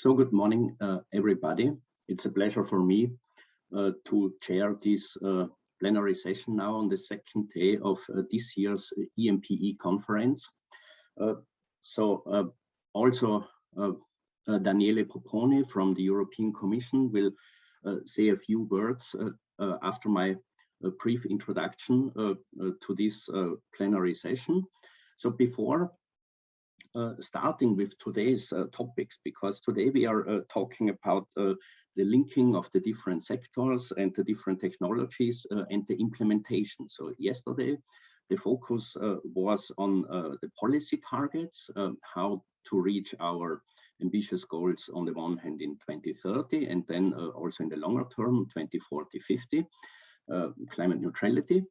So good morning, everybody. It's a pleasure for me to chair this plenary session now on the second day of this year's EMP-E conference. Also Daniele Poponi from the European Commission will say a few words after my brief introduction to this plenary session. So before starting with today's topics, because today we are talking about the linking of the different sectors and the different technologies and the implementation. So yesterday, the focus was on the policy targets, how to reach our ambitious goals on the one hand in 2030 and then also in the longer term, 2040, 50, climate neutrality.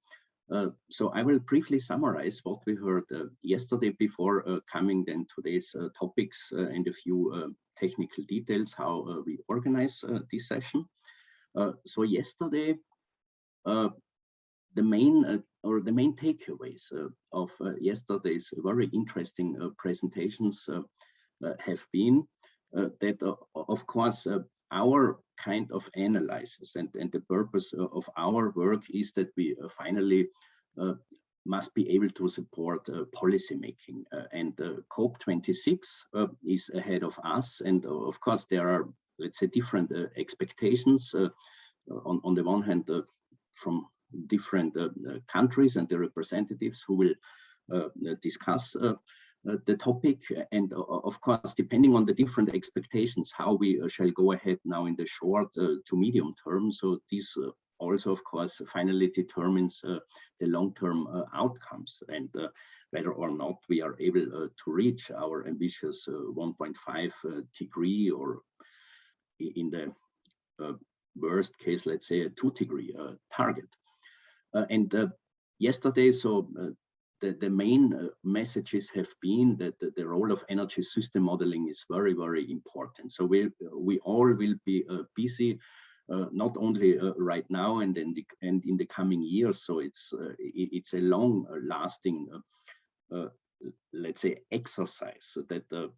So I will briefly summarize what we heard yesterday before coming then to today's topics and a few technical details how we organize this session. So yesterday, the main takeaways of yesterday's very interesting presentations have been that of course our kind of analysis and the purpose of our work is that we finally must be able to support policy making, and COP26 is ahead of us, and of course there are, let's say, different expectations on the one hand from different countries and the representatives who will discuss the topic, and of course depending on the different expectations how we shall go ahead now in the short to medium term. So this also of course finally determines the long-term outcomes and whether or not we are able to reach our ambitious 1.5 degree, or in the worst case, let's say a 2-degree target. Yesterday, so the main messages have been that the role of energy system modeling is very, very important. So we all will be busy, not only right now and in the coming years. So it's a long-lasting, let's say, exercise that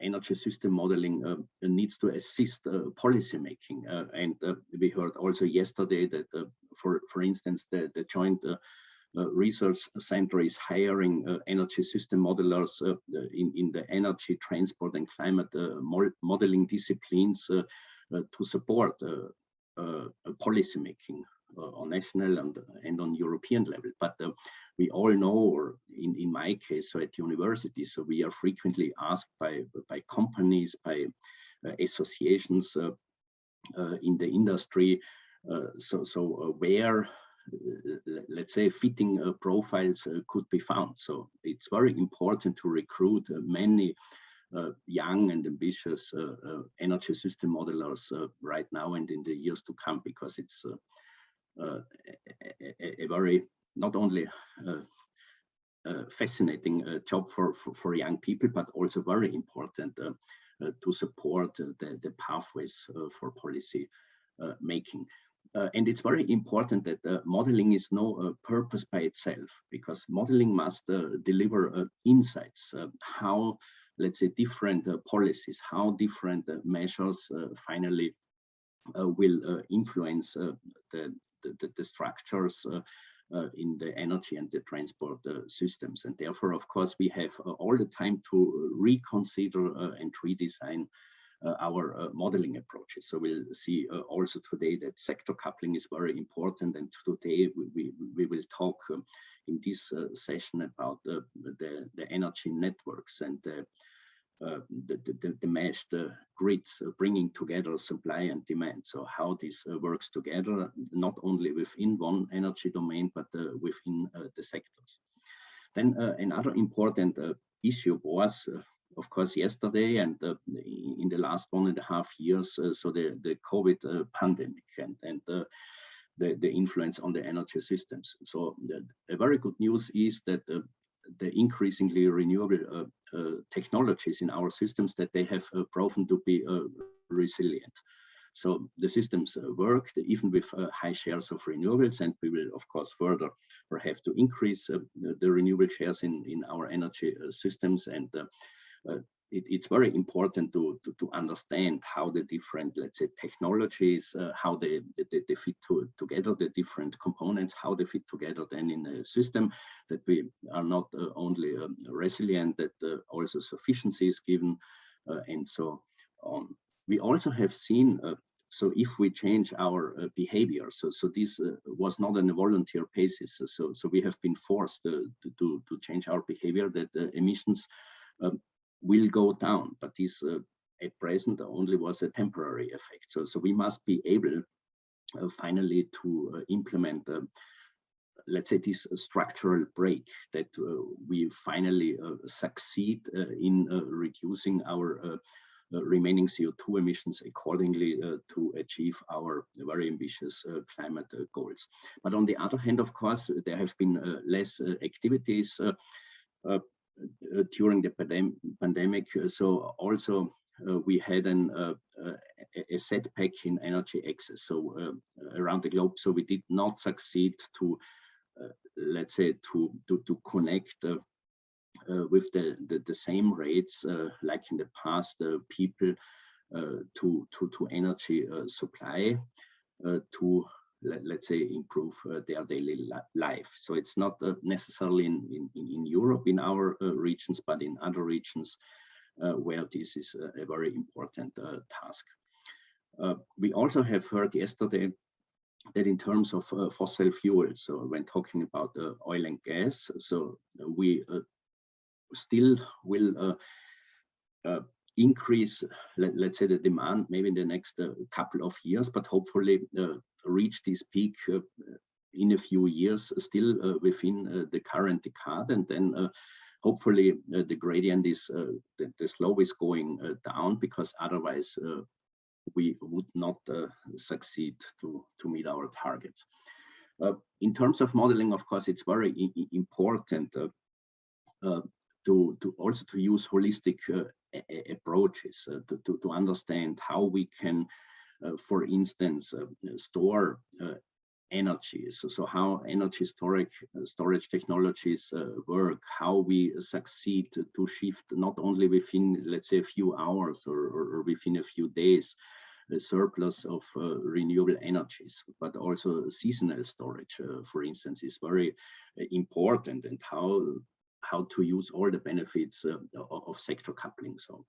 energy system modeling needs to assist policy making. And we heard also yesterday that, for instance, the joint research center is hiring energy system modelers in the energy, transport and climate modeling disciplines to support policy making on national and on European level. But we all know, or in my case, so at university, so we are frequently asked by companies, by associations in the industry, where let's say fitting profiles could be found. So it's very important to recruit many young and ambitious energy system modelers right now and in the years to come, because it's a very not only fascinating job for young people, but also very important to support the pathways for policy making. And it's very important that modeling is no purpose by itself, because modeling must deliver insights, how, let's say, different policies, how different measures finally will influence the structures in the energy and the transport systems. And therefore, of course, we have all the time to reconsider and redesign our modeling approaches. So we'll see also today that sector coupling is very important, and today we will talk in this session about the energy networks and the meshed grids bringing together supply and demand. So how this works together, not only within one energy domain, but within the sectors. Then another important issue was, of course, yesterday and in the last 1.5 years, so the COVID pandemic and the influence on the energy systems. So the very good news is that the increasingly renewable technologies in our systems, that they have proven to be resilient. So the systems work even with high shares of renewables, and we will of course further or have to increase the renewable shares in our energy systems. And it's very important to understand how the different, let's say, technologies, how they fit together, the different components, how they fit together then in a system, that we are not only resilient, that also sufficiency is given, and so on. We also have seen, so if we change our behavior, so this was not on a volunteer basis, so we have been forced to change our behavior, that emissions will go down, but this at present only was a temporary effect. So we must be able finally to implement, let's say, this structural break, that we finally succeed in reducing our remaining CO2 emissions accordingly to achieve our very ambitious climate goals. But on the other hand, of course, there have been less activities during the pandemic. So also we had a setback in energy access, so around the globe. So we did not succeed to, let's say, to connect with the same rates like in the past, people to energy supply to, let's say, improve their daily life. So it's not necessarily in Europe, in our regions, but in other regions where this is a very important task. We also have heard yesterday that in terms of fossil fuels, so when talking about oil and gas, so we still will increase, let's say, the demand maybe in the next couple of years, but hopefully reach this peak in a few years, still within the current decade, and then hopefully the gradient is, the slope is going down, because otherwise we would not succeed to meet our targets. In terms of modeling, of course, it's very important to also to use holistic approaches to understand how we can, for instance, store energy. So how energy storage technologies work, how we succeed to shift not only within, let's say, a few hours or within a few days, a surplus of renewable energies, but also seasonal storage, for instance, is very important, and how to use all the benefits of sector coupling, so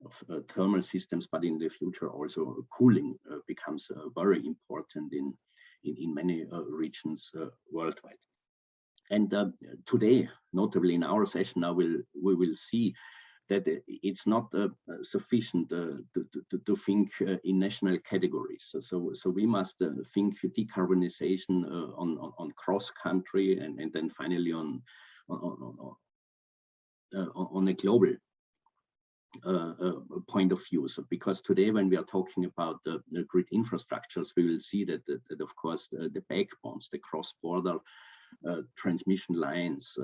of thermal systems, but in the future also cooling becomes very important in many regions worldwide. And today, notably in our session, now we will see that it's not sufficient to think in national categories. So we must think decarbonization on cross-country, and then finally on a global point of view. So because today, when we are talking about the grid infrastructures, we will see that of course the backbones, the cross-border transmission lines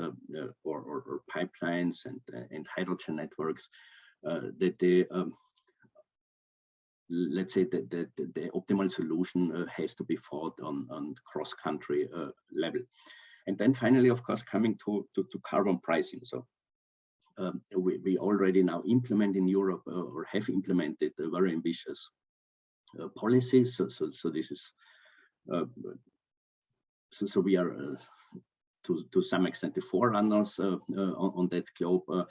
or pipelines and hydrogen networks, that they let's say that the optimal solution has to be thought on cross-country level. And then finally, of course, coming to carbon pricing. So we already now implement in Europe or have implemented very ambitious policies. So this is so we are to some extent the forerunners on that globe.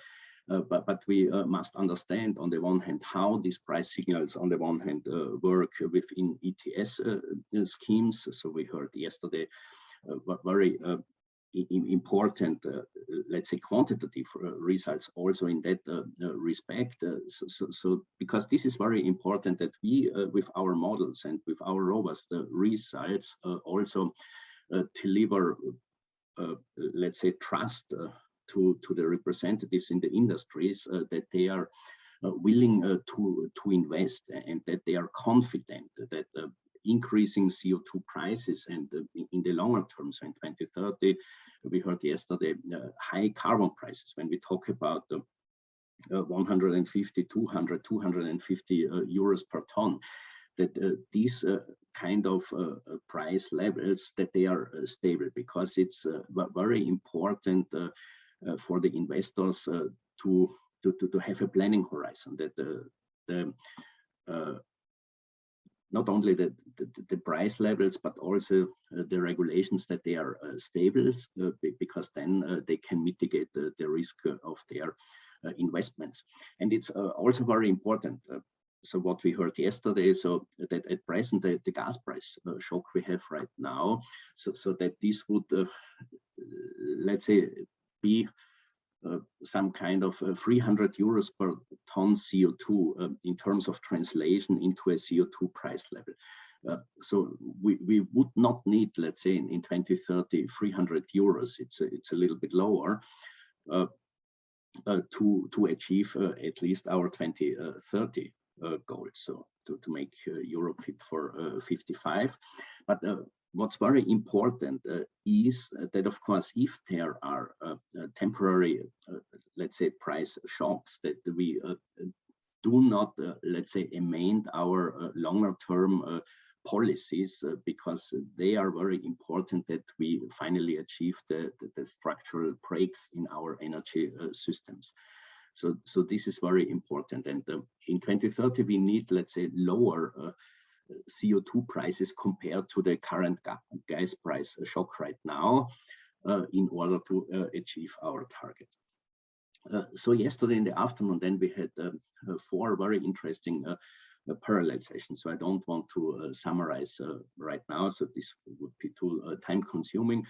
But we must understand, on the one hand, how these price signals, on the one hand, work within ETS schemes. So we heard yesterday very important, let's say, quantitative results also in that respect. So because this is very important, that we, with our models and with our robust results, also deliver, let's say, trust to the representatives in the industries, that they are willing to invest, and that they are confident that increasing CO2 prices, and in the longer term, so in 2030, we heard yesterday, high carbon prices, when we talk about 150, 200, 250 euros per ton, that these kind of price levels, that they are stable, because it's very important for the investors to to have a planning horizon, that not only the price levels, but also the regulations, that they are stable, because then they can mitigate the risk of their investments. And it's also very important. So what we heard yesterday, so that at present the gas price shock we have right now, so that this would, let's say, be some kind of 300 euros per ton CO2 in terms of translation into a CO2 price level. So we would not need, let's say, in 2030, 300 euros. It's a little bit lower to achieve at least our 2030 goals. So to make Europe fit for 55. But what's very important is that, of course, if there are temporary, let's say, price shocks, that we do not, let's say, amend our longer term policies, because they are very important, that we finally achieve the structural breaks in our energy systems. So this is very important. And in 2030, we need, let's say, lower CO2 prices compared to the current gas price shock right now, in order to achieve our target. So yesterday in the afternoon, then we had 4 very interesting parallel sessions. So I don't want to summarize right now, so this would be too time consuming.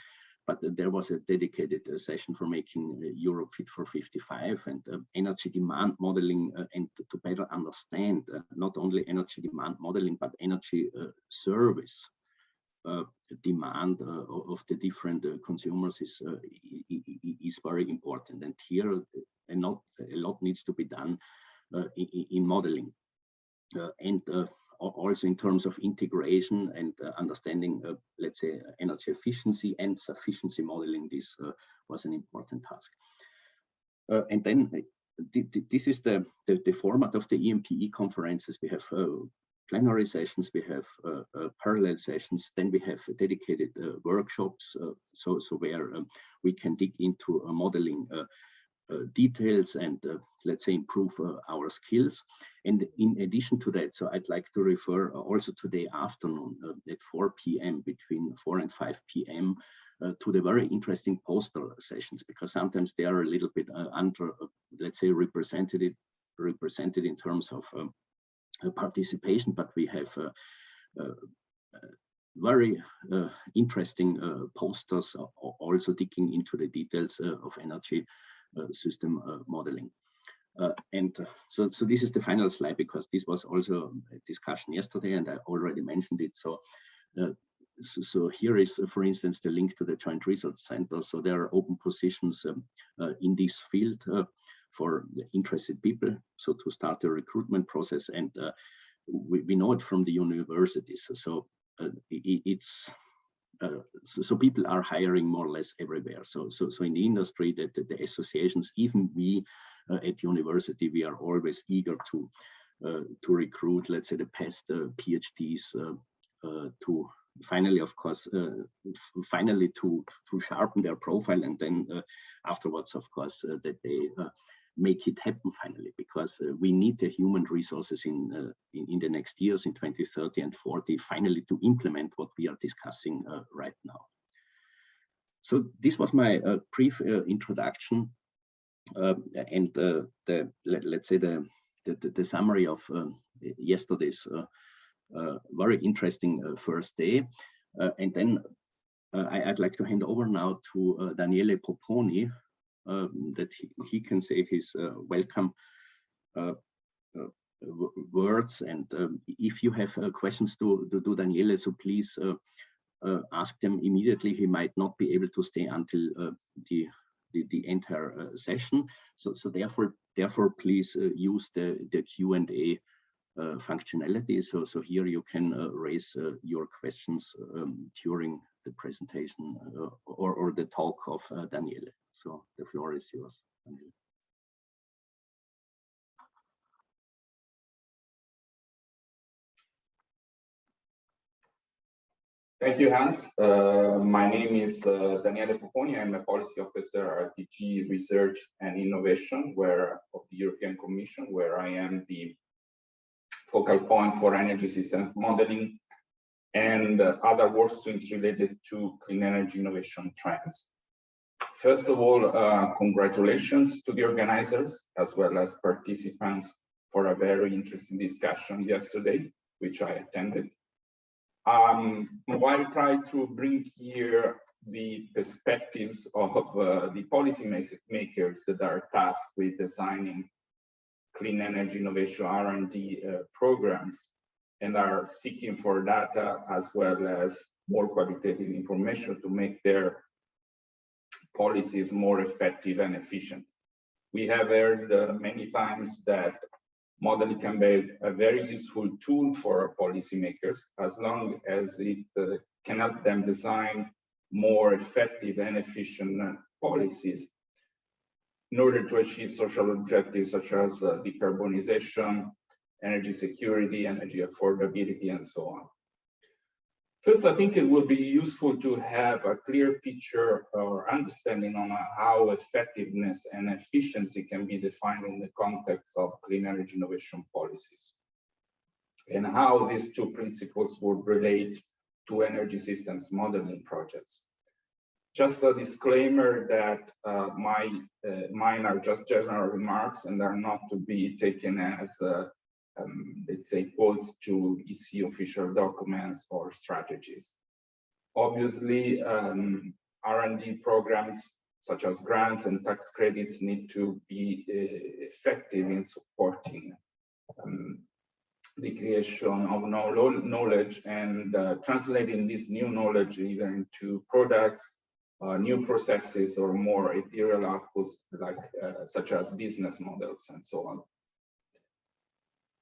But there was a dedicated session for making Europe fit for 55, and energy demand modeling, and to better understand not only energy demand modeling, but energy service demand of the different consumers is very important. And here a lot needs to be done in modeling, and also in terms of integration and understanding, let's say, energy efficiency and sufficiency modeling. This was an important task. And then this is the format of the EMP-E conferences. We have plenary sessions, we have parallel sessions, then we have dedicated workshops, so where we can dig into modeling details and let's say improve our skills. And in addition to that, so I'd like to refer also today afternoon at 4 p.m. between 4 and 5 p.m. To the very interesting poster sessions, because sometimes they are a little bit under, let's say, represented in terms of participation, but we have very interesting posters also digging into the details of energy system modeling. And so this is the final slide, because this was also a discussion yesterday and I already mentioned it. So here is, for instance, the link to the Joint Research Center. So there are open positions in this field for the interested people, so to start the recruitment process. And we know it from the universities. So it's so people are hiring more or less everywhere. So in the industry, the associations, even we at university, we are always eager to recruit, let's say, the best PhDs to finally, of course, finally to sharpen their profile, and then afterwards, of course, that they make it happen finally, because we need the human resources in the next years, in 2030 and 40, finally to implement what we are discussing right now. So this was my brief introduction, and let's say the summary of yesterday's very interesting first day. And then I'd like to hand over now to Daniele Poponi, that he can say his welcome words. And if you have questions to Daniele, so please ask them immediately. He might not be able to stay until the entire session. So therefore, please use the Q&A functionality. So here you can raise your questions during the presentation or the talk of Daniele. So the floor is yours, Daniele. Thank you, Hans. My name is Daniele Poponi. I'm a policy officer at DG Research and Innovation of the European Commission, where I am the focal point for energy system modeling and other work streams related to clean energy innovation trends. First of all, congratulations to the organizers as well as participants for a very interesting discussion yesterday, which I attended. While I try to bring here the perspectives of the policy makers that are tasked with designing clean energy innovation R&D programs and are seeking for data as well as more qualitative information to make their policies more effective and efficient. We have heard many times that modeling can be a very useful tool for policymakers as long as it can help them design more effective and efficient policies in order to achieve social objectives such as decarbonization, energy security, energy affordability, and so on. First, I think it would be useful to have a clear picture or understanding on how effectiveness and efficiency can be defined in the context of clean energy innovation policies, and how these two principles would relate to energy systems modeling projects. Just a disclaimer that mine are just general remarks and are not to be taken as let's say, quotes to EC official documents or strategies. Obviously, R&D programs such as grants and tax credits need to be effective in supporting the creation of knowledge and translating this new knowledge either into products, new processes, or more ethereal outputs like such as business models and so on.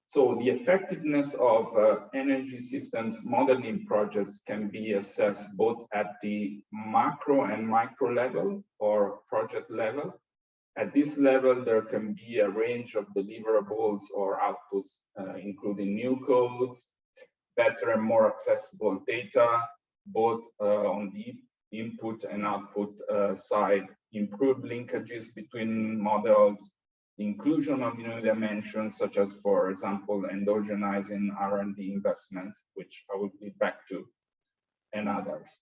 So the effectiveness of energy systems modeling projects can be assessed both at the macro and micro level or project level. At this level, there can be a range of deliverables or outputs, including new codes, better and more accessible data, both on the input and output side, improved linkages between models, inclusion of new dimensions, such as, for example, endogenizing R&D investments, which I will be back to, and others.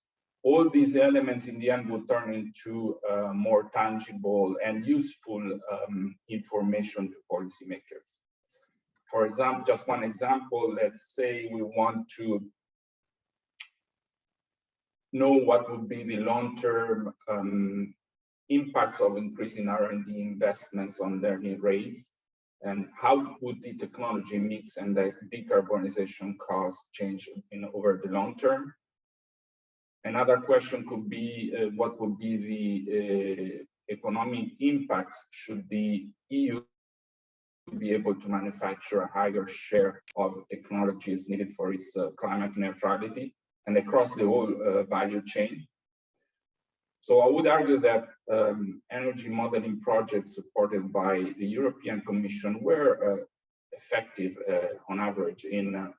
All these elements in the end will turn into more tangible and useful information to policymakers. For example, just one example, let's say we want to know what would be the long-term impacts of increasing R&D investments on learning rates, and how would the technology mix and the decarbonization costs change over the long term. Another question could be what would be the economic impacts should the EU be able to manufacture a higher share of technologies needed for its climate neutrality and across the whole value chain. So I would argue that energy modeling projects supported by the European Commission were effective on average in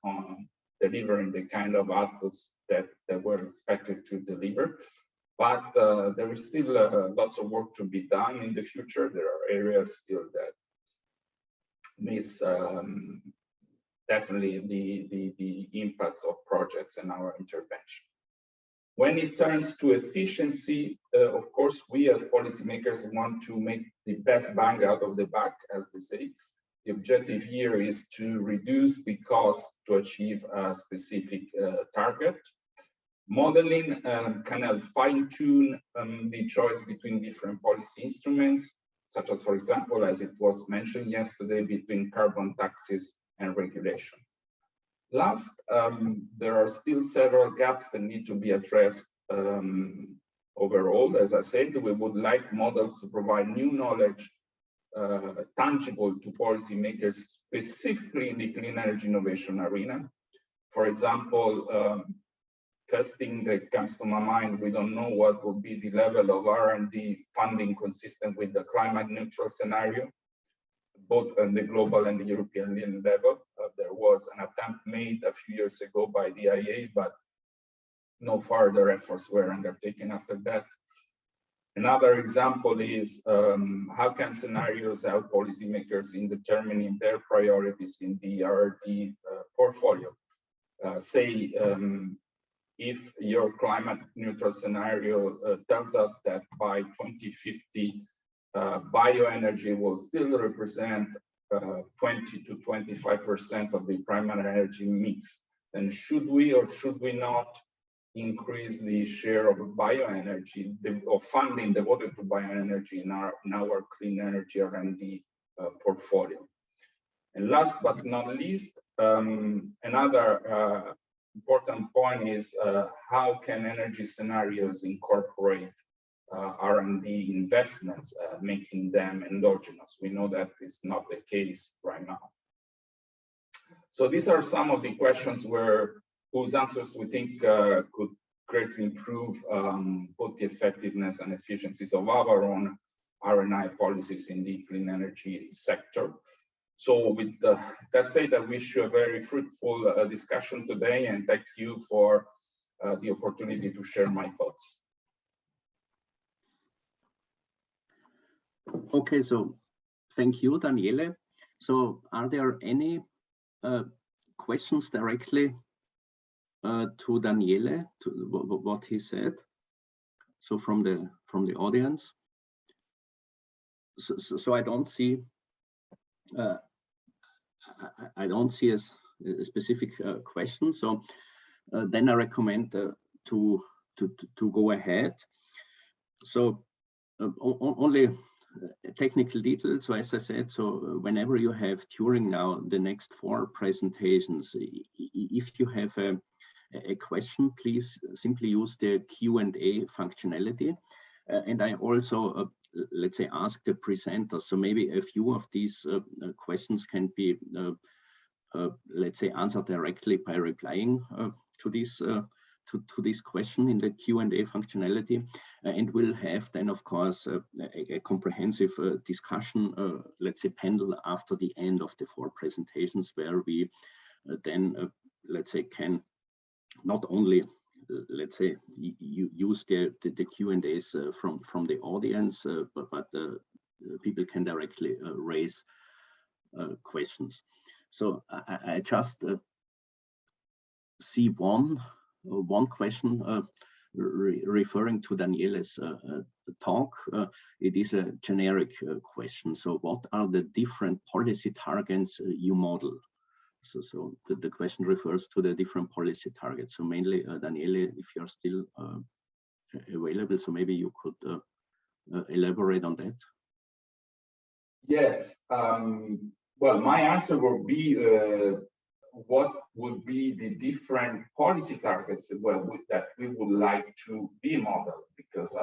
delivering the kind of outputs that were expected to deliver. But there is still lots of work to be done in the future. There are areas still that miss definitely the impacts of projects and our intervention. When it turns to efficiency, of course, we as policymakers want to make the best bang out of the buck, as they say. The objective here is to reduce the cost to achieve a specific target. Modeling can help fine-tune the choice between different policy instruments, such as, for example, as it was mentioned yesterday, between carbon taxes and regulation. Last, there are still several gaps that need to be addressed overall. As I said, we would like models to provide new knowledge tangible to policymakers, specifically in the clean energy innovation arena. For example, first thing that comes to my mind, we don't know what will be the level of R&D funding consistent with the climate neutral scenario, both on the global and the European level. There was an attempt made a few years ago by the IA, but no further efforts were undertaken after that. Another example is how can scenarios help policymakers in determining their priorities in the R&D portfolio? Say, if your climate neutral scenario tells us that by 2050, bioenergy will still represent 20 to 25% of the primary energy mix, then should we or should we not increase the share of bioenergy or funding devoted to bioenergy in our clean energy R&D portfolio? And last but not least, another important point is how can energy scenarios incorporate R&D investments, making them endogenous? We know that is not the case right now. So these are some of the questions whose answers we think could greatly improve both the effectiveness and efficiencies of our own R&I policies in the clean energy sector. So with that said, I wish you a very fruitful discussion today, and thank you for the opportunity to share my thoughts. Okay, so thank you, Daniele. So are there any questions directly to Daniele, to what he said? So from the audience. So I don't see a specific question. So then I recommend to go ahead. So only technical details. So as I said, so whenever you have during now the next 4 presentations, if you have a question, please simply use the Q&A functionality. And I also, let's say, ask the presenters. So maybe a few of these questions can be, let's say, answered directly by replying to this question in the Q&A functionality, and we'll have then, of course, a comprehensive discussion, let's say, panel after the end of the 4 presentations, where we then, let's say, can not only, let's say, use the Q&As from the audience, but people can directly raise questions. So I just see one question referring to Daniele's talk. It is a generic question. So what are the different policy targets you model? So the question refers to the different policy targets. So mainly, Daniele, if you're still available, so maybe you could elaborate on that. Yes. Well, my answer will be what would be the different policy targets that we would like to be modeled, because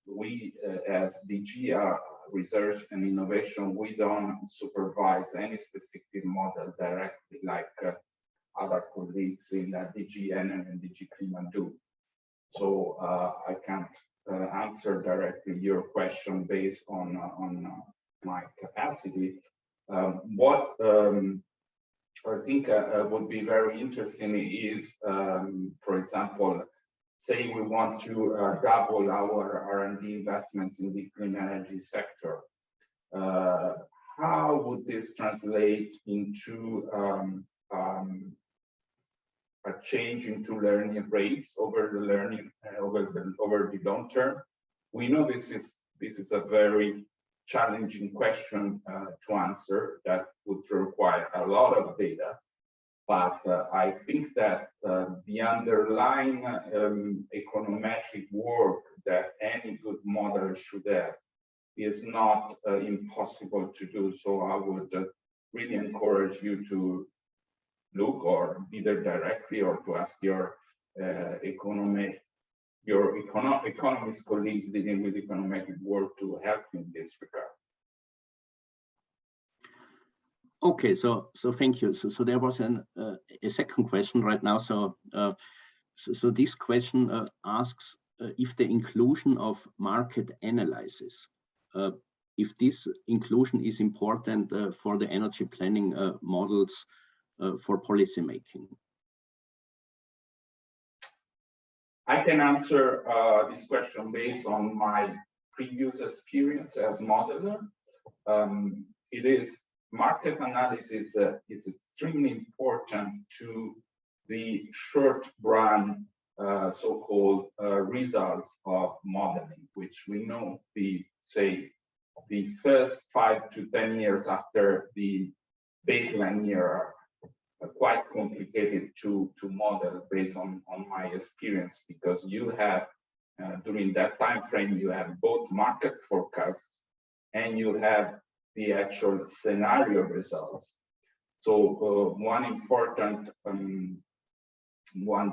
we as DG Research and Innovation, we don't supervise any specific model directly like other colleagues in DG Enel and DG Klima do. So I can't answer directly your question based on my capacity. What I think would be very interesting is, for example, say we want to double our R&D investments in the clean energy sector. How would this translate into a change into learning rates over the long term? We know this is a very challenging question to answer that would require a lot of data. But I think that the underlying econometric work that any good model should have is not impossible to do. So I would really encourage you to look, or either directly or to ask your economist colleagues dealing with econometric work to help you in this regard. Okay, so thank you. So there was a second question right now. So this question asks if the inclusion of market analysis, if this inclusion is important for the energy planning models for policy making. I can answer this question based on my previous experience as modeler. It is market analysis is extremely important to the short run so-called results of modeling, which we know the first 5 to 10 years after the baseline year are quite complicated to model based on my experience, because you have during that time frame you have both market forecasts and you have the actual scenario results. So one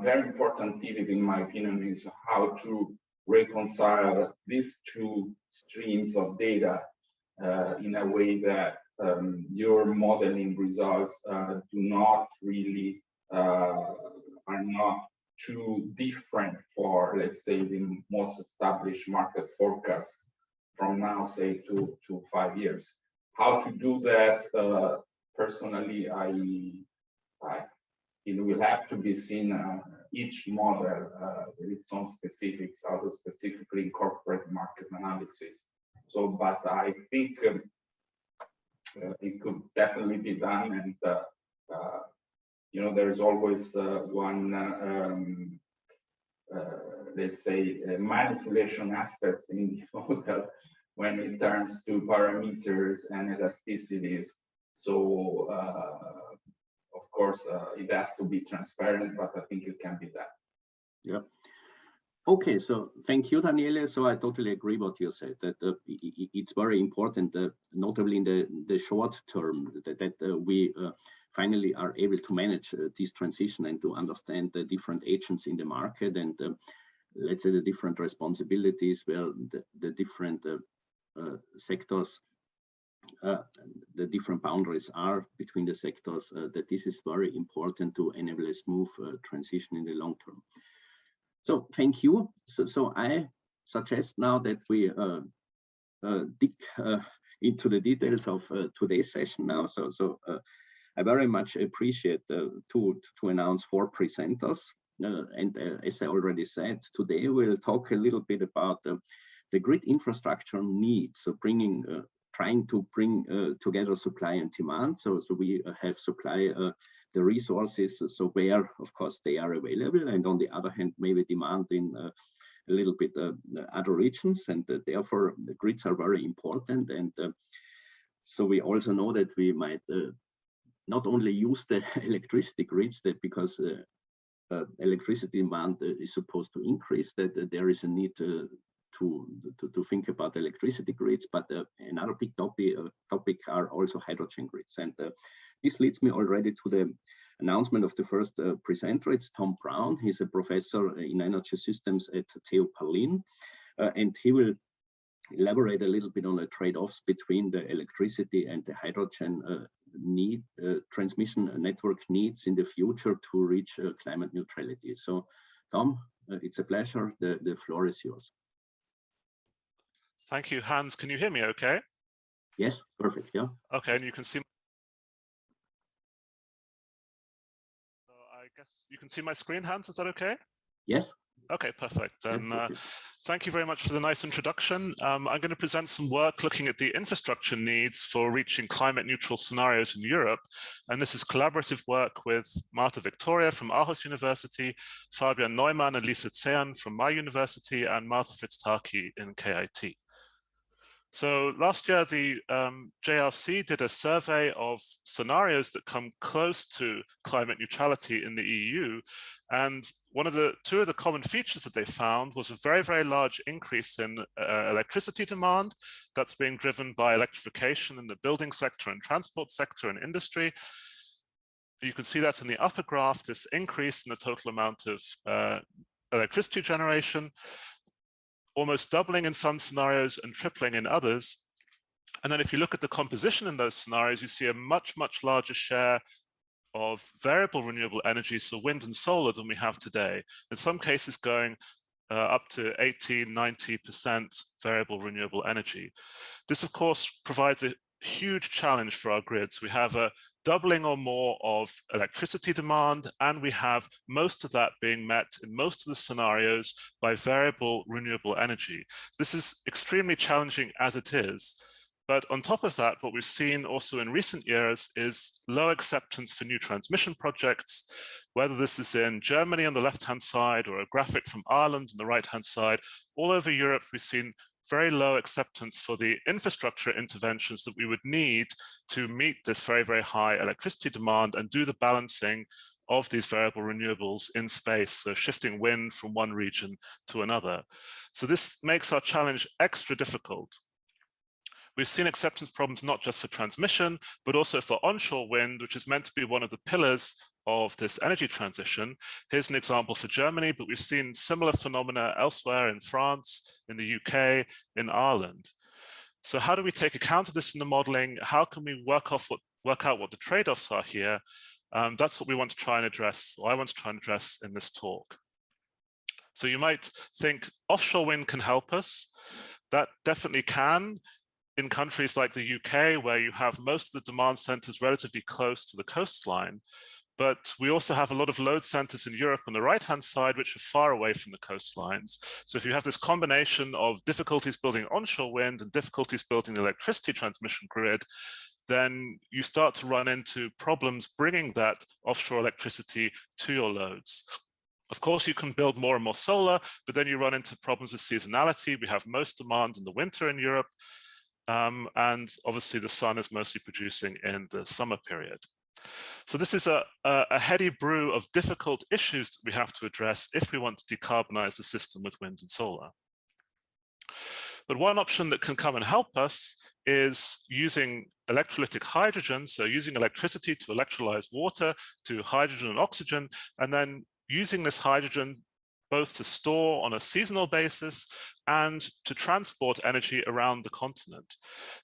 very important tip in my opinion is how to reconcile these two streams of data in a way that your modeling results do not really are not too different for, let's say, the most established market forecast from now, say, to 5 years. How to do that? Personally, it will have to be seen. Each model with its own specifics, how to specifically incorporate market analysis. So, but I think it could definitely be done, and you know, there's always one, let's say, manipulation aspect in the model when it turns to parameters and elasticities. So, of course, it has to be transparent, but I think it can be done. Yeah. Okay, so thank you, Daniele. So I totally agree what you said, that it's very important, notably in the short term, that we finally are able to manage this transition and to understand the different agents in the market and let's say the different responsibilities, where the different sectors, the different boundaries are between the sectors, that this is very important to enable a smooth transition in the long term. So thank you. So I suggest now that we dig into the details of today's session now. So I very much appreciate to announce 4 presenters. And as I already said, today we'll talk a little bit about the grid infrastructure needs, so trying to bring together supply and demand. So we have supply the resources, so where of course they are available, and on the other hand maybe demand in a little bit other regions, and therefore the grids are very important. And so we also know that we might not only use the electricity grids, that because electricity demand is supposed to increase, that there is a need to think about electricity grids, but another big topic are also hydrogen grids. And this leads me already to the announcement of the first presenter. It's Tom Brown. He's a professor in energy systems at TU Berlin, and he will elaborate a little bit on the trade-offs between the electricity and the hydrogen transmission network needs in the future to reach climate neutrality. So Tom, it's a pleasure. The floor is yours. Thank you, Hans. Can you hear me okay? Yes, perfect, yeah. Okay, and you can see, so I guess you can see my screen, Hans, is that okay? Yes. Okay, perfect. And thank you very much for the nice introduction. I'm going to present some work looking at the infrastructure needs for reaching climate neutral scenarios in Europe. And this is collaborative work with Marta Victoria from Aarhus University, Fabian Neumann and Lisa Zehan from my university, and Martha Fitztaki in KIT. So last year, the JRC did a survey of scenarios that come close to climate neutrality in the EU. And two of the common features that they found was a very, very large increase in electricity demand that's being driven by electrification in the building sector and transport sector and industry. You can see that in the upper graph, this increase in the total amount of electricity generation, almost doubling in some scenarios and tripling in others. And then if you look at the composition in those scenarios, you see a much, much larger share of variable renewable energy, so wind and solar, than we have today. In some cases going up to 80–90% variable renewable energy. This, of course, provides a huge challenge for our grids. We have a doubling or more of electricity demand, and we have most of that being met in most of the scenarios by variable renewable energy. This is extremely challenging as it is. But on top of that, what we've seen also in recent years is low acceptance for new transmission projects, whether this is in Germany on the left-hand side or a graphic from Ireland on the right-hand side. All over Europe, we've seen very low acceptance for the infrastructure interventions that we would need to meet this very, very high electricity demand and do the balancing of these variable renewables in space, so shifting wind from one region to another. So this makes our challenge extra difficult. We've seen acceptance problems not just for transmission, but also for onshore wind, which is meant to be one of the pillars of this energy transition. Here's an example for Germany, but we've seen similar phenomena elsewhere in France, in the UK, in Ireland. So how do we take account of this in the modeling? How can we work out what the trade-offs are here? That's what we want to try and address, or I want to try and address in this talk. So you might think offshore wind can help us. That definitely can. In countries like the UK, where you have most of the demand centers relatively close to the coastline. But we also have a lot of load centers in Europe on the right-hand side, which are far away from the coastlines. So if you have this combination of difficulties building onshore wind and difficulties building the electricity transmission grid, then you start to run into problems bringing that offshore electricity to your loads. Of course, you can build more and more solar, but then you run into problems with seasonality. We have most demand in the winter in Europe. And obviously the sun is mostly producing in the summer period. So this is a heady brew of difficult issues that we have to address if we want to decarbonize the system with wind and solar. But one option that can come and help us is using electrolytic hydrogen, so using electricity to electrolyze water to hydrogen and oxygen, and then using this hydrogen both to store on a seasonal basis and to transport energy around the continent.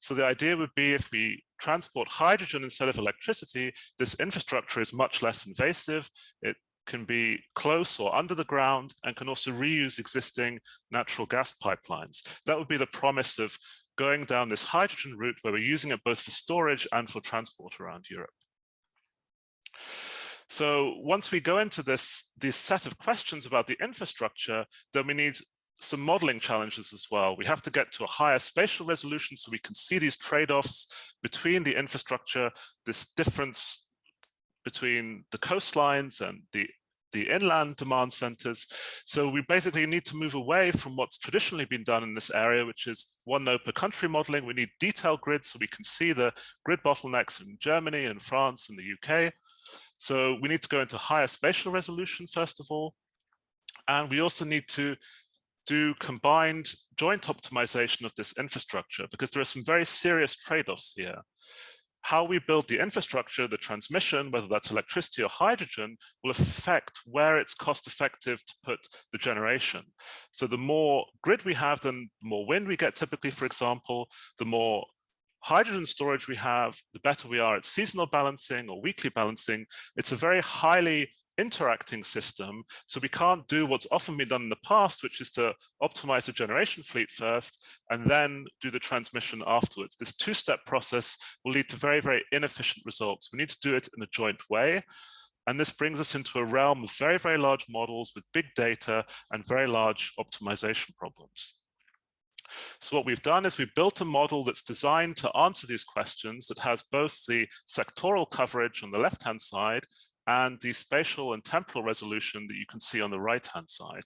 So the idea would be if we transport hydrogen instead of electricity, this infrastructure is much less invasive. It can be close or under the ground and can also reuse existing natural gas pipelines. That would be the promise of going down this hydrogen route where we're using it both for storage and for transport around Europe. So once we go into this set of questions about the infrastructure, then we need some modeling challenges as well. We have to get to a higher spatial resolution so we can see these trade-offs between the infrastructure, this difference between the coastlines and the inland demand centers. So we basically need to move away from what's traditionally been done in this area, which is one node per country modeling. We need detailed grids so we can see the grid bottlenecks in Germany and France and the UK. So we need to go into higher spatial resolution, first of all. And we also need to do combined joint optimization of this infrastructure, because there are some very serious trade-offs here. How we build the infrastructure, the transmission, whether that's electricity or hydrogen, will affect where it's cost effective to put the generation. So the more grid we have, then the more wind we get typically, for example, the more hydrogen storage we have, the better we are at seasonal balancing or weekly balancing. It's a very highly interacting system. So we can't do what's often been done in the past, which is to optimize the generation fleet first and then do the transmission afterwards. This two-step process will lead to very, very inefficient results. We need to do it in a joint way. And this brings us into a realm of very, very large models with big data and very large optimization problems. So what we've done is we've built a model that's designed to answer these questions, that has both the sectoral coverage on the left-hand side and the spatial and temporal resolution that you can see on the right-hand side.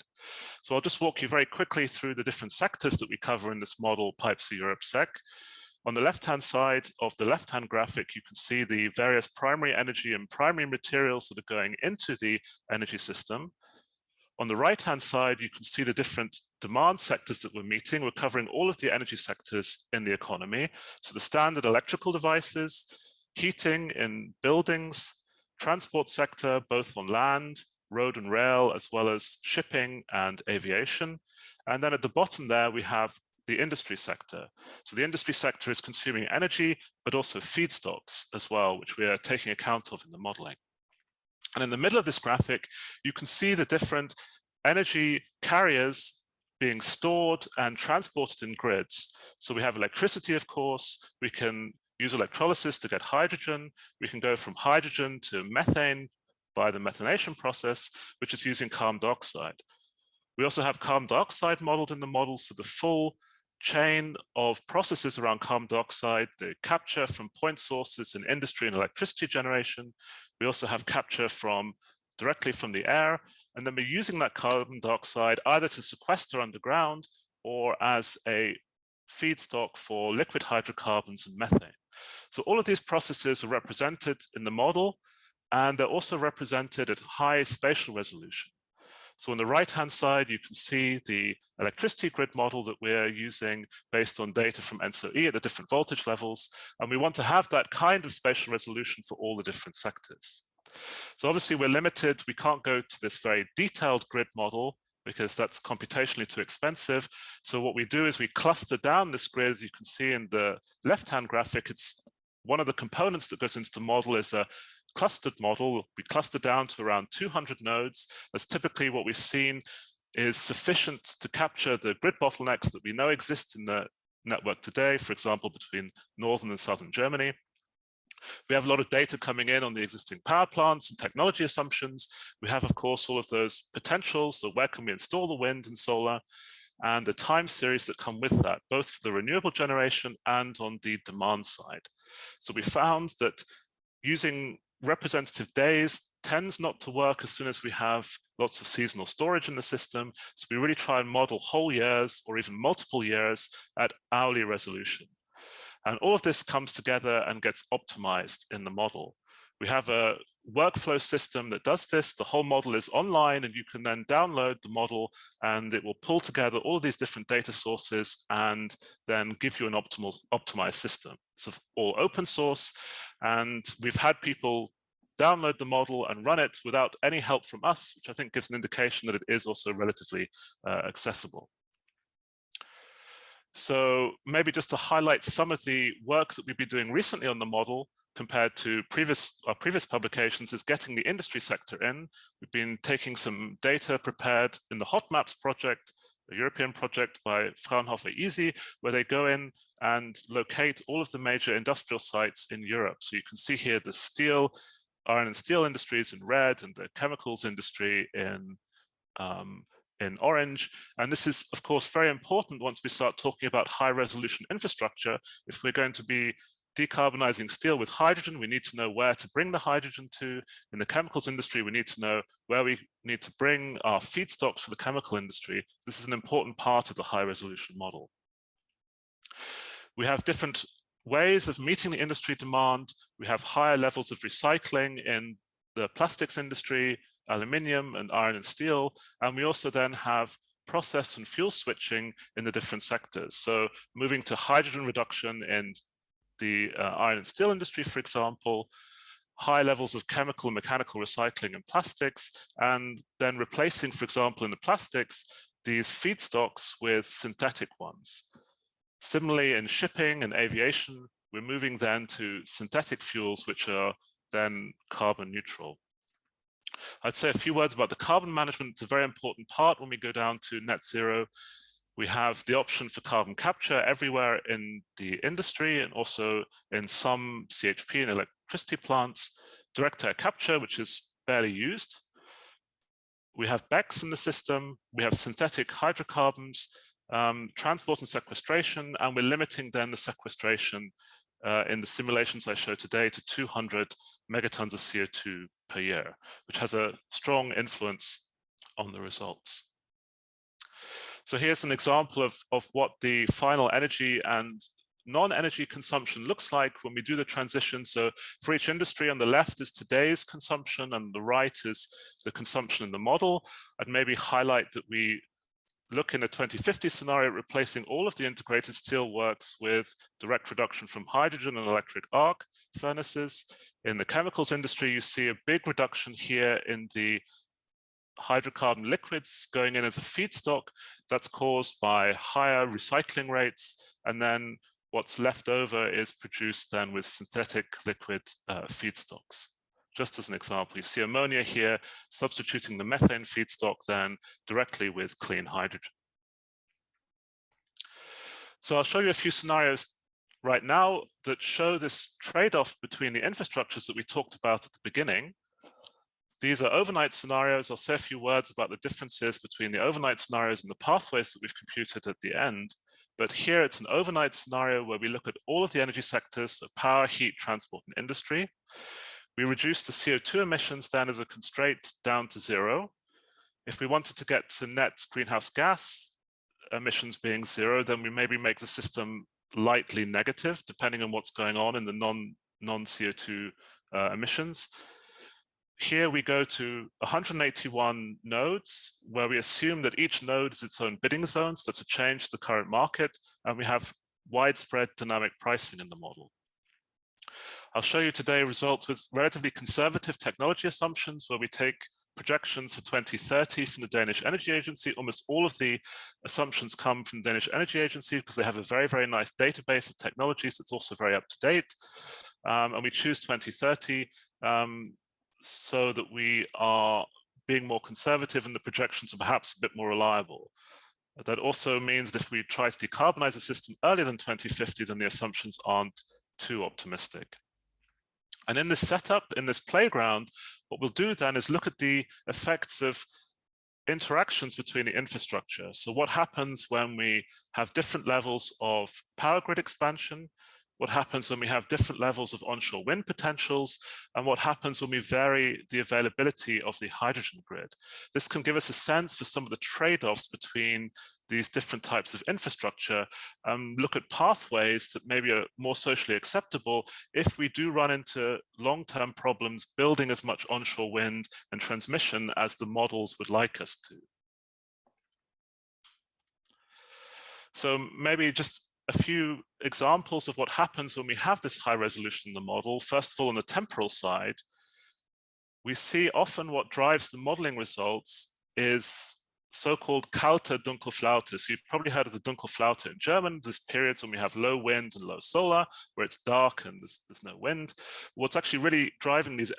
So I'll just walk you very quickly through the different sectors that we cover in this model, Pipes of Europe SEC. On the left-hand side of the left-hand graphic, you can see the various primary energy and primary materials that are going into the energy system. On the right-hand side, you can see the different demand sectors that we're meeting. We're covering all of the energy sectors in the economy. So the standard electrical devices, heating in buildings, transport sector, both on land, road and rail, as well as shipping and aviation. And then at the bottom there, we have the industry sector. So the industry sector is consuming energy, but also feedstocks as well, which we are taking account of in the modeling. And in the middle of this graphic, you can see the different energy carriers being stored and transported in grids. So we have electricity, of course. We can use electrolysis to get hydrogen. We can go from hydrogen to methane by the methanation process, which is using carbon dioxide. We also have carbon dioxide modeled in the model, so the full chain of processes around carbon dioxide, the capture from point sources in industry and electricity generation. We also have capture directly from the air, and then we're using that carbon dioxide either to sequester underground or as a feedstock for liquid hydrocarbons and methane. So all of these processes are represented in the model, and they're also represented at high spatial resolution. So on the right-hand side, you can see the electricity grid model that we're using based on data from ENTSO-E at the different voltage levels. And we want to have that kind of spatial resolution for all the different sectors. So obviously we're limited. We can't go to this very detailed grid model because that's computationally too expensive. So what we do is we cluster down this grid. As you can see in the left-hand graphic, it's one of the components that goes into the model is a clustered model. We cluster down to around 200 nodes. That's typically what we've seen is sufficient to capture the grid bottlenecks that we know exist in the network today, for example, between northern and southern Germany. We have a lot of data coming in on the existing power plants and technology assumptions. We have, of course, all of those potentials. So where can we install the wind and solar, and the time series that come with that, both for the renewable generation and on the demand side. So we found that using representative days tends not to work as soon as we have lots of seasonal storage in the system. So we really try and model whole years or even multiple years at hourly resolution. And all of this comes together and gets optimized in the model. We have a workflow system that does this. The whole model is online, and you can then download the model, and it will pull together all of these different data sources and then give you an optimized system. It's all open source, and we've had people download the model and run it without any help from us, which I think gives an indication that it is also relatively accessible. So maybe just to highlight some of the work that we've been doing recently on the model compared to our previous publications is getting the industry sector in. We've been taking some data prepared in the Hot Maps project, a European project by Fraunhofer-ISI, where they go in and locate all of the major industrial sites in Europe. So you can see here the steel, iron and steel industries in red, and the chemicals industry in orange. And this is, of course, very important once we start talking about high resolution infrastructure. If we're going to be decarbonizing steel with hydrogen, we need to know where to bring the hydrogen to. In the chemicals industry, we need to know where we need to bring our feedstocks for the chemical industry. This is an important part of the high resolution model. We have different ways of meeting the industry demand. We have higher levels of recycling in the plastics industry, aluminium and iron and steel. And we also then have process and fuel switching in the different sectors. So moving to hydrogen reduction in the iron and steel industry, for example, high levels of chemical and mechanical recycling in plastics, and then replacing, for example, in the plastics, these feedstocks with synthetic ones. Similarly, in shipping and aviation, we're moving then to synthetic fuels, which are then carbon neutral. I'd say a few words about the carbon management. It's a very important part when we go down to net zero. We have the option for carbon capture everywhere in the industry and also in some CHP and electricity plants. Direct air capture, which is barely used. We have BECCS in the system. We have synthetic hydrocarbons, transport and sequestration, and we're limiting then the sequestration in the simulations I showed today to 200 megatons of CO2 per year, which has a strong influence on the results. So here's an example of what the final energy and non-energy consumption looks like when we do the transition. So for each industry, on the left is today's consumption, and the right is the consumption in the model. I'd maybe highlight that we look in a 2050 scenario, replacing all of the integrated steel works with direct reduction from hydrogen and electric arc furnaces. In the chemicals industry, you see a big reduction here in the hydrocarbon liquids going in as a feedstock. That's caused by higher recycling rates, and then what's left over is produced then with synthetic liquid feedstocks. Just as an example, you see ammonia here substituting the methane feedstock then directly with clean hydrogen. So I'll show you a few scenarios right now that show this trade-off between the infrastructures that we talked about at the beginning. These are overnight scenarios. I'll say a few words about the differences between the overnight scenarios and the pathways that we've computed at the end. But here it's an overnight scenario where we look at all of the energy sectors, so power, heat, transport, and industry. We reduce the CO2 emissions then as a constraint down to 0. If we wanted to get to net greenhouse gas emissions being 0, then we maybe make the system lightly negative, depending on what's going on in the non-CO2 emissions. Here we go to 181 nodes, where we assume that each node is its own bidding zones. That's a change to the current market, and we have widespread dynamic pricing in the model. I'll show you today results with relatively conservative technology assumptions, where we take projections for 2030 from the Danish Energy Agency. Almost all of the assumptions come from the Danish Energy Agency because they have a very, very nice database of technologies that's also very up to date. And we choose 2030 so that we are being more conservative and the projections are perhaps a bit more reliable. That also means that if we try to decarbonize the system earlier than 2050, then the assumptions aren't too optimistic. And in this setup, in this playground, what we'll do then is look at the effects of interactions between the infrastructure. So what happens when we have different levels of power grid expansion? What happens when we have different levels of onshore wind potentials, and what happens when we vary the availability of the hydrogen grid. This can give us a sense for some of the trade-offs between these different types of infrastructure, look at pathways that maybe are more socially acceptable if we do run into long-term problems building as much onshore wind and transmission as the models would like us to. So maybe just a few examples of what happens when we have this high resolution in the model. First of all, on the temporal side, we see often what drives the modeling results is so-called kalte Dunkelflaute. So you've probably heard of the Dunkelflaute in German. There's periods when we have low wind and low solar, where it's dark and there's no wind. What's actually really driving these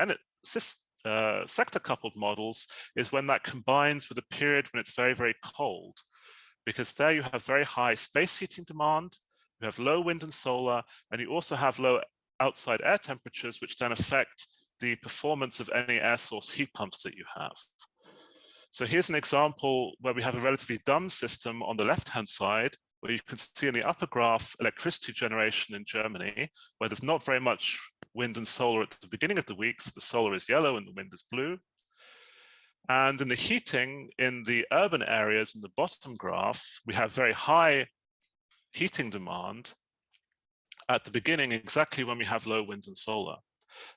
sector-coupled models is when that combines with a period when it's very, very cold. Because there you have very high space heating demand, you have low wind and solar, and you also have low outside air temperatures, which then affect the performance of any air source heat pumps that you have. So here's an example where we have a relatively dumb system on the left-hand side, where you can see in the upper graph electricity generation in Germany, where there's not very much wind and solar at the beginning of the week, so the solar is yellow and the wind is blue. And in the heating in the urban areas in the bottom graph, we have very high heating demand at the beginning, exactly when we have low wind and solar.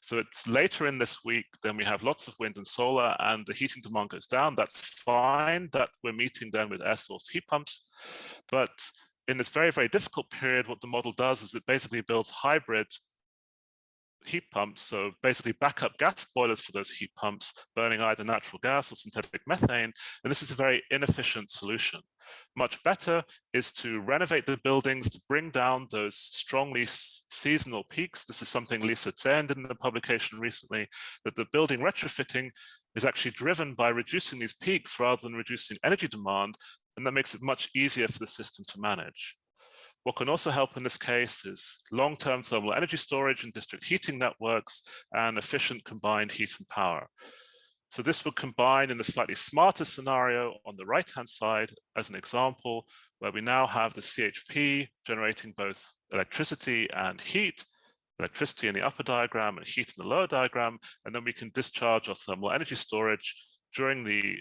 So it's later in this week, then we have lots of wind and solar and the heating demand goes down. That's fine, that we're meeting then with air source heat pumps. But in this very, very difficult period, what the model does is it basically builds hybrid heat pumps, so basically backup gas boilers for those heat pumps, burning either natural gas or synthetic methane, and this is a very inefficient solution. Much better is to renovate the buildings to bring down those strongly seasonal peaks. This is something Lisa Zehn did in the publication recently, that the building retrofitting is actually driven by reducing these peaks rather than reducing energy demand, and that makes it much easier for the system to manage. What can also help in this case is long-term thermal energy storage and district heating networks and efficient combined heat and power. So this would combine in a slightly smarter scenario on the right-hand side as an example, where we now have the CHP generating both electricity and heat, electricity in the upper diagram and heat in the lower diagram, and then we can discharge our thermal energy storage during the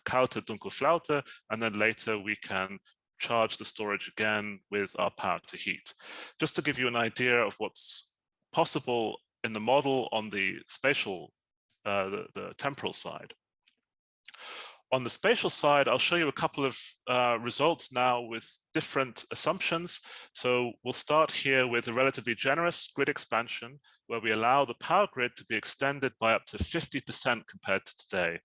kalte Dunkelflaute, and then later we can charge the storage again with our power to heat. Just to give you an idea of what's possible in the model on the spatial, the temporal side. On the spatial side, I'll show you a couple of results now with different assumptions. So we'll start here with a relatively generous grid expansion, where we allow the power grid to be extended by up to 50% compared to today.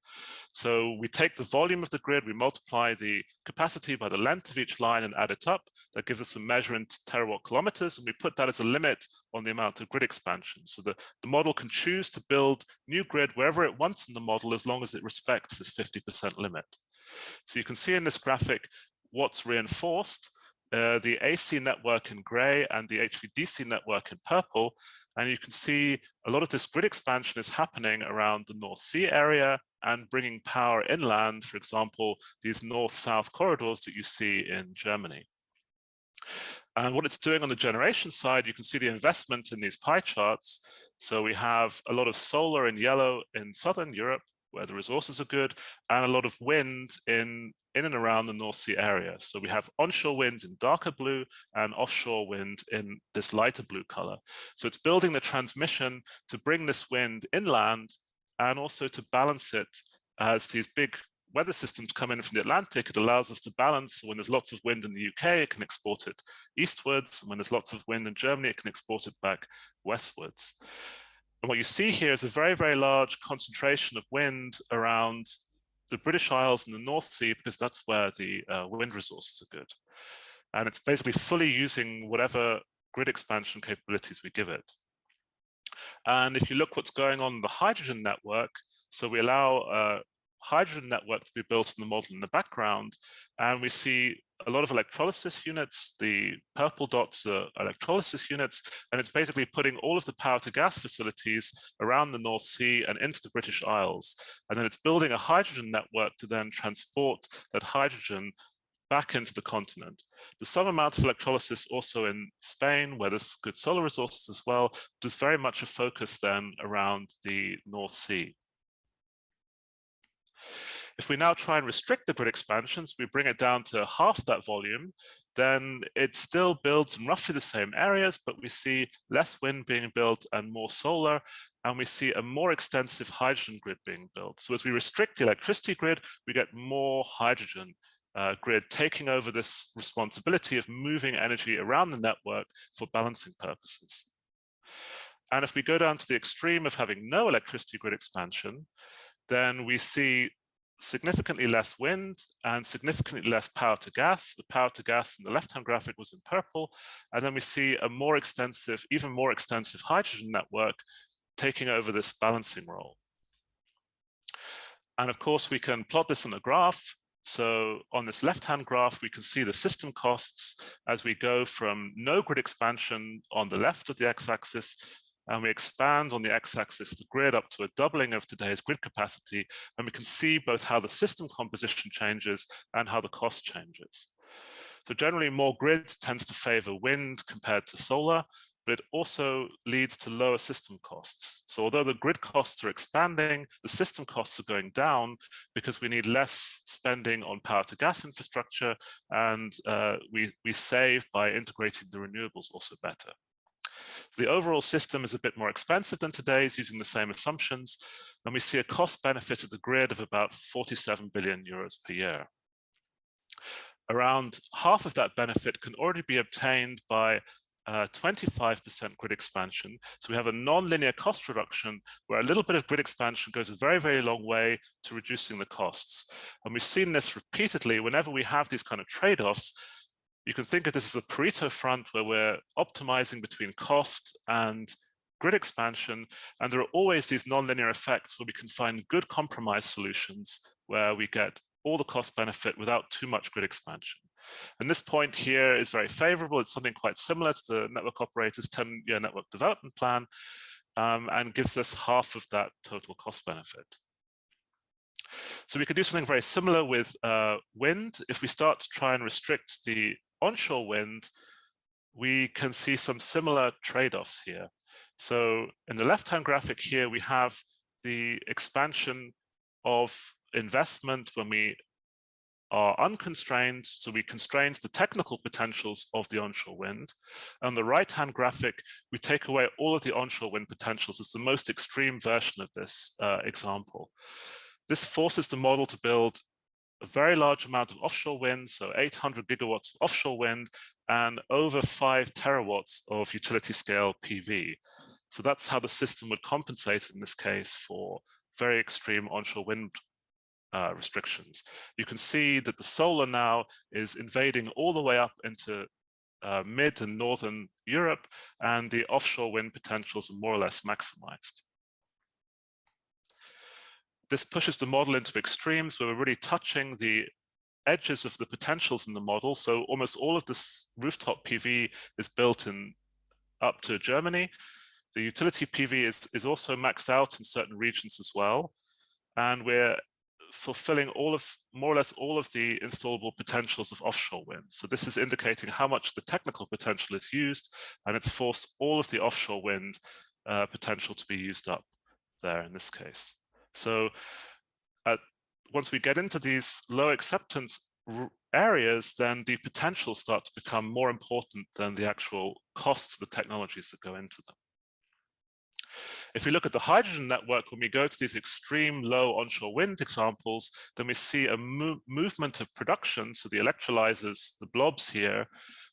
So we take the volume of the grid, we multiply the capacity by the length of each line and add it up. That gives us a measure in terawatt kilometers, and we put that as a limit on the amount of grid expansion. So the model can choose to build new grid wherever it wants in the model, as long as it respects this 50% limit. So you can see in this graphic what's reinforced the AC network in gray and the HVDC network in purple. And you can see a lot of this grid expansion is happening around the North Sea area and bringing power inland, for example, these north-south corridors that you see in Germany. And what it's doing on the generation side, you can see the investment in these pie charts. So we have a lot of solar in yellow in Southern Europe, where the resources are good, and a lot of wind in and around the North Sea area. So we have onshore wind in darker blue and offshore wind in this lighter blue color. So it's building the transmission to bring this wind inland and also to balance it as these big weather systems come in from the Atlantic. It allows us to balance. When there's lots of wind in the UK, it can export it eastwards. And when there's lots of wind in Germany, it can export it back westwards. And what you see here is a very, very large concentration of wind around the British Isles and the North Sea, because that's where the wind resources are good. And it's basically fully using whatever grid expansion capabilities we give it. And if you look what's going on in the hydrogen network, so we allow a hydrogen network to be built in the model in the background, and we see a lot of electrolysis units. The purple dots are electrolysis units, and it's basically putting all of the power to gas facilities around the North Sea and into the British Isles. And then it's building a hydrogen network to then transport that hydrogen back into the continent. There's some amount of electrolysis also in Spain, where there's good solar resources as well. There's very much a focus then around the North Sea. If we now try and restrict the grid expansions, we bring it down to half that volume, then it still builds in roughly the same areas, but we see less wind being built and more solar, and we see a more extensive hydrogen grid being built. So as we restrict the electricity grid, we get more hydrogen grid taking over this responsibility of moving energy around the network for balancing purposes. And if we go down to the extreme of having no electricity grid expansion, then we see significantly less wind and significantly less power to gas. The power to gas in the left-hand graphic was in purple. And then we see a more extensive, even more extensive hydrogen network taking over this balancing role. And of course, we can plot this on a graph. So on this left-hand graph, we can see the system costs as we go from no grid expansion on the left of the x-axis, and we expand on the x-axis the grid up to a doubling of today's grid capacity, and we can see both how the system composition changes and how the cost changes. So generally, more grid tends to favor wind compared to solar, but it also leads to lower system costs. So although the grid costs are expanding, the system costs are going down because we need less spending on power to gas infrastructure, and we save by integrating the renewables also better. The overall system is a bit more expensive than today's using the same assumptions, and we see a cost benefit of the grid of about 47 billion euros per year. Around half of that benefit can already be obtained by 25% grid expansion. So we have a non-linear cost reduction where a little bit of grid expansion goes a very, very long way to reducing the costs. And we've seen this repeatedly whenever we have these kind of trade-offs. You can think of this as a Pareto front where we're optimizing between cost and grid expansion. And there are always these non-linear effects where we can find good compromise solutions where we get all the cost benefit without too much grid expansion. And this point here is very favorable. It's something quite similar to the network operator's 10-year network development plan, and gives us half of that total cost benefit. So we could do something very similar with wind. If we start to try and restrict the onshore wind, we can see some similar trade-offs here. So in the left-hand graphic here, we have the expansion of investment when we are unconstrained. So we constrain the technical potentials of the onshore wind. On the right-hand graphic, we take away all of the onshore wind potentials. It's the most extreme version of this example. This forces the model to build a very large amount of offshore wind, so 800 gigawatts of offshore wind, and over 5 terawatts of utility scale PV. So that's how the system would compensate in this case for very extreme onshore wind restrictions. You can see that the solar now is invading all the way up into mid and northern Europe, and the offshore wind potentials are more or less maximized. This pushes the model into extremes where we're really touching the edges of the potentials in the model. So almost all of this rooftop PV is built in up to Germany. The utility PV is also maxed out in certain regions as well. And we're fulfilling more or less all of the installable potentials of offshore wind. So this is indicating how much the technical potential is used, and it's forced all of the offshore wind potential to be used up there in this case. So once we get into these low acceptance areas, then the potentials start to become more important than the actual costs of the technologies that go into them. If we look at the hydrogen network, when we go to these extreme low onshore wind examples, then we see a movement of production. So the electrolyzers, the blobs here,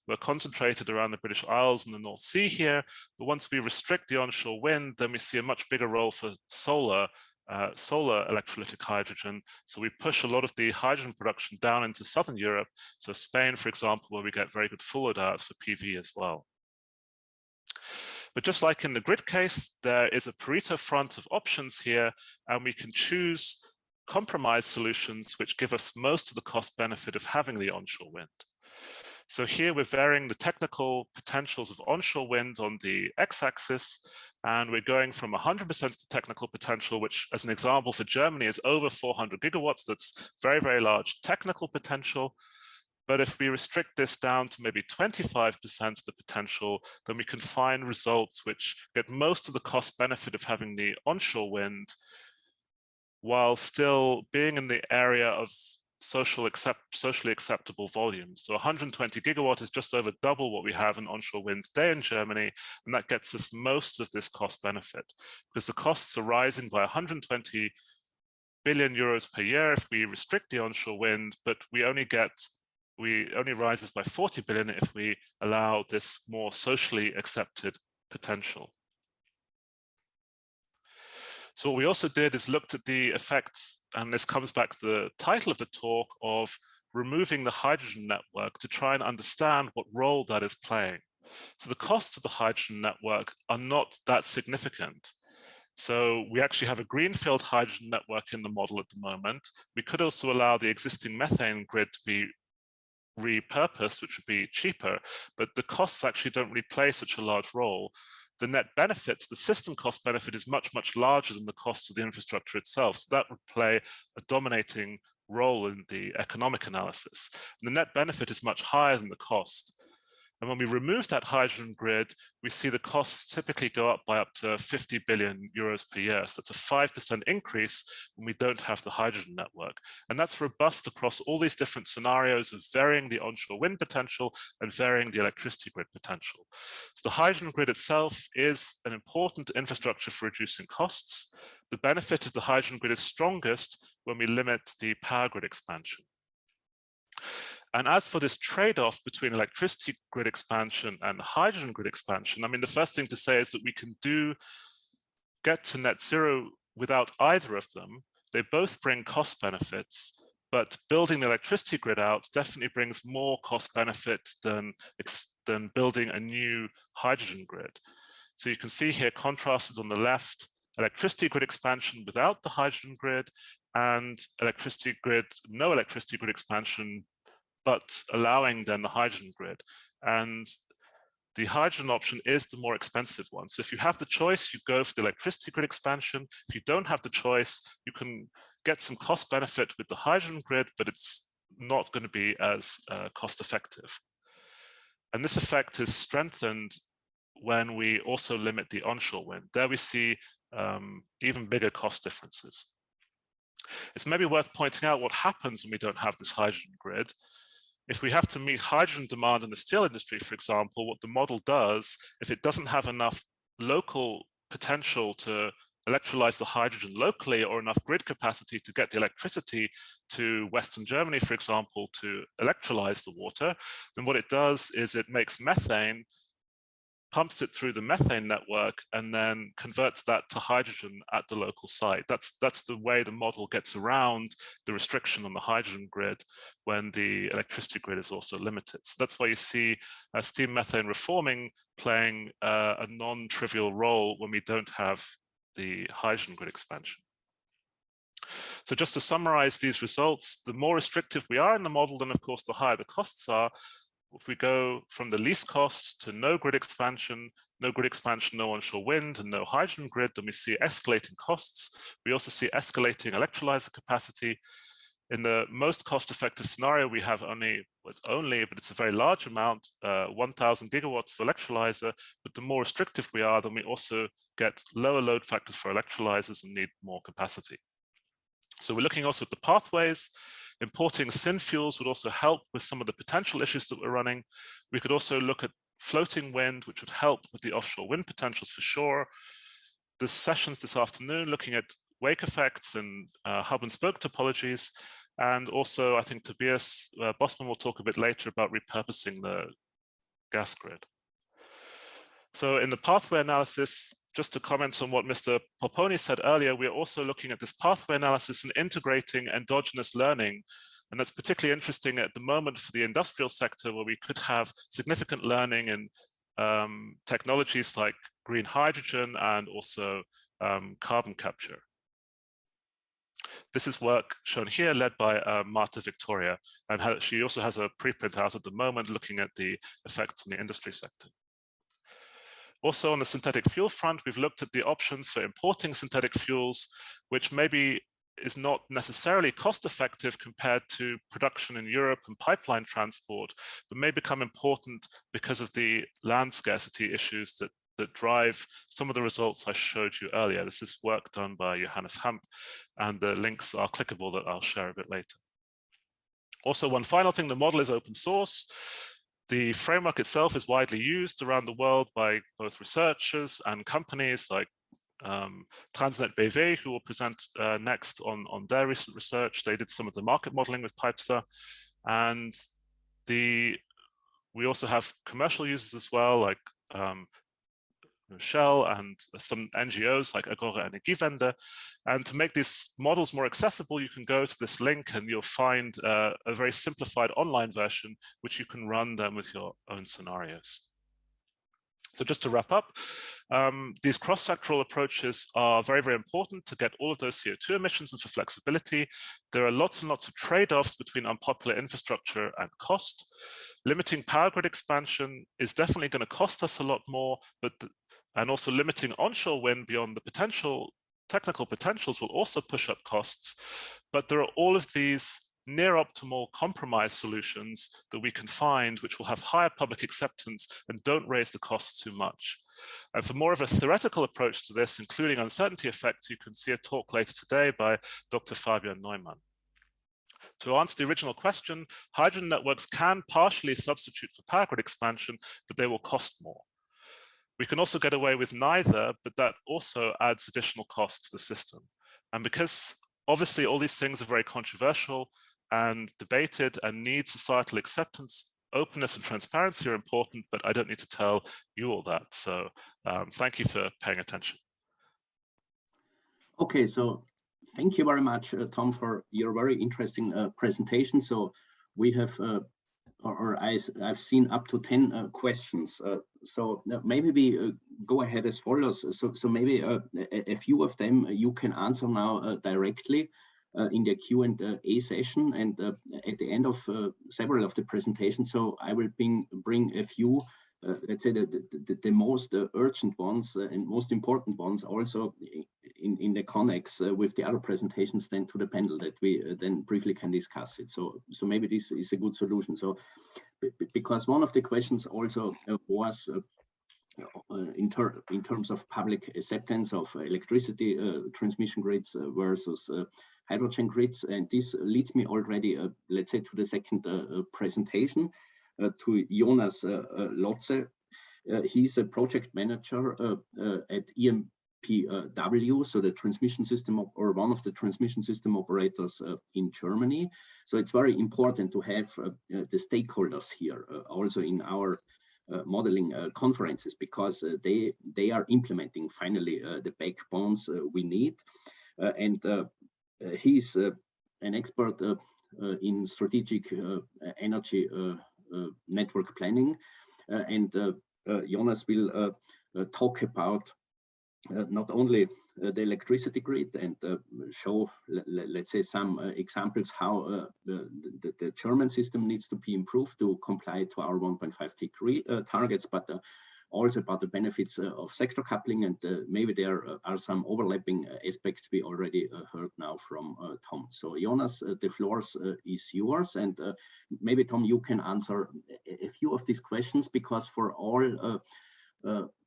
were concentrated around the British Isles and the North Sea here. But once we restrict the onshore wind, then we see a much bigger role for solar electrolytic hydrogen. So we push a lot of the hydrogen production down into Southern Europe. So Spain, for example, where we get very good forward hours for PV as well. But just like in the grid case, there is a Pareto front of options here, and we can choose compromise solutions which give us most of the cost benefit of having the onshore wind. So here we're varying the technical potentials of onshore wind on the x-axis, and we're going from 100% to technical potential, which as an example for Germany is over 400 gigawatts. That's very, very large technical potential. But if we restrict this down to maybe 25% of the potential, then we can find results which get most of the cost benefit of having the onshore wind while still being in the area of socially acceptable volumes. So 120 gigawatt is just over double what we have in onshore wind today in Germany, and that gets us most of this cost benefit because the costs are rising by 120 billion euros per year if we restrict the onshore wind, but we only rises by 40 billion if we allow this more socially accepted potential. So what we also did is looked at the effects, and this comes back to the title of the talk, of removing the hydrogen network to try and understand what role that is playing. So the costs of the hydrogen network are not that significant. So we actually have a greenfield hydrogen network in the model at the moment. We could also allow the existing methane grid to be repurposed, which would be cheaper, but the costs actually don't really play such a large role. The net benefits, the system cost benefit, is much, much larger than the cost of the infrastructure itself. So that would play a dominating role in the economic analysis. And the net benefit is much higher than the cost. And when we remove that hydrogen grid, we see the costs typically go up by up to 50 billion euros per year. So that's a 5% increase when we don't have the hydrogen network. And that's robust across all these different scenarios of varying the onshore wind potential and varying the electricity grid potential. So the hydrogen grid itself is an important infrastructure for reducing costs. The benefit of the hydrogen grid is strongest when we limit the power grid expansion. And as for this trade-off between electricity grid expansion and hydrogen grid expansion, I mean, the first thing to say is that we can get to net zero without either of them. They both bring cost benefits, but building the electricity grid out definitely brings more cost benefit than building a new hydrogen grid. So you can see here contrasted on the left, electricity grid expansion without the hydrogen grid, and no electricity grid expansion, but allowing then the hydrogen grid. And the hydrogen option is the more expensive one. So if you have the choice, you go for the electricity grid expansion. If you don't have the choice, you can get some cost benefit with the hydrogen grid, but it's not going to be as cost effective. And this effect is strengthened when we also limit the onshore wind. There we see even bigger cost differences. It's maybe worth pointing out what happens when we don't have this hydrogen grid. If we have to meet hydrogen demand in the steel industry, for example, what the model does, if it doesn't have enough local potential to electrolyze the hydrogen locally or enough grid capacity to get the electricity to Western Germany, for example, to electrolyze the water, then what it does is it makes methane, pumps it through the methane network, and then converts that to hydrogen at the local site. That's the way the model gets around the restriction on the hydrogen grid when the electricity grid is also limited. So that's why you see steam methane reforming playing a non-trivial role when we don't have the hydrogen grid expansion. So just to summarize these results, the more restrictive we are in the model, then of course the higher the costs are. If we go from the least cost to no grid expansion, no onshore wind, and no hydrogen grid, then we see escalating costs. We also see escalating electrolyzer capacity. In the most cost-effective scenario, we have but it's a very large amount, 1,000 gigawatts of electrolyzer. But the more restrictive we are, then we also get lower load factors for electrolyzers and need more capacity. So we're looking also at the pathways. Importing synfuels would also help with some of the potential issues that we're running. We could also look at floating wind, which would help with the offshore wind potentials for sure. The sessions this afternoon looking at wake effects and hub and spoke topologies. And also, I think Tobias Bosman will talk a bit later about repurposing the gas grid. So in the pathway analysis, just to comment on what Mr. Poponi said earlier, we're also looking at this pathway analysis and integrating endogenous learning. And that's particularly interesting at the moment for the industrial sector, where we could have significant learning in technologies like green hydrogen and also carbon capture. This is work shown here led by Marta Victoria, and she also has a preprint out at the moment looking at the effects in the industry sector. Also on the synthetic fuel front, we've looked at the options for importing synthetic fuels, which maybe is not necessarily cost effective compared to production in Europe and pipeline transport, but may become important because of the land scarcity issues that drive some of the results I showed you earlier. This is work done by Johannes Hamp, and the links are clickable that I'll share a bit later. Also, one final thing, the model is open source. The framework itself is widely used around the world by both researchers and companies like Transnet BV, who will present next on their recent research. They did some of the market modeling with Pipesa. And we also have commercial users as well, like Shell and some NGOs like Agora Energiewende. And to make these models more accessible, you can go to this link and you'll find a very simplified online version, which you can run then with your own scenarios. So just to wrap up, these cross-sectoral approaches are very, very important to get all of those CO2 emissions and for flexibility. There are lots and lots of trade-offs between unpopular infrastructure and cost. Limiting power grid expansion is definitely going to cost us a lot more, and also limiting onshore wind beyond the technical potentials will also push up costs. But there are all of these near optimal compromise solutions that we can find, which will have higher public acceptance and don't raise the costs too much. And for more of a theoretical approach to this, including uncertainty effects, you can see a talk later today by Dr. Fabian Neumann. To answer the original question, hydrogen networks can partially substitute for power grid expansion, but they will cost more. We can also get away with neither, but that also adds additional cost to the system. And because obviously all these things are very controversial and debated and need societal acceptance, openness and transparency are important, but I don't need to tell you all that. So thank you for paying attention. Okay, so thank you very much, Tom, for your very interesting presentation. So we have, I've seen up to 10 questions. So maybe we go ahead as follows. So maybe a few of them you can answer now directly in the Q&A session, and at the end of several of the presentations. So I will bring a few, let's say the most urgent ones and most important ones also in the connex with the other presentations then to the panel, that we then briefly can discuss it. So maybe this is a good solution. So because one of the questions also was in terms of public acceptance of electricity transmission grids versus hydrogen grids, and this leads me already, let's say, to the second presentation, to Jonas Lotze. He's a project manager at EMP-E, so the transmission system or one of the transmission system operators in Germany. So it's very important to have the stakeholders here also in our modeling conferences, because they are implementing finally the backbones we need. And he's an expert in strategic energy network planning, and Jonas will talk about not only the electricity grid and show, let's say, some examples how the German system needs to be improved to comply to our 1.5 degree targets, but also about the benefits of sector coupling, and maybe there are some overlapping aspects we already heard now from Tom. So Jonas, the floor is yours, and maybe Tom, you can answer a few of these questions, because for all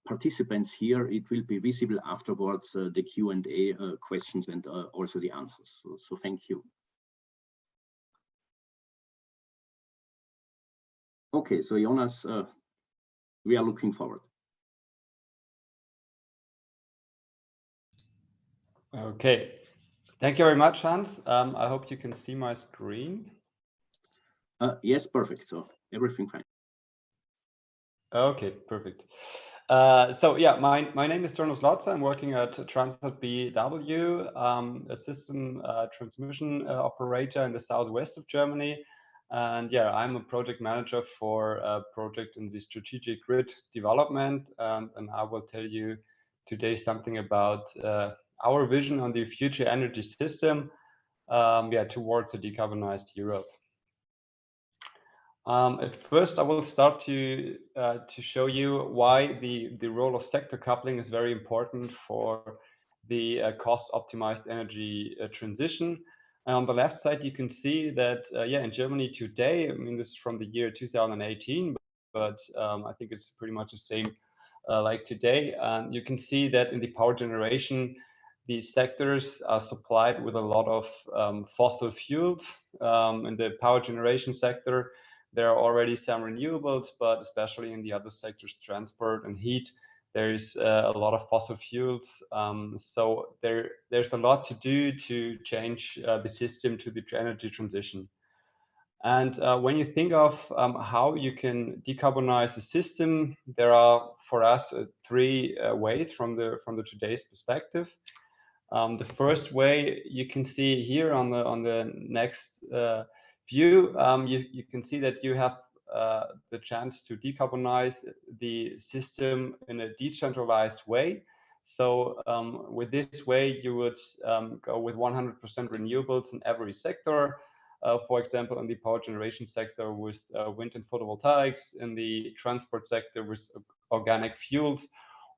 participants here, it will be visible afterwards, the Q&A questions and also the answers. So thank you. Okay, so Jonas, we are looking forward. Okay, thank you very much, Hans. I hope you can see my screen. Yes, perfect. So everything fine. Okay, perfect. So yeah, my name is Jonas Lotzer. I'm working at Transnet BW, a system transmission operator in the southwest of Germany. And yeah, I'm a project manager for a project in the strategic grid development. And I will tell you today something about our vision on the future energy system, towards a decarbonized Europe. At first, I will start to show you why the role of sector coupling is very important for the cost-optimized energy transition. And on the left side, you can see that, in Germany today, I mean, this is from the year 2018, but I think it's pretty much the same like today. And you can see that in the power generation, these sectors are supplied with a lot of fossil fuels. In the power generation sector, there are already some renewables, but especially in the other sectors, transport and heat, there's a lot of fossil fuels. So there's a lot to do to change the system to the energy transition. And when you think of how you can decarbonize the system, there are for us three ways from the today's perspective. The first way you can see here on the next view, you can see that you have the chance to decarbonize the system in a decentralized way. So with this way, you would go with 100% renewables in every sector. For example, in the power generation sector with wind and photovoltaics, in the transport sector with organic fuels,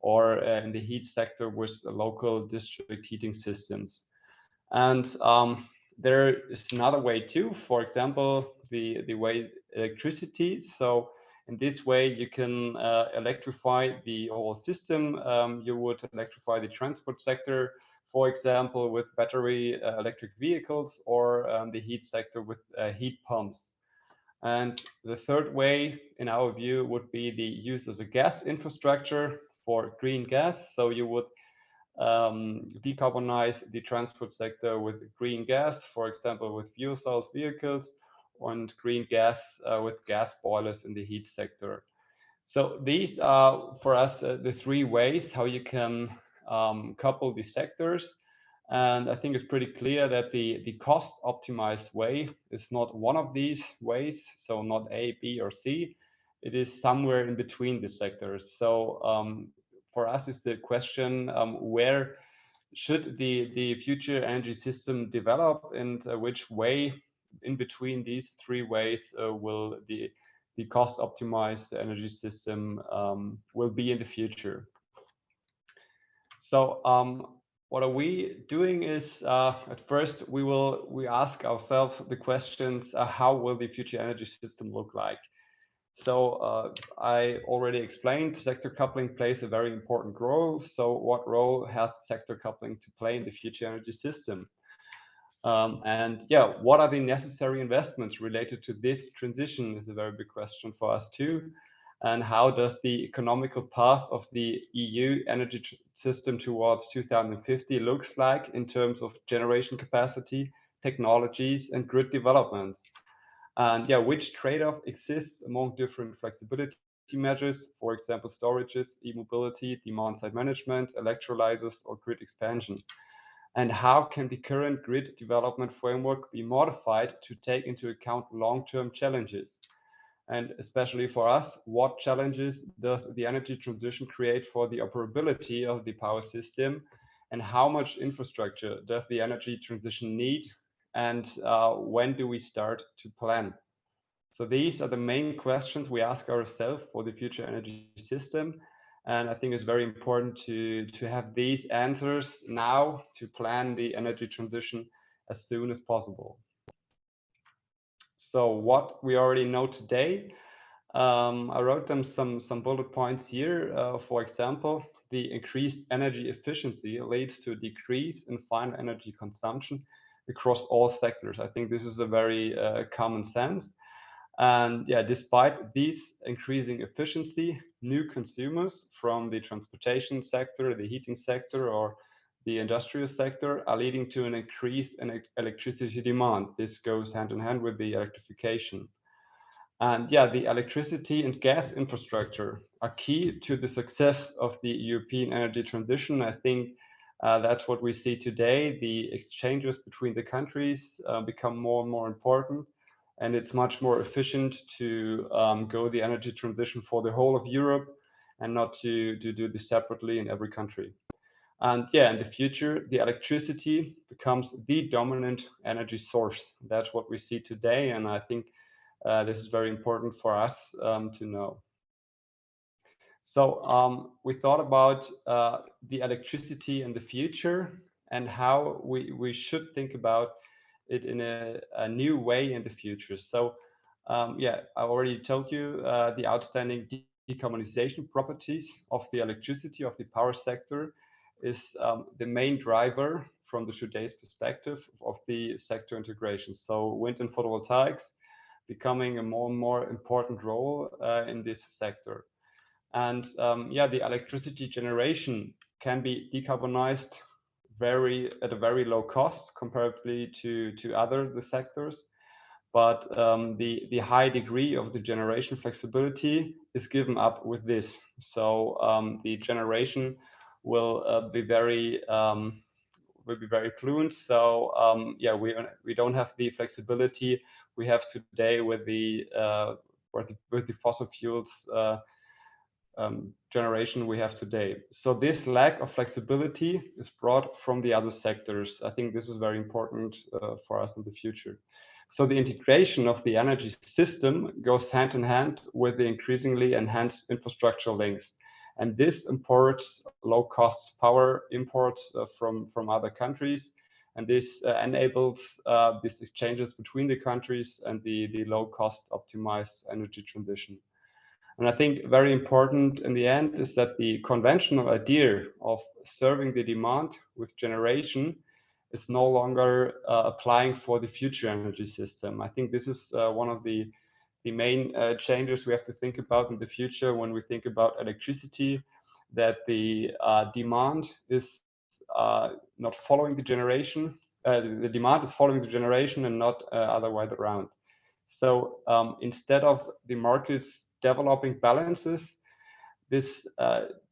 or in the heat sector with local district heating systems. And there is another way too, for example, the way electricity. So in this way, you can electrify the whole system. You would electrify the transport sector, for example, with battery electric vehicles, or the heat sector with heat pumps. And the third way, in our view, would be the use of the gas infrastructure for green gas. So you would decarbonize the transport sector with green gas, for example, with fuel cell vehicles, and green gas with gas boilers in the heat sector. So these are for us the three ways how you can couple the sectors. And I think it's pretty clear that the cost optimized way is not one of these ways, so not A, B, or C. It is somewhere in between the sectors. So for us, it's the question, where should the future energy system develop, and which way in between these three ways will the cost optimized energy system will be in the future. So what are we doing is, at first we ask ourselves the questions, how will the future energy system look like? So I already explained sector coupling plays a very important role. So what role has sector coupling to play in the future energy system? And yeah, what are the necessary investments related to this transition is a very big question for us too. And how does the economical path of the EU energy system towards 2050 looks like in terms of generation capacity, technologies, and grid development? And yeah, which trade-off exists among different flexibility measures, for example, storages, e-mobility, demand-side management, electrolyzers, or grid expansion? And how can the current grid development framework be modified to take into account long-term challenges? And especially for us, what challenges does the energy transition create for the operability of the power system? and how much infrastructure does the energy transition need, and when do we start to plan? So these are the main questions we ask ourselves for the future energy system. And I think it's very important to have these answers now to plan the energy transition as soon as possible. So what we already know today, I wrote them some bullet points here. For example, the increased energy efficiency leads to a decrease in final energy consumption across all sectors. I think this is a very common sense. And yeah, despite these increasing efficiency, new consumers from the transportation sector, the heating sector, or the industrial sector are leading to an increase in electricity demand. This goes hand in hand with the electrification. And yeah, the electricity and gas infrastructure are key to the success of the European energy transition. I think that's what we see today. The exchanges between the countries become more and more important, and it's much more efficient to go the energy transition for the whole of Europe and not to do this separately in every country. And yeah, in the future, the electricity becomes the dominant energy source. That's what we see today, and I think this is very important for us to know. So we thought about the electricity in the future and how we should think about it in a new way in the future. So yeah, I already told you the outstanding decarbonization properties of the electricity, of the power sector, is the main driver from the today's perspective of the sector integration. So wind and photovoltaics becoming a more and more important role in this sector. And yeah, the electricity generation can be decarbonized at a very low cost comparatively to other sectors. But the high degree of the generation flexibility is given up with this. So the generation will be very fluent. So yeah, we don't have the flexibility we have today with the fossil fuels generation we have today. So this lack of flexibility is brought from the other sectors. I think this is very important for us in the future. So the integration of the energy system goes hand in hand with the increasingly enhanced infrastructure links. And this imports low-cost power imports from other countries. And this enables these exchanges between the countries and the low-cost optimized energy transition. And I think very important in the end is that the conventional idea of serving the demand with generation is no longer applying for the future energy system. I think this is one of the main changes we have to think about in the future when we think about electricity, that the demand is not following the generation. The demand is following the generation and not other way around. So instead of the markets developing balances, this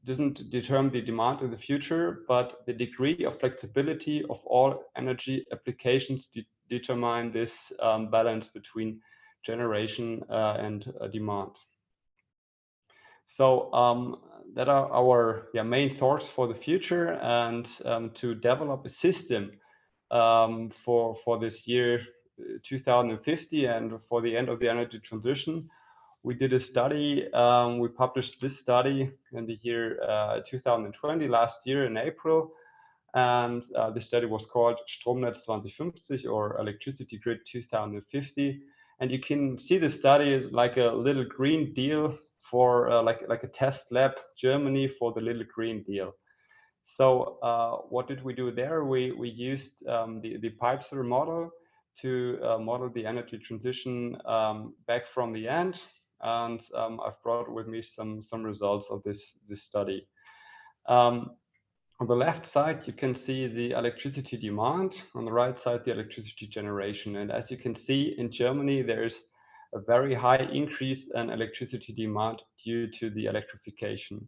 doesn't determine the demand in the future, but the degree of flexibility of all energy applications determine this balance between generation and demand. So that are our main thoughts for the future, and to develop a system for this year 2050 and for the end of the energy transition. We did a study, we published this study in the year 2020, last year in April, and the study was called Stromnetz 2050 or Electricity Grid 2050. And you can see the study is like a little green deal for like a test lab Germany for the little green deal. So what did we do there? We used the Pipester model to model the energy transition back from the end. And I've brought with me some results of this study. On the left side, you can see the electricity demand. On the right side, the electricity generation. And as you can see, in Germany, there's a very high increase in electricity demand due to the electrification.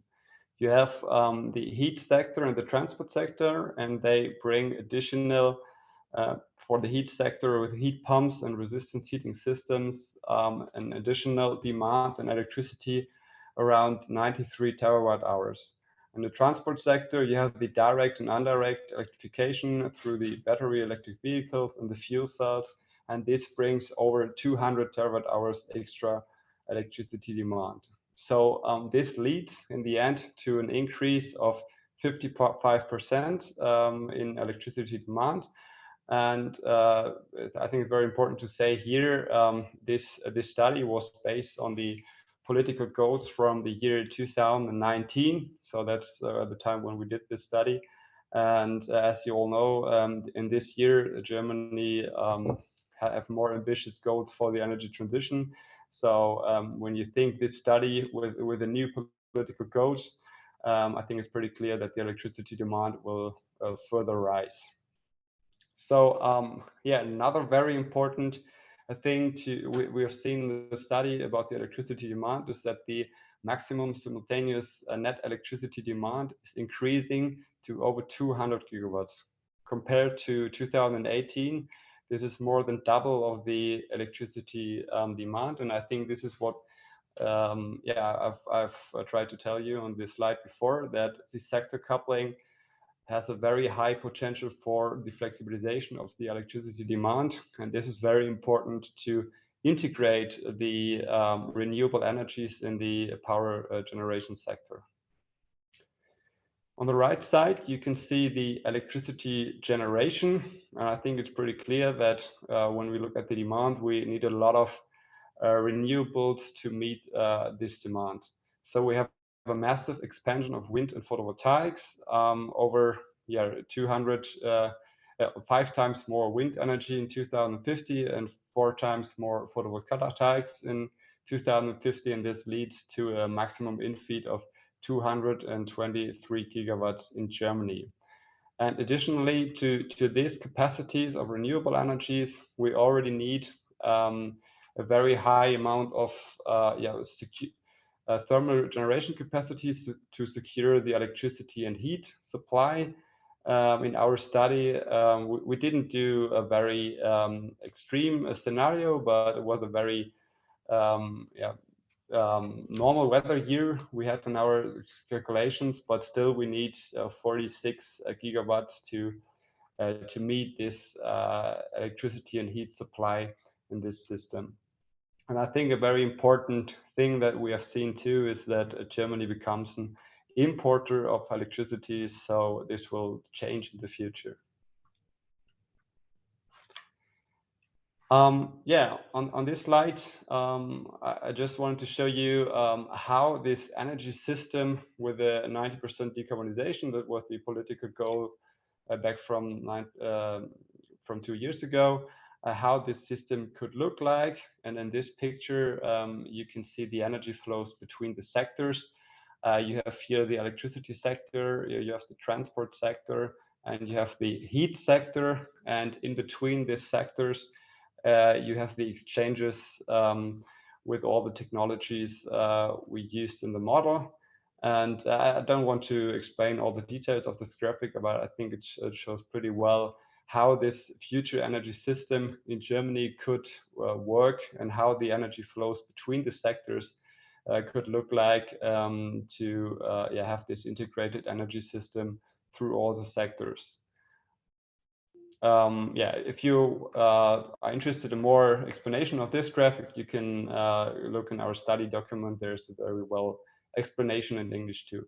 You have the heat sector and the transport sector, and they bring additional, for the heat sector with heat pumps and resistance heating systems, an additional demand in electricity around 93 terawatt hours. In the transport sector, you have the direct and indirect electrification through the battery electric vehicles and the fuel cells, and this brings over 200 terawatt hours extra electricity demand. So this leads in the end to an increase of 55% in electricity demand. And I think it's very important to say here, this study was based on the political goals from the year 2019. So that's the time when we did this study. And as you all know, in this year, Germany have more ambitious goals for the energy transition. So when you think this study with the new political goals, I think it's pretty clear that the electricity demand will further rise. So yeah, another very important thing we have seen in the study about the electricity demand is that the maximum simultaneous net electricity demand is increasing to over 200 gigawatts. Compared to 2018, this is more than double of the electricity demand, and I think this is what yeah, I've tried to tell you on this slide before, that the sector coupling has a very high potential for the flexibilization of the electricity demand. And this is very important to integrate the renewable energies in the power generation sector. On the right side, you can see the electricity generation. And I think it's pretty clear that when we look at the demand, we need a lot of renewables to meet this demand. So we have a massive expansion of wind and photovoltaics, over 5 times more wind energy in 2050 and 4 times more photovoltaics in 2050, and this leads to a maximum infeed of 223 gigawatts in Germany. And additionally to these capacities of renewable energies, we already need a very high amount of thermal generation capacities to secure the electricity and heat supply. In our study, we didn't do a very extreme scenario, but it was a very normal weather year we had in our calculations, but still we need 46 gigawatts to meet this electricity and heat supply in this system. And I think a very important thing that we have seen too is that Germany becomes an importer of electricity, so this will change in the future. Yeah, on this slide, I just wanted to show you how this energy system with a 90% decarbonization, that was the political goal back from 2 years ago, how this system could look like. And in this picture, you can see the energy flows between the sectors. You have here the electricity sector, you have the transport sector, and you have the heat sector. And in between these sectors, you have the exchanges with all the technologies we used in the model. And I don't want to explain all the details of this graphic, but I think it shows pretty well how this future energy system in Germany could work and how the energy flows between the sectors could look like to have this integrated energy system through all the sectors. If you are interested in more explanation of this graphic, you can look in our study document. There's a very well explanation in English too.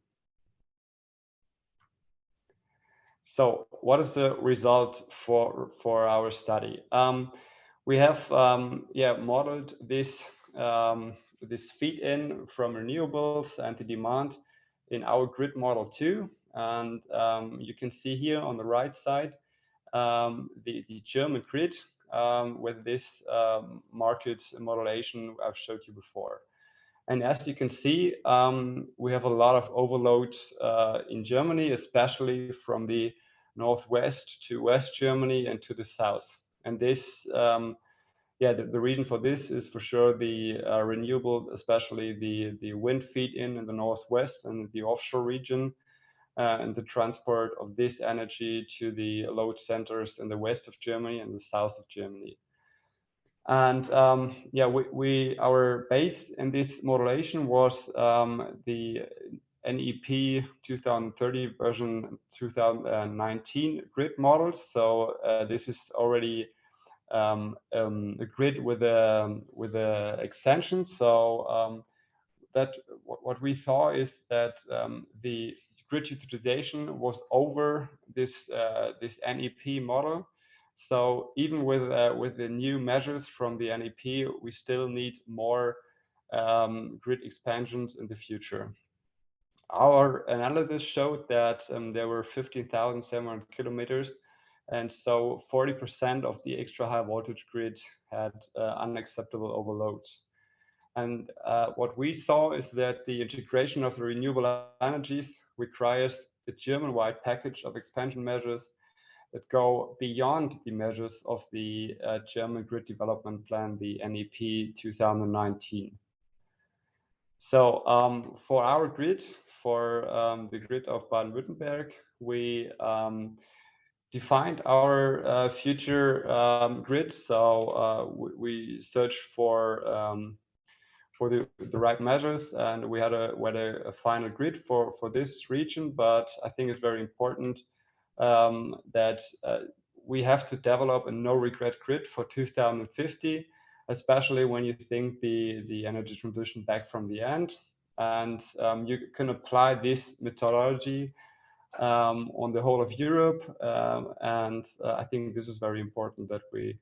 So what is the result for our study? We have modeled this this feed-in from renewables and the demand in our grid model too. And you can see here on the right side the German grid with this market modulation I've showed you before. And as you can see, we have a lot of overloads in Germany, especially from the northwest to West Germany and to the south. And this, the reason for this is for sure the renewable, especially the wind feed-in the northwest and the offshore region, and the transport of this energy to the load centers in the west of Germany and the south of Germany. And our base in this modulation was the NEP 2030 version 2019 grid models. So this is already a grid with a extension. So that what we saw is that the grid utilization was over this this NEP model. So even with the new measures from the NEP, we still need more grid expansions in the future. Our analysis showed that there were 15,700 kilometers, and so 40% of the extra high voltage grid had unacceptable overloads. And what we saw is that the integration of the renewable energies requires a German-wide package of expansion measures that go beyond the measures of the German grid development plan, the NEP 2019. So for our grid, for the grid of Baden-Württemberg, we defined our future grid. So we searched for the right measures, and we had a final grid for this region. But I think it's very important that we have to develop a no-regret grid for 2050, especially when you think the energy transition back from the end. And you can apply this methodology on the whole of Europe. And I think this is very important that we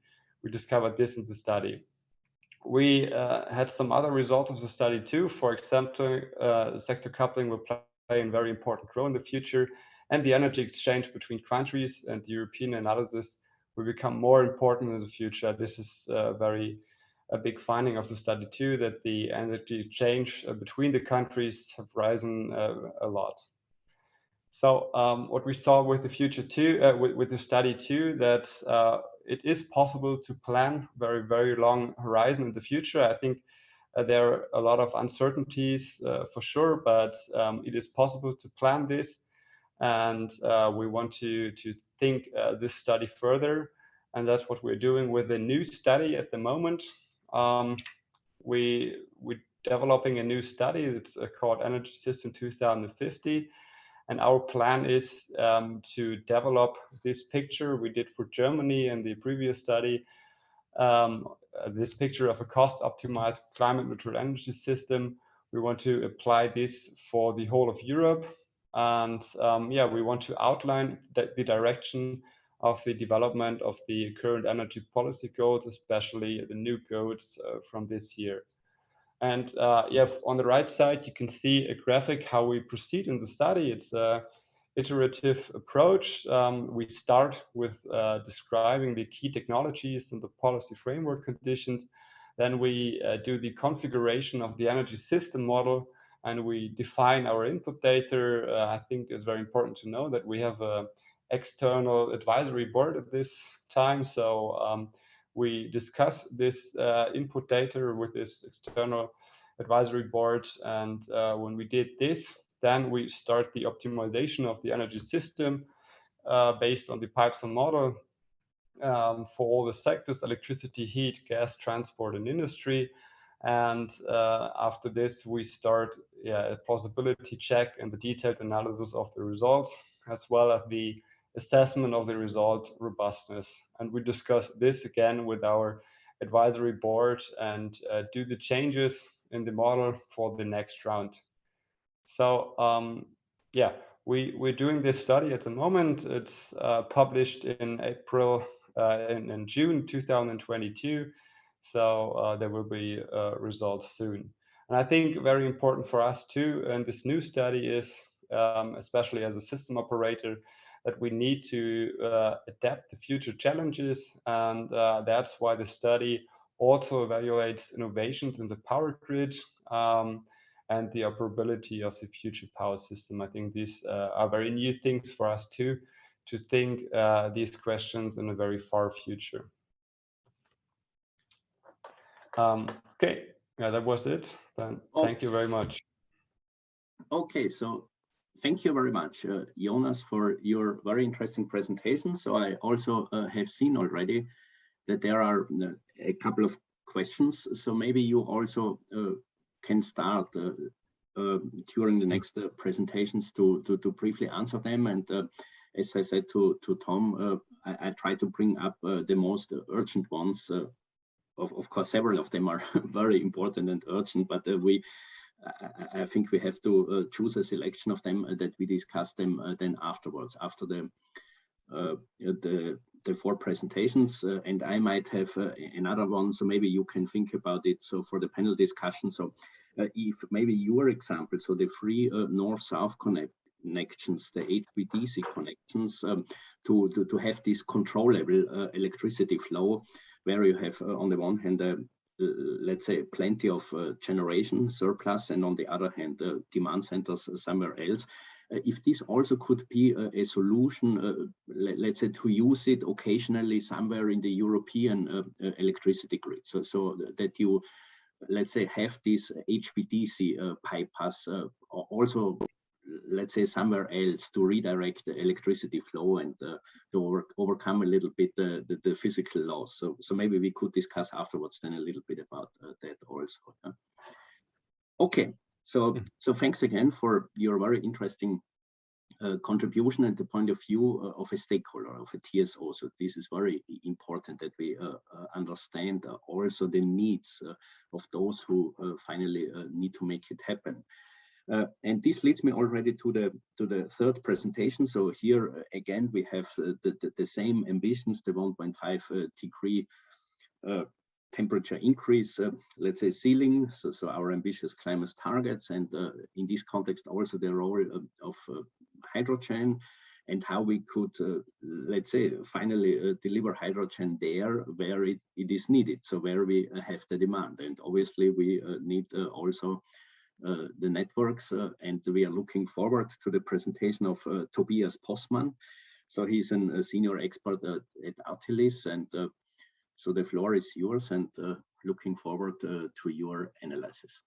discovered this in the study. We had some other results of the study too. For example, sector coupling will play a very important role in the future, and the energy exchange between countries and the European analysis will become more important in the future. This is a big finding of the study too, that the energy exchange between the countries have risen a lot. So what we saw with the future too, with the study too, that it is possible to plan very, very long horizon in the future. I think there are a lot of uncertainties for sure, but it is possible to plan this. And we want to think this study further. And that's what we're doing with a new study at the moment. We're developing a new study. It's called Energy System 2050. And our plan is to develop this picture we did for Germany in the previous study, this picture of a cost-optimized climate-neutral energy system. We want to apply this for the whole of Europe. And yeah, we want to outline the direction of the development of the current energy policy goals, especially the new goals from this year. And yeah, on the right side, you can see a graphic how we proceed in the study. It's an iterative approach. We start with describing the key technologies and the policy framework conditions. Then we do the configuration of the energy system model, and we define our input data. I think it's very important to know that we have an external advisory board at this time. So we discuss this input data with this external advisory board. And when we did this, then we start the optimization of the energy system based on the Pipes model for all the sectors: electricity, heat, gas, transport, and industry. And after this, we start a plausibility check and the detailed analysis of the results, as well as the assessment of the result robustness. And we discuss this again with our advisory board and do the changes in the model for the next round. So yeah, we're doing this study at the moment. It's published in in June 2022. So there will be results soon. And I think very important for us too, and this new study is, especially as a system operator, that we need to adapt to future challenges. And that's why the study also evaluates innovations in the power grid and the operability of the future power system. I think these are very new things for us too, to think these questions in a very far future. Okay, yeah, that was it. Then thank you very much. Okay, so thank you very much, Jonas, for your very interesting presentation. So I also have seen already that there are a couple of questions. So maybe you also can start during the next presentations to briefly answer them. And as I said to Tom, I try to bring up the most urgent ones. Of course, several of them are very important and urgent, but I think we have to choose a selection of them that we discuss them then afterwards, after the 4 presentations, and I might have another one, so maybe you can think about it. So for the panel discussion, so if maybe your example, so the 3 north-south connections, the HVDC connections, to have this controllable electricity flow, where you have on the one hand, let's say, plenty of generation surplus, and on the other hand, demand centers somewhere else. If this also could be a solution, let's say, to use it occasionally somewhere in the European electricity grid, so that you, let's say, have this HVDC bypass also, let's say, somewhere else to redirect the electricity flow and to overcome a little bit the physical loss. So maybe we could discuss afterwards then a little bit about that also. Yeah? Okay, so thanks again for your very interesting contribution and the point of view of a stakeholder, of a TSO. So this is very important that we understand also the needs of those who finally need to make it happen. And this leads me already to the 3rd presentation. So here again we have the same ambitions, the 1.5 degree temperature increase, let's say, ceiling. So our ambitious climate targets, and in this context also the role of hydrogen, and how we could, let's say, finally deliver hydrogen there where it is needed, so where we have the demand. And obviously we need also the networks, and we are looking forward to the presentation of Tobias Postmann. So he's a senior expert at Artilis, and so the floor is yours, and looking forward to your analysis.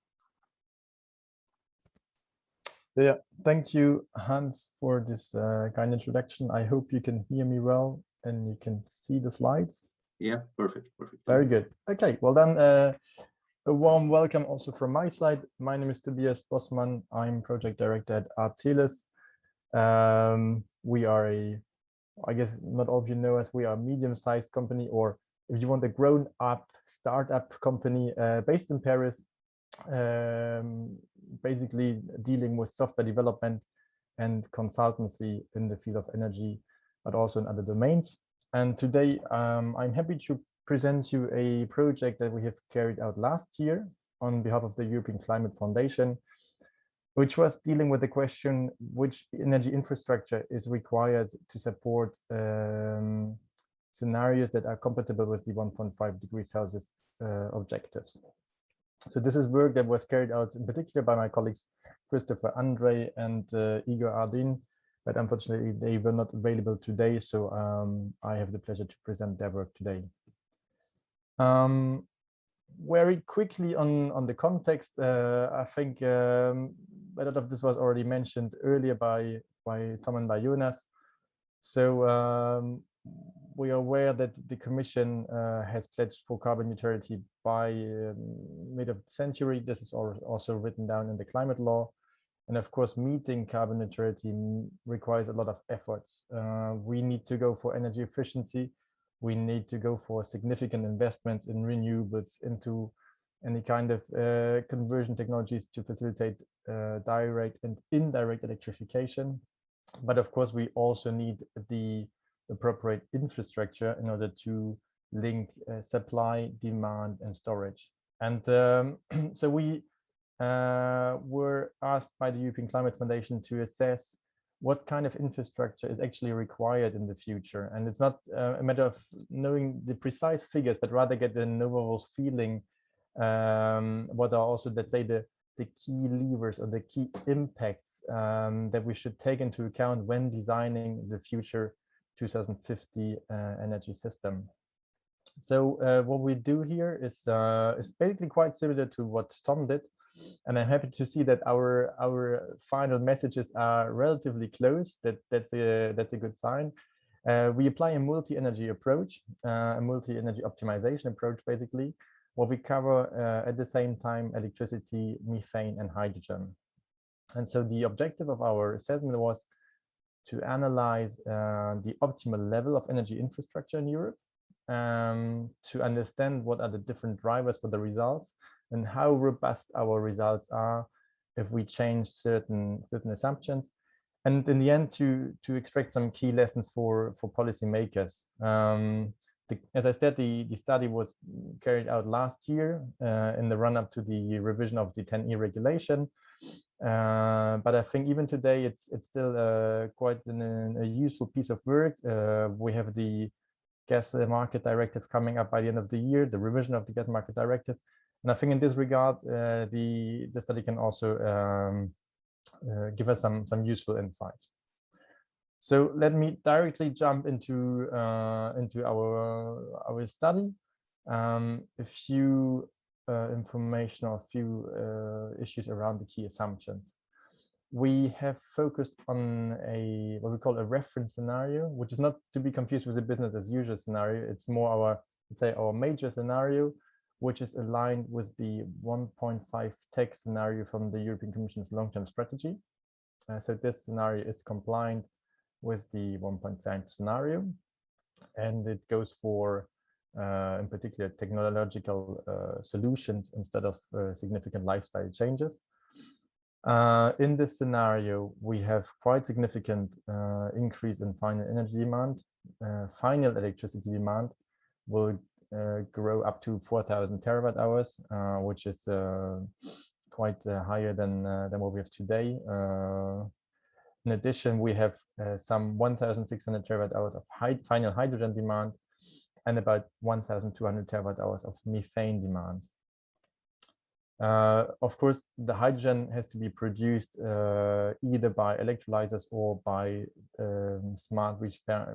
Yeah, thank you, Hans, for this kind introduction. I hope you can hear me well and you can see the slides. Yeah, perfect. Very good. Okay, well then, a warm welcome also from my side. My name is Tobias Postmann. I'm project director at Artilis. We are I guess not all of you know us, we are a medium-sized company, or if you want, a grown-up startup company based in Paris, basically dealing with software development and consultancy in the field of energy, but also in other domains. And today I'm happy to present you a project that we have carried out last year on behalf of the European Climate Foundation, which was dealing with the question which energy infrastructure is required to support scenarios that are compatible with the 1.5 degrees Celsius objectives. So this is work that was carried out in particular by my colleagues Christopher Andre and Igor Ardin, but unfortunately they were not available today, so I have the pleasure to present their work today. Very quickly on the context, I think a lot of this was already mentioned earlier by Tom and by Jonas. So we are aware that the Commission has pledged for carbon neutrality by mid of the century. This is also written down in the climate law. And of course, meeting carbon neutrality requires a lot of efforts. We need to go for energy efficiency. We need to go for significant investments in renewables, into any kind of conversion technologies to facilitate direct and indirect electrification. But of course, we also need the appropriate infrastructure in order to link supply, demand, and storage. And so we were asked by the European Climate Foundation to assess what kind of infrastructure is actually required in the future. And it's not a matter of knowing the precise figures, but rather get an overall feeling what are also, let's say, the key levers or the key impacts that we should take into account when designing the future 2050 energy system. So what we do here is basically quite similar to what Tom did. And I'm happy to see that our final messages are relatively close. That's a good sign. We apply a multi-energy approach, a multi-energy optimization approach, basically. What we cover at the same time, electricity, methane, and hydrogen. And so the objective of our assessment was to analyze the optimal level of energy infrastructure in Europe, to understand what are the different drivers for the results and how robust our results are if we change certain assumptions, and in the end to extract some key lessons for policymakers. As I said, the study was carried out last year in the run-up to the revision of the 10E regulation. But I think even today it's still quite a useful piece of work. We have the gas market directive coming up by the end of the year, the revision of the gas market directive, and I think in this regard the study can also give us some useful insights. So let me directly jump into our study. A few information or a few issues around the key assumptions. We have focused on what we call a reference scenario, which is not to be confused with the business as usual scenario. It's more our, let's say, our major scenario, which is aligned with the 1.5 TEC scenario from the European Commission's long-term strategy. So this scenario is compliant with the 1.5 scenario, and it goes for in particular technological solutions instead of significant lifestyle changes. In this scenario, we have quite significant increase in final energy demand. Final electricity demand will grow up to 4,000 terawatt hours, which is quite higher than what we have today. In addition, we have some 1,600 terawatt hours of final hydrogen demand and about 1,200 terawatt hours of methane demand. Of course, the hydrogen has to be produced either by electrolyzers or by smart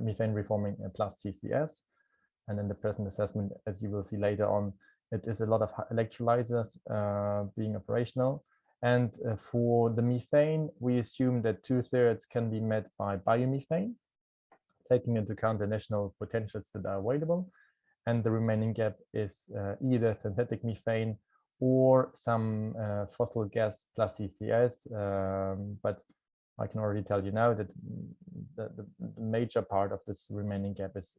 methane reforming plus CCS. And in the present assessment, as you will see later on, it is a lot of electrolyzers being operational. And for the methane, we assume that 2/3 can be met by biomethane, taking into account the national potentials that are available. And the remaining gap is either synthetic methane or some fossil gas plus CCS. But I can already tell you now that the major part of this remaining gap is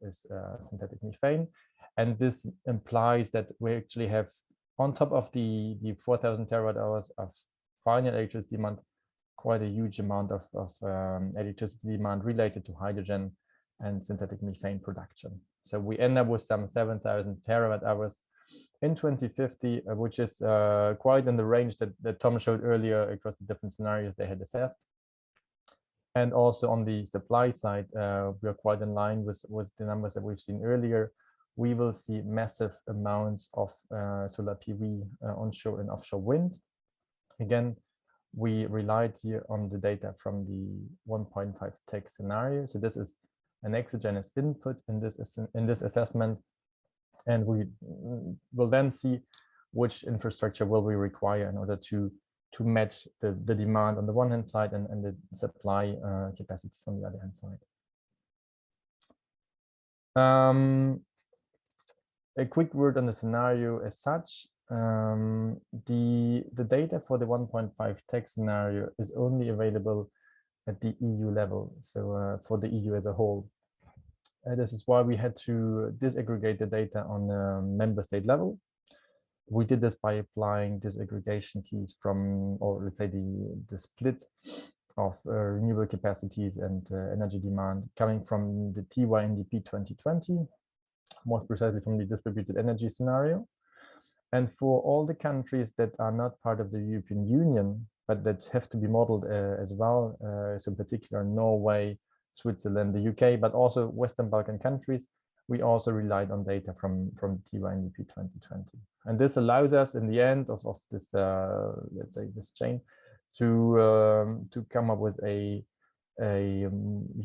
synthetic methane. And this implies that we actually have, on top of the 4,000 terawatt hours of final electricity demand, quite a huge amount of electricity demand related to hydrogen and synthetic methane production. So we end up with some 7,000 terawatt hours in 2050, which is quite in the range that Tom showed earlier across the different scenarios they had assessed. And also on the supply side, we are quite in line with the numbers that we've seen earlier. We will see massive amounts of solar PV onshore and offshore wind. Again, we relied here on the data from the 1.5 TEC scenario. So this is an exogenous input in this assessment. And we will then see which infrastructure will we require in order to match the demand on the one hand side and the supply capacities on the other hand side. A quick word on the scenario as such. The data for the 1.5 TEC scenario is only available at the EU level, so for the EU as a whole. This is why we had to disaggregate the data on a member state level. We did this by applying disaggregation keys from, or let's say the split of renewable capacities and energy demand coming from the TYNDP 2020, more precisely from the distributed energy scenario. And for all the countries that are not part of the European Union, but that have to be modeled as well, so in particular Norway, Switzerland, the UK, but also Western Balkan countries, we also relied on data from TYNDP 2020. And this allows us in the end of this, let's say this chain, to come up with a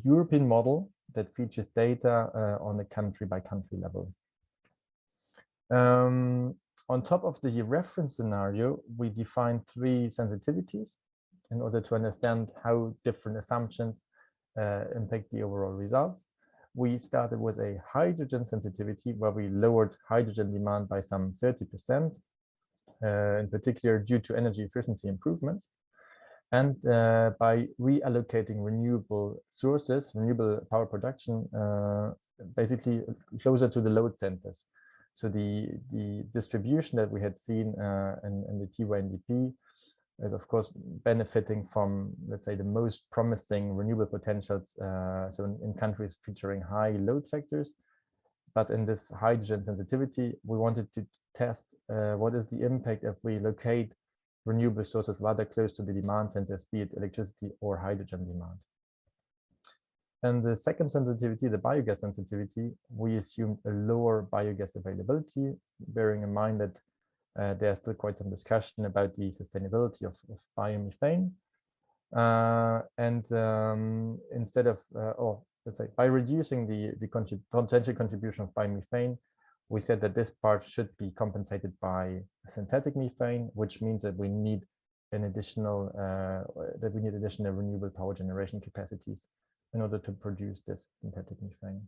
European model that features data on a country by country level. On top of the reference scenario, we defined 3 sensitivities in order to understand how different assumptions impact the overall results. We started with a hydrogen sensitivity where we lowered hydrogen demand by some 30%, in particular due to energy efficiency improvements. and by reallocating renewable sources, renewable power production, basically closer to the load centers. So the distribution that we had seen in the TYNDP is of course benefiting from, let's say, the most promising renewable potentials. So in countries featuring high load factors, but in this hydrogen sensitivity, we wanted to test what is the impact if we locate renewable sources rather close to the demand centers, be it electricity or hydrogen demand. And the second sensitivity, the biogas sensitivity, we assumed a lower biogas availability, bearing in mind that there's still quite some discussion about the sustainability of biomethane. Instead of, or let's say, by reducing the potential contribution of biomethane, we said that this part should be compensated by synthetic methane, which means that we need an additional additional renewable power generation capacities in order to produce this synthetic methane.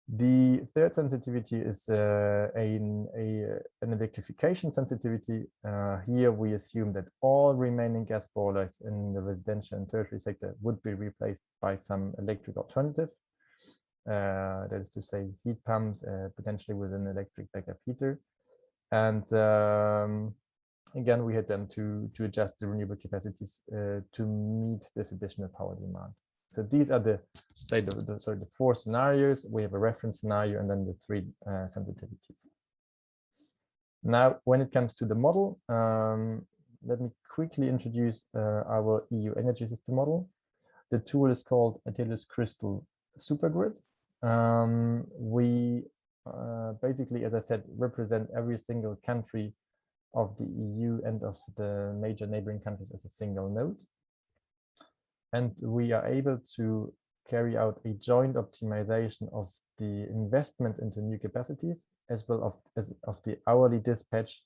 The third sensitivity is an electrification sensitivity. Here we assume that all remaining gas boilers in the residential and tertiary sector would be replaced by some electric alternative. That is to say, heat pumps, potentially with an electric backup heater. And again, we had them to adjust the renewable capacities to meet this additional power demand. So these are the four scenarios. We have a reference scenario and then the three sensitivities. Now, when it comes to the model, let me quickly introduce our EU energy system model. The tool is called Atelius Crystal Supergrid. We basically, as I said, represent every single country of the EU and of the major neighboring countries as a single node. And we are able to carry out a joint optimization of the investments into new capacities, as well as of the hourly dispatch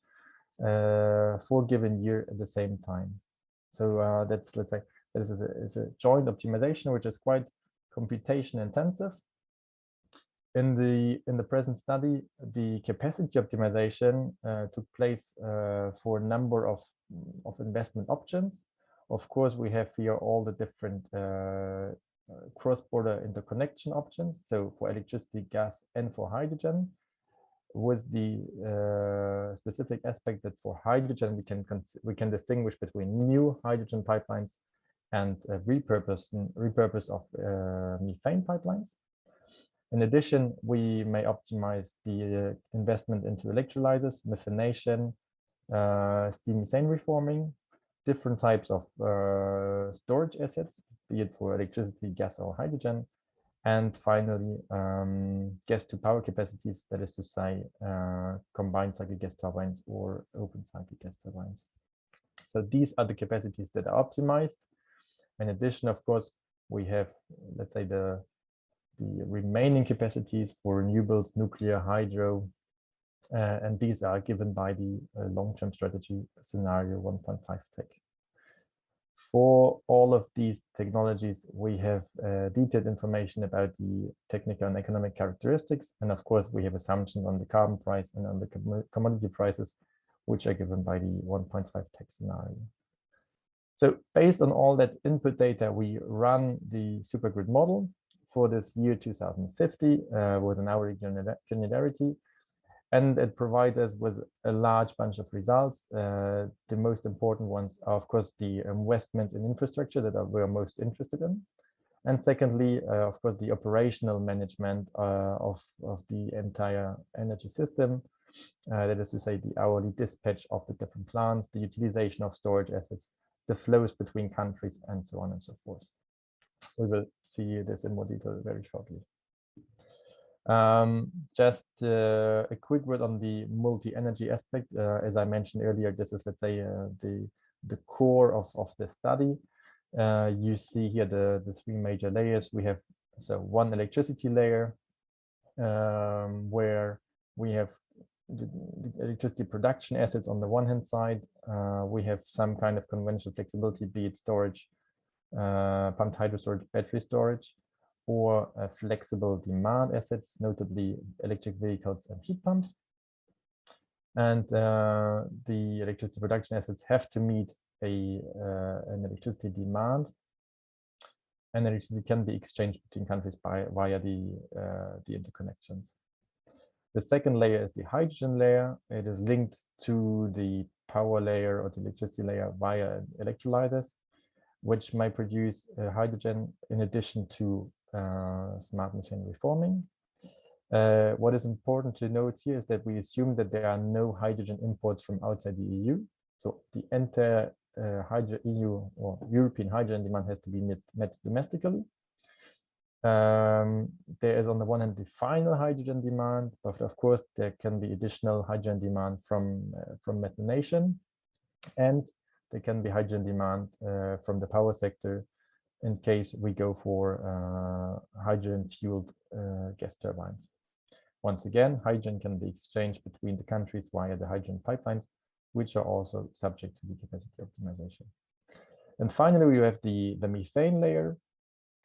for a given year at the same time. So that's, let's say, that is a joint optimization, which is quite computation intensive. In the present study, the capacity optimization took place for a number of investment options. Of course, we have here all the different cross-border interconnection options. So for electricity, gas, and for hydrogen, with the specific aspect that for hydrogen we can distinguish between new hydrogen pipelines and repurpose of methane pipelines. In addition, we may optimize the investment into electrolyzers, methanation, steam methane reforming, different types of storage assets, be it for electricity, gas, or hydrogen, and finally, gas to power capacities, that is to say, combined cycle gas turbines or open cycle gas turbines. So these are the capacities that are optimized. In addition, of course, we have, let's say, the remaining capacities for renewables, nuclear, hydro, and these are given by the long-term strategy scenario 1.5 tech. For all of these technologies, we have detailed information about the technical and economic characteristics. And of course, we have assumptions on the carbon price and on the commodity prices, which are given by the 1.5 tech scenario. So based on all that input data, we run the supergrid model for this year 2050 with an hourly granularity. And it provides us with a large bunch of results. The most important ones are, of course, the investments in infrastructure that we're most interested in. And secondly, of course, the operational management of the entire energy system. That is to say, the hourly dispatch of the different plants, the utilization of storage assets, the flows between countries, and so on and so forth. We will see this in more detail very shortly. Just a quick word on the multi-energy aspect. As I mentioned earlier, this is, let's say, the core of the study. You see here the three major layers. We have one electricity layer where we have the electricity production assets on the one hand side. We have some kind of conventional flexibility, be it storage, pumped hydro storage, battery storage, or flexible demand assets, notably electric vehicles and heat pumps. And the electricity production assets have to meet an electricity demand, and electricity can be exchanged between countries via the interconnections. The second layer is the hydrogen layer. It is linked to the power layer or the electricity layer via electrolyzers, which may produce hydrogen in addition to smart machinery forming. What is important to note here is that we assume that there are no hydrogen imports from outside the EU. So the entire EU or European hydrogen demand has to be met domestically. There is on the one hand the final hydrogen demand, but of course there can be additional hydrogen demand from methanation, and there can be hydrogen demand from the power sector in case we go for hydrogen fueled gas turbines. Once again, hydrogen can be exchanged between the countries via the hydrogen pipelines, which are also subject to the capacity optimization. And finally, we have the methane layer.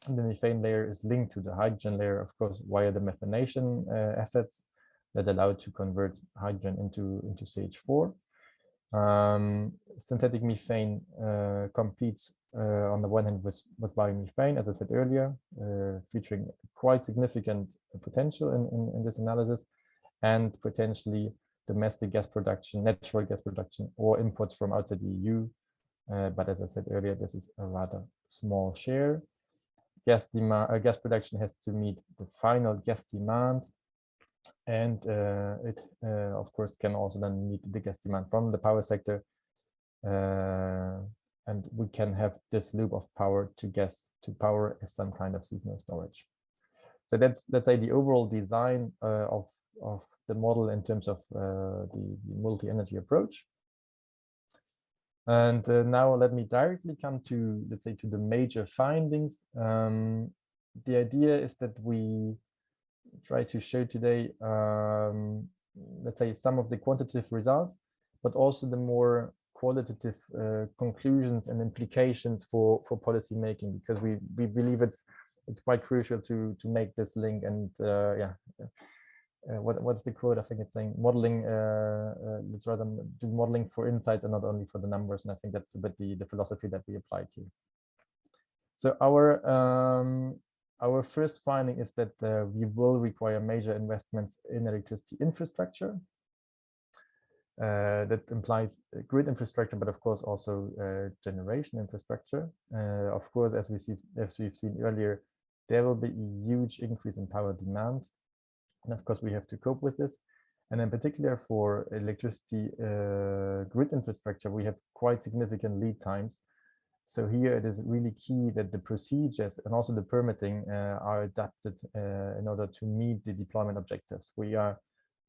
And the methane layer is linked to the hydrogen layer, of course, via the methanation assets that allow to convert hydrogen into CH4. Synthetic methane competes on the one hand with biomethane, as I said earlier, featuring quite significant potential in this analysis, and potentially domestic gas production, natural gas production, or imports from outside the EU. But as I said earlier, this is a rather small share. Gas production has to meet the final gas demand, and it of course can also then meet the gas demand from the power sector, and we can have this loop of power to gas to power as some kind of seasonal storage. So that's say the overall design of the model in terms of the multi-energy approach. And now let me directly come to, let's say, to the major findings. The idea is that we try to show today, let's say, some of the quantitative results, but also the more qualitative conclusions and implications for policy making, because we believe it's quite crucial to make this link. And what's the quote? I think it's saying modeling, let's rather do modeling for insights and not only for the numbers. And I think that's a bit the philosophy that we apply to. So our first finding is that we will require major investments in electricity infrastructure. That implies grid infrastructure, but of course also generation infrastructure. Of course, as we've seen earlier, there will be a huge increase in power demand. And of course, we have to cope with this. And in particular for electricity grid infrastructure, we have quite significant lead times. So here it is really key that the procedures and also the permitting are adapted in order to meet the deployment objectives. We are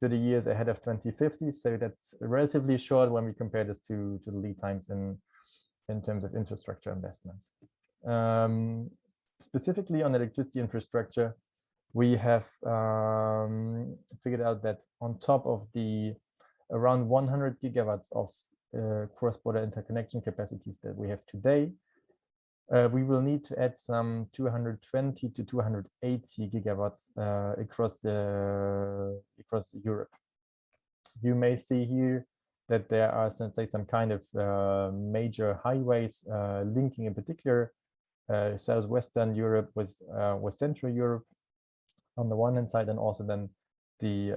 30 years ahead of 2050, so that's relatively short when we compare this to the lead times in terms of infrastructure investments. Specifically on electricity infrastructure, we have figured out that on top of the around 100 gigawatts of cross-border interconnection capacities that we have today, we will need to add some 220 to 280 gigawatts across Europe. You may see here that there are some kind of major highways linking in particular southwestern Europe with Central Europe on the one hand side, and also then the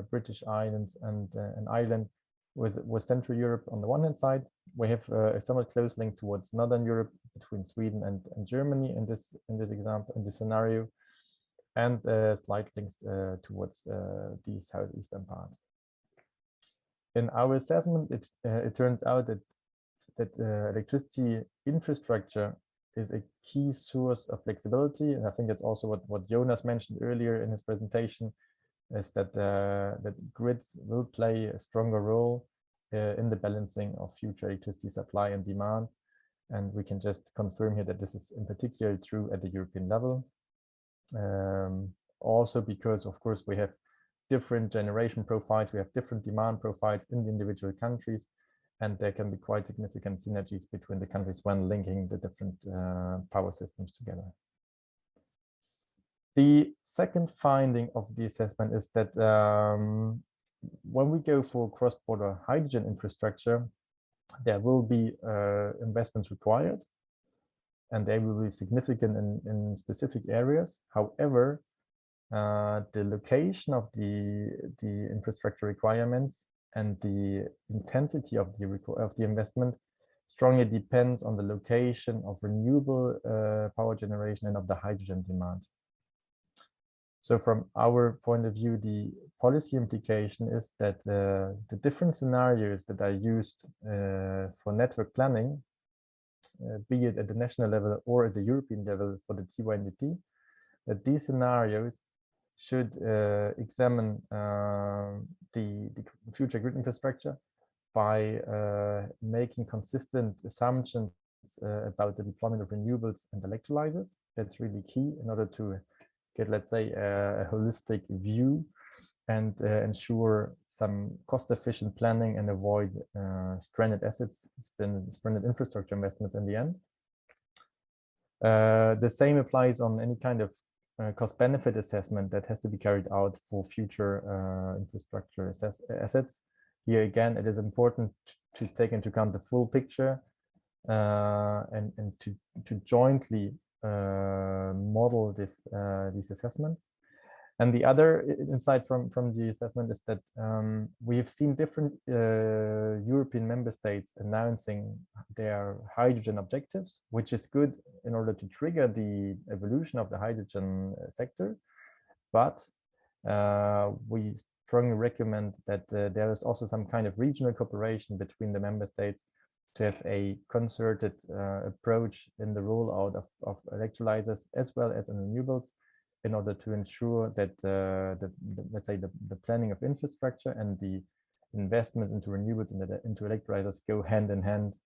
British Islands and Ireland with Central Europe on the one hand side. We have a somewhat close link towards Northern Europe between Sweden and Germany in this example, in this scenario, and slight links towards the southeastern part. In our assessment, it turns out that electricity infrastructure is a key source of flexibility, and I think that's also what Jonas mentioned earlier in his presentation, is that that grids will play a stronger role in the balancing of future electricity supply and demand, and we can just confirm here that this is in particular true at the European level. Also because, of course, we have different generation profiles, we have different demand profiles in the individual countries, and there can be quite significant synergies between the countries when linking the different power systems together. The second finding of the assessment is that when we go for cross-border hydrogen infrastructure, there will be investments required, and they will be significant in specific areas. However, the location of the infrastructure requirements and the intensity of the investment strongly depends on the location of renewable power generation and of the hydrogen demand. So from our point of view, the policy implication is that the different scenarios that are used for network planning, be it at the national level or at the European level for the TYNDP, that these scenarios should examine the future grid infrastructure by making consistent assumptions about the deployment of renewables and electrolyzers. That's really key in order to get, let's say, a holistic view and ensure some cost-efficient planning and avoid stranded assets, stranded infrastructure investments in the end. The same applies on any kind of cost-benefit assessment that has to be carried out for future infrastructure assets. Here again, it is important to take into account the full picture and to jointly model these assessments. And the other insight from the assessment is that we have seen different European member states announcing their hydrogen objectives, which is good in order to trigger the evolution of the hydrogen sector. But we strongly recommend that there is also some kind of regional cooperation between the member states to have a concerted approach in the rollout of electrolyzers as well as in renewables, in order to ensure that let's say the planning of infrastructure and the investment into renewables and into electrolyzers go hand in hand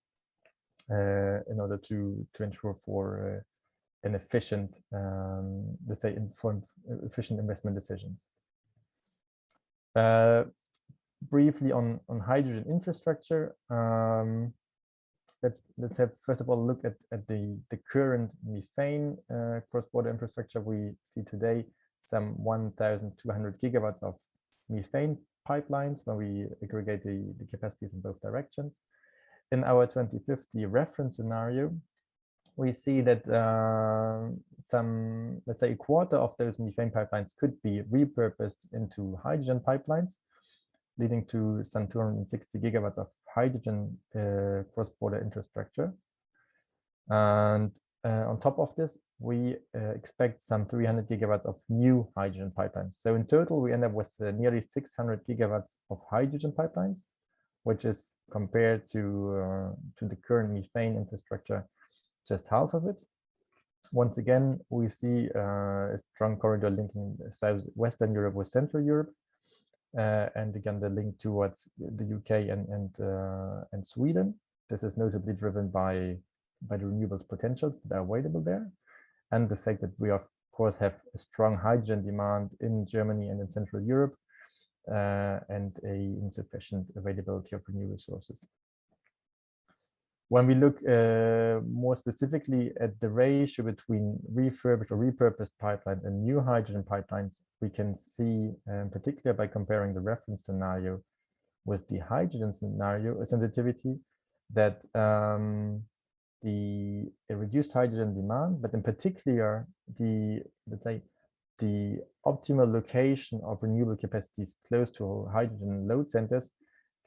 in order to ensure for an efficient, let's say, efficient investment decisions. Briefly on hydrogen infrastructure. Let's have first of all a look at the current methane cross-border infrastructure. We see today some 1,200 gigawatts of methane pipelines when we aggregate the capacities in both directions. In our 2050 reference scenario, we see that some, let's say, a quarter of those methane pipelines could be repurposed into hydrogen pipelines, leading to some 260 gigawatts of hydrogen cross-border infrastructure. And on top of this, we expect some 300 gigawatts of new hydrogen pipelines. So in total, we end up with nearly 600 gigawatts of hydrogen pipelines, which is compared to the current methane infrastructure, just half of it. Once again, we see a strong corridor linking Western Europe with Central Europe. And again, the link towards the UK and Sweden. This is notably driven by the renewables potentials that are available there, and the fact that we of course have a strong hydrogen demand in Germany and in Central Europe, and a insufficient availability of renewable sources. When we look more specifically at the ratio between refurbished or repurposed pipelines and new hydrogen pipelines, we can see, in particular by comparing the reference scenario with the hydrogen scenario sensitivity, that the reduced hydrogen demand, but in particular let's say the optimal location of renewable capacities close to hydrogen load centers,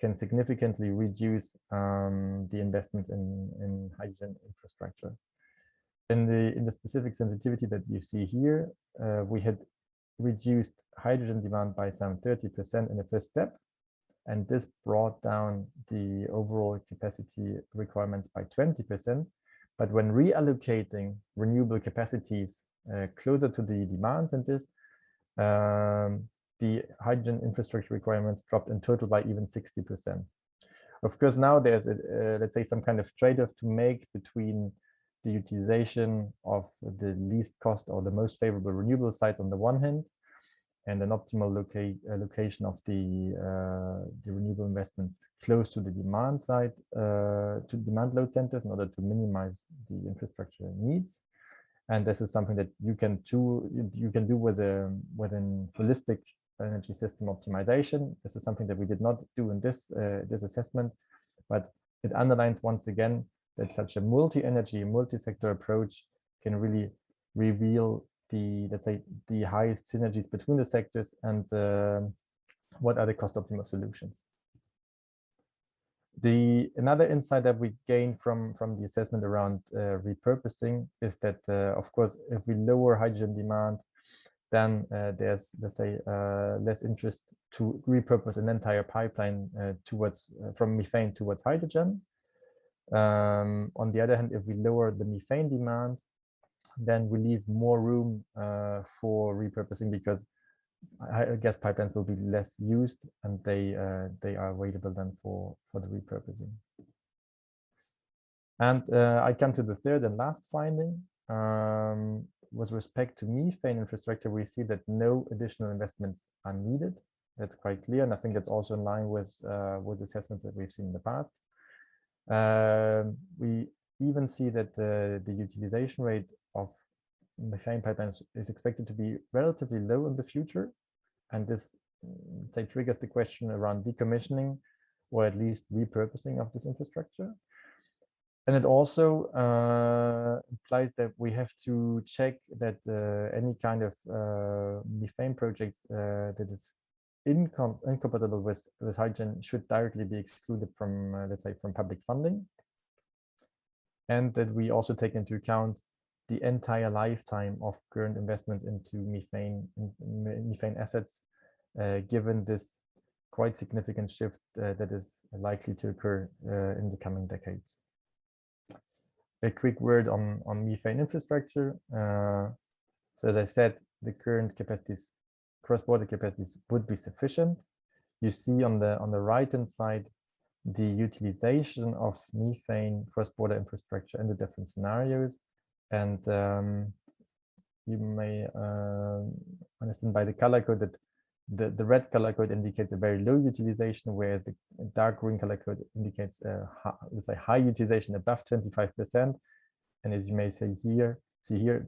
can significantly reduce the investments in hydrogen infrastructure. In the specific sensitivity that you see here, we had reduced hydrogen demand by some 30% in the first step, and this brought down the overall capacity requirements by 20%. But when reallocating renewable capacities closer to the demand centers, the hydrogen infrastructure requirements dropped in total by even 60%. Of course, now there's let's say some kind of trade-off to make between the utilization of the least cost or the most favorable renewable sites on the one hand, and an optimal location of the renewable investments close to the demand side, to demand load centers, in order to minimize the infrastructure needs. And this is something that you can do with an holistic energy system optimization. This is something that we did not do in this assessment, but it underlines once again that such a multi-energy, multi-sector approach can really reveal the, let's say, the highest synergies between the sectors and what are the cost optimal solutions. Another insight that we gain from the assessment around repurposing is that, of course, if we lower hydrogen demand, then there's, let's say, less interest to repurpose an entire pipeline towards from methane towards hydrogen. On the other hand, if we lower the methane demand, then we leave more room for repurposing, because gas pipelines will be less used and they are available then for the repurposing. And I come to the third and last finding. With respect to methane infrastructure, we see that no additional investments are needed. That's quite clear, and I think that's also in line with assessments that we've seen in the past. We even see that the utilization rate of methane pipelines is expected to be relatively low in the future, and this triggers the question around decommissioning or at least repurposing of this infrastructure. And it also implies that we have to check that any kind of methane projects that is incompatible with hydrogen should directly be excluded from, let's say, from public funding. And that we also take into account the entire lifetime of current investments into methane assets, given this quite significant shift that is likely to occur in the coming decades. A quick word on methane infrastructure. So as I said, the current capacities, cross-border capacities, would be sufficient. You see on the right-hand side the utilization of methane cross-border infrastructure in the different scenarios, and you may understand by the color code that the red color code indicates a very low utilization, whereas the dark green color code indicates let's say high utilization above 25%. And as you may see here,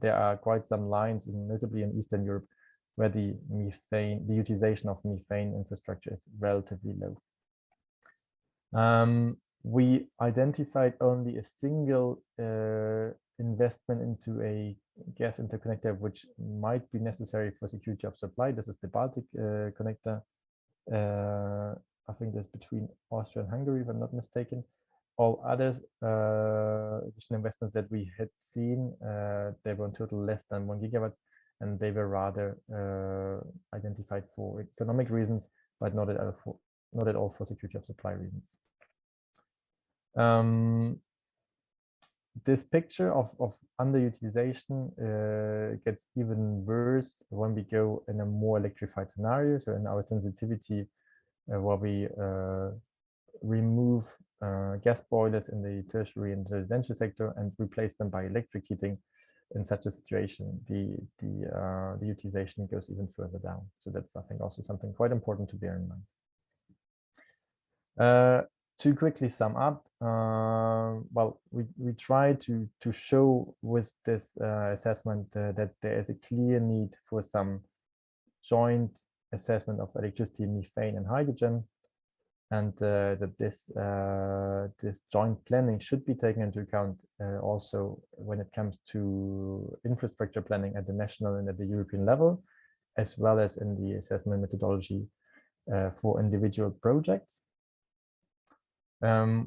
there are quite some lines, notably in Eastern Europe, where the utilization of methane infrastructure is relatively low. We identified only a single investment into a gas interconnector which might be necessary for security of supply. This is the Baltic connector. I think that's between Austria and Hungary, if I'm not mistaken. All others additional investments that we had seen, they were in total less than 1 gigawatts, and they were rather identified for economic reasons, but not at all for security of supply reasons. This picture of underutilization gets even worse when we go in a more electrified scenario. So in our sensitivity, where we remove gas boilers in the tertiary and residential sector and replace them by electric heating, in such a situation, the utilization goes even further down. So that's, I think, also something quite important to bear in mind. To quickly sum up, well, we try to show with this assessment that there is a clear need for some joint assessment of electricity, methane, and hydrogen, and that this joint planning should be taken into account also when it comes to infrastructure planning at the national and at the European level, as well as in the assessment methodology for individual projects.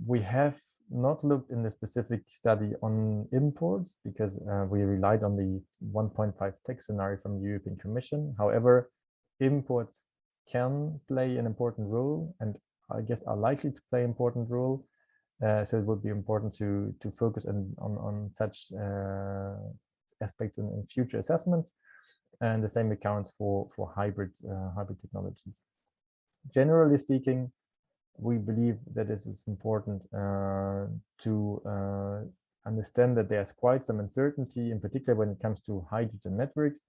We have not looked in the specific study on imports because we relied on the 1.5 tax scenario from the European Commission. However, imports can play an important role, and I guess are likely to play an important role. So it would be important to focus on such aspects in future assessments, and the same accounts for hybrid technologies. Generally speaking, we believe that this is important to understand that there's quite some uncertainty, in particular when it comes to hydrogen networks,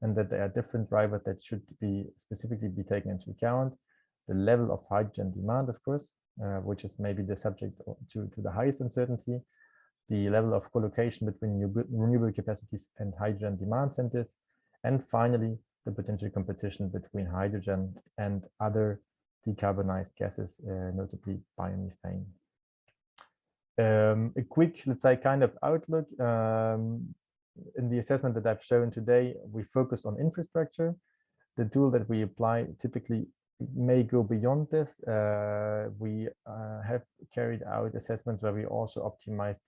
and that there are different drivers that should be specifically be taken into account. The level of hydrogen demand, of course, which is maybe the subject to the highest uncertainty, the level of collocation between renewable capacities and hydrogen demand centers, and finally, the potential competition between hydrogen and other decarbonized gases, notably biomethane. A quick, let's say, kind of outlook. In the assessment that I've shown today, we focus on infrastructure. The tool that we apply typically may go beyond this. We have carried out assessments where we also optimized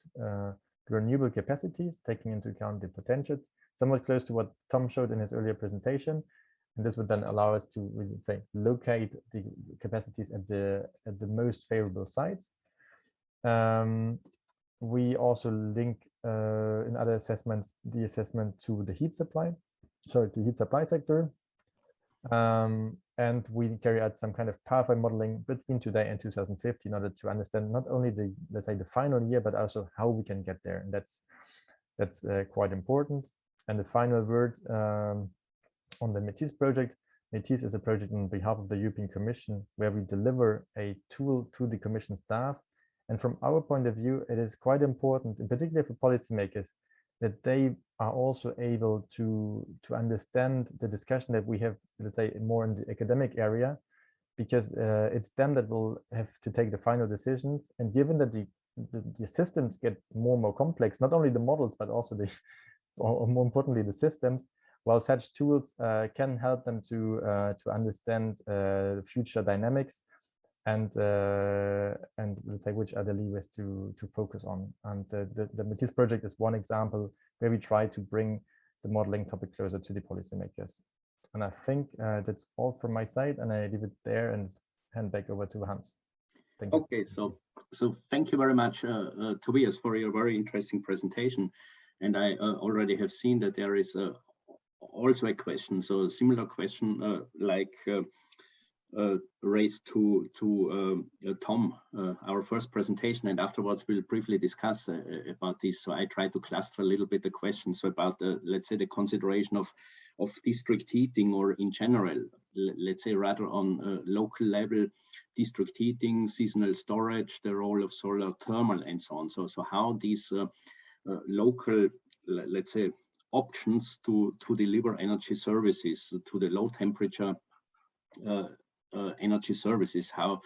renewable capacities, taking into account the potentials, somewhat close to what Tom showed in his earlier presentation. And this would then allow us to, we would say, locate the capacities at the most favorable sites. We also link in other assessments the assessment to the heat supply, sorry, the heat supply sector. And we carry out some kind of pathway modeling between today and 2050 in order to understand not only the, let's say, the final year, but also how we can get there. And that's quite important. And the final word on the METIS project. METIS is a project on behalf of the European Commission where we deliver a tool to the Commission staff. And from our point of view, it is quite important, in particular for policymakers, that they are also able to understand the discussion that we have, let's say, more in the academic area, because it's them that will have to take the final decisions. And given that the systems get more and more complex, not only the models, but also the, or more importantly, the systems, while such tools can help them to understand future dynamics and let's say which are the levers to focus on. And the METIS project is one example where we try to bring the modeling topic closer to the policymakers. And I think that's all from my side, and I leave it there and hand back over to Hans. Thank you. Okay, so thank you very much, Tobias, for your very interesting presentation. And I already have seen that there is also a question, so a similar question like raised to Tom, our first presentation, and afterwards we'll briefly discuss about this. So I try to cluster a little bit the questions about let's say the consideration of district heating, or in general, let's say rather on local level, district heating, seasonal storage, the role of solar thermal, and so on. So how these local, let's say, options to deliver energy services to the low temperature energy services, how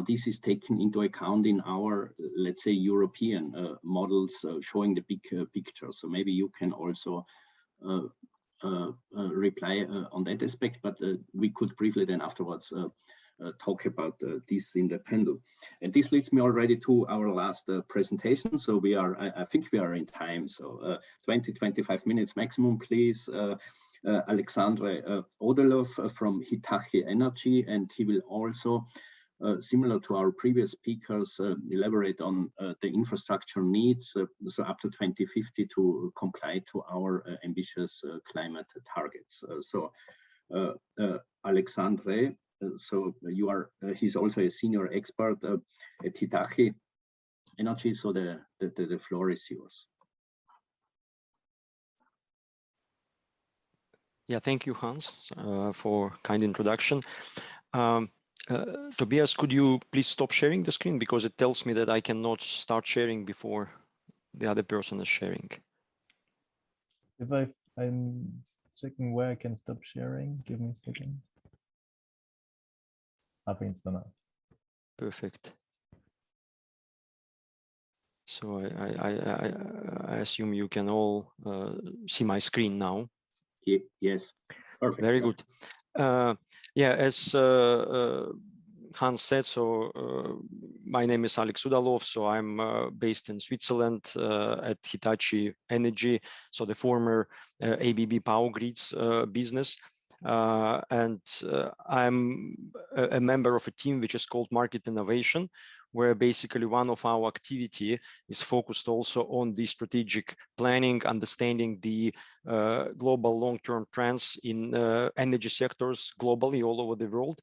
this is taken into account in our, let's say, European models showing the big picture. So maybe you can also reply on that aspect, but we could briefly then afterwards talk about this in the panel. And this leads me already to our last presentation. So we are, I think we are in time. So 20-25 minutes maximum, please. Alexandre Odelov from Hitachi Energy, and he will also, similar to our previous speakers, elaborate on the infrastructure needs, so up to 2050 to comply to our ambitious climate targets. Alexandre, so you are, he's also a senior expert at Hitachi Energy, so the floor is yours. Yeah, thank you, Hans, for kind introduction. Tobias, could you please stop sharing the screen, because it tells me that I cannot start sharing before the other person is sharing. If I'm checking where I can stop sharing, give me a second. I think it's done now. Perfect. So I assume you can all see my screen now. Yes, perfect. Very good. Yeah, as Hans said, so my name is Alex Udalov, so I'm based in Switzerland at Hitachi Energy, so the former ABB Power Grids business. And I'm a member of a team which is called Market Innovation, where basically one of our activity is focused also on the strategic planning, understanding the global long-term trends in energy sectors globally all over the world.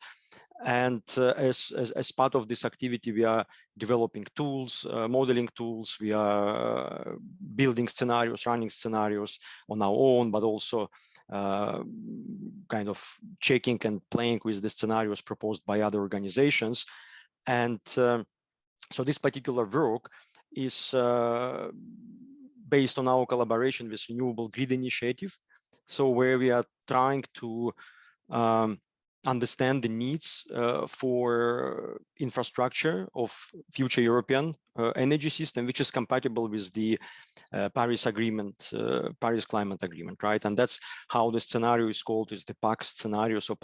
And as part of this activity, we are developing tools, modeling tools, we are building scenarios, running scenarios on our own, but also kind of checking and playing with the scenarios proposed by other organizations. And so this particular work is based on our collaboration with Renewable Grid Initiative. So where we are trying to understand the needs for infrastructure of future European energy system, which is compatible with the Paris Agreement, Paris Climate Agreement, right? And that's how the scenario is called, is the PAC scenario, so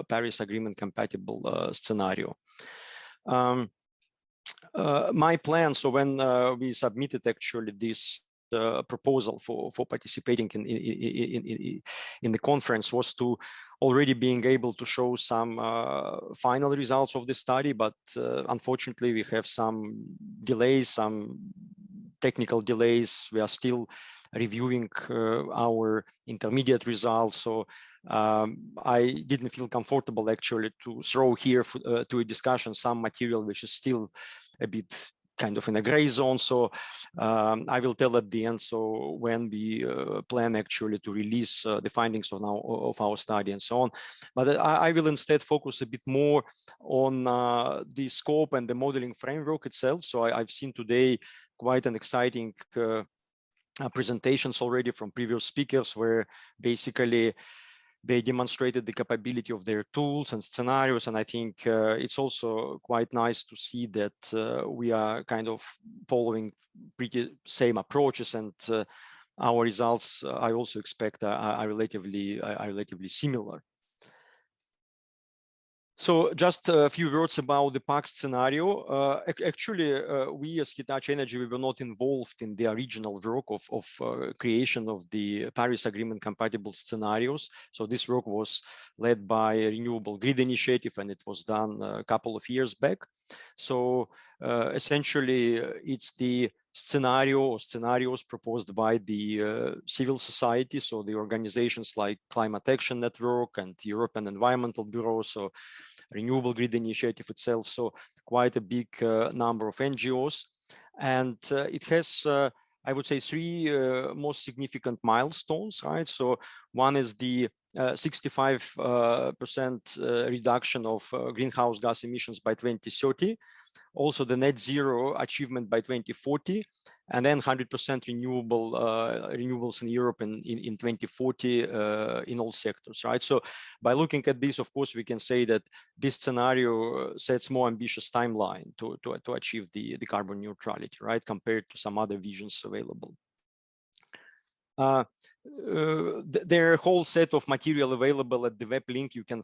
Paris Agreement compatible scenario. My plan, so when we submitted actually this proposal for participating in the conference, was to already being able to show some final results of the study, but unfortunately we have some delays, some technical delays. We are still reviewing our intermediate results, so I didn't feel comfortable actually to throw here to a discussion some material which is still a bit kind of in a gray zone. So I will tell at the end, so when we plan actually to release the findings of our study and so on. But I will instead focus a bit more on the scope and the modeling framework itself. So I've seen today quite an exciting presentations already from previous speakers, where basically they demonstrated the capability of their tools and scenarios. And I think it's also quite nice to see that we are kind of following pretty same approaches, and our results I also expect are relatively similar. So just a few words about the PAC scenario. Actually, we as Hitachi Energy, we were not involved in the original work of creation of the Paris Agreement compatible scenarios. So this work was led by a Renewable Grid Initiative, and it was done a couple of years back. So essentially, it's the scenario or scenarios proposed by the civil society, so the organizations like Climate Action Network and European Environmental Bureau, so Renewable Grid Initiative itself, so quite a big number of NGOs. And it has, I would say, three most significant milestones, right? So one is the 65% reduction of greenhouse gas emissions by 2030. Also the net zero achievement by 2040, and then 100% renewables in Europe in 2040 in all sectors, right? So by looking at this, of course, we can say that this scenario sets more ambitious timeline to achieve the carbon neutrality, right, compared to some other visions available. There are a whole set of material available at the web link you can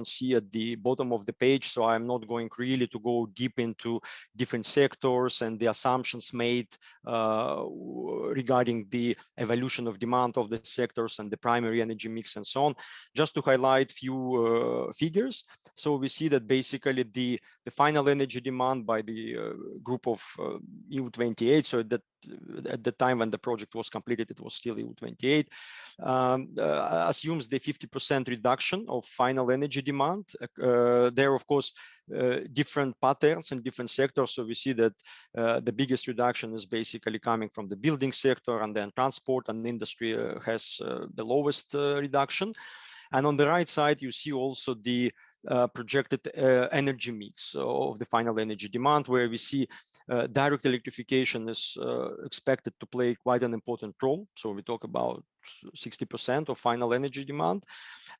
see at the bottom of the page. So I'm not going really to go deep into different sectors and the assumptions made regarding the evolution of demand of the sectors and the primary energy mix and so on. Just to highlight few figures. So we see that basically the final energy demand by the group of EU28. So that at the time when the project was completed, it was still EU28, assumes the 50% reduction of final energy demand. There, of course, different patterns in different sectors. So we see that the biggest reduction is basically coming from the building sector, and then transport and industry has the lowest reduction. And on the right side, you see also the projected energy mix of the final energy demand, where we see direct electrification is expected to play quite an important role. So we talk about 60% of final energy demand.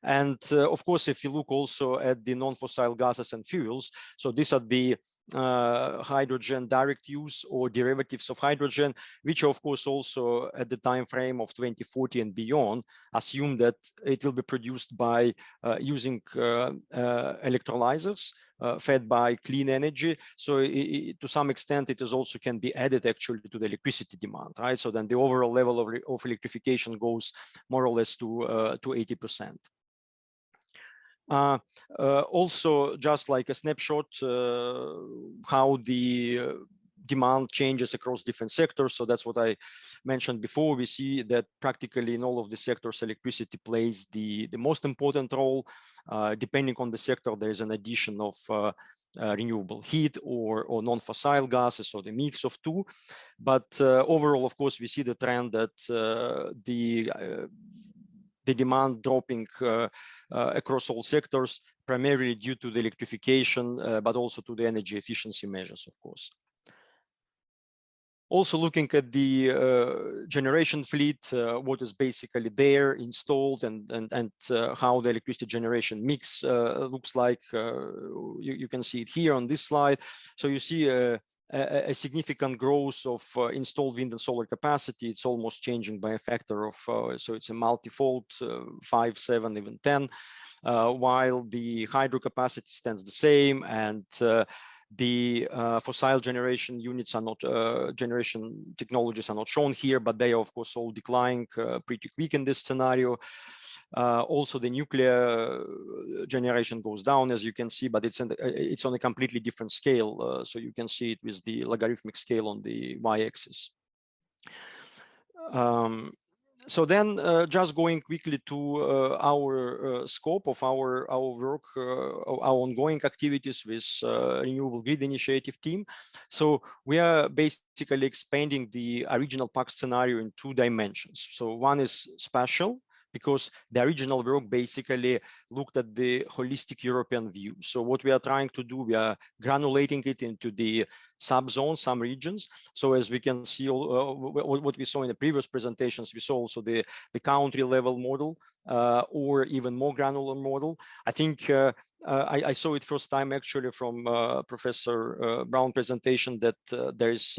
And of course, if you look also at the non-fossil gases and fuels, so these are the hydrogen direct use or derivatives of hydrogen, which of course also at the time frame of 2040 and beyond assume that it will be produced by using electrolyzers fed by clean energy. So to some extent it is also can be added actually to the electricity demand, right? So then the overall level of electrification goes more or less to 80%. Also, just like a snapshot, how the demand changes across different sectors. So that's what I mentioned before. We see that practically in all of the sectors, electricity plays the most important role. Depending on the sector, there is an addition of renewable heat or non-fossil gases, or the mix of two. But overall, of course, we see the trend that the demand dropping across all sectors, primarily due to the electrification, but also to the energy efficiency measures, of course. Also looking at the generation fleet, what is basically there installed, and how the electricity generation mix looks like. You can see it here on this slide. So you see a significant growth of installed wind and solar capacity. It's almost changing by a factor of, so it's a multifold, 5, 7, even 10, while the hydro capacity stands the same, and the fossil generation units are not, generation technologies are not shown here, but they are of course all declining pretty quick in this scenario. Also, the nuclear generation goes down, as you can see, but it's on a completely different scale. So you can see it with the logarithmic scale on the y-axis. So then, just going quickly to our scope of our work, our ongoing activities with Renewable Grid Initiative team. So we are basically expanding the original PAC scenario in 2 dimensions. So one is spatial, because the original work basically looked at the holistic European view. So what we are trying to do, we are granulating it into the subzones, some regions. So as we can see, what we saw in the previous presentations, we saw also the country level model, or even more granular model. I think I saw it first time actually from Professor Brown presentation, that there is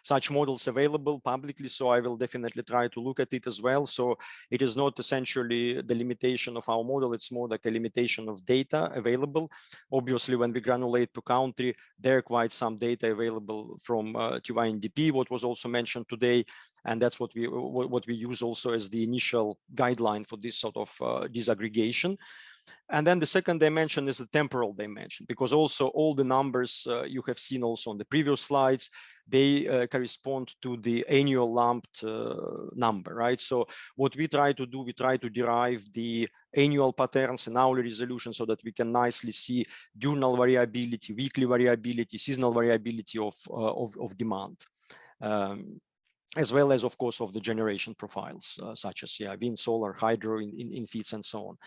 such models available publicly, so I will definitely try to look at it as well. So it is not essentially the limitation of our model, it's more like a limitation of data available. Obviously, when we granulate per country, there are quite some data available from TY-NDP, what was also mentioned today, and that's what we use also as the initial guideline for this sort of disaggregation. And then the second dimension is the temporal dimension, because also all the numbers you have seen also on the previous slides, they correspond to the annual lumped number, right? So what we try to do, we try to derive the annual patterns in hourly resolution so that we can nicely see diurnal variability, weekly variability, seasonal variability of demand. As well as, of course, of the generation profiles, such as wind, solar, hydro in feeds and so on.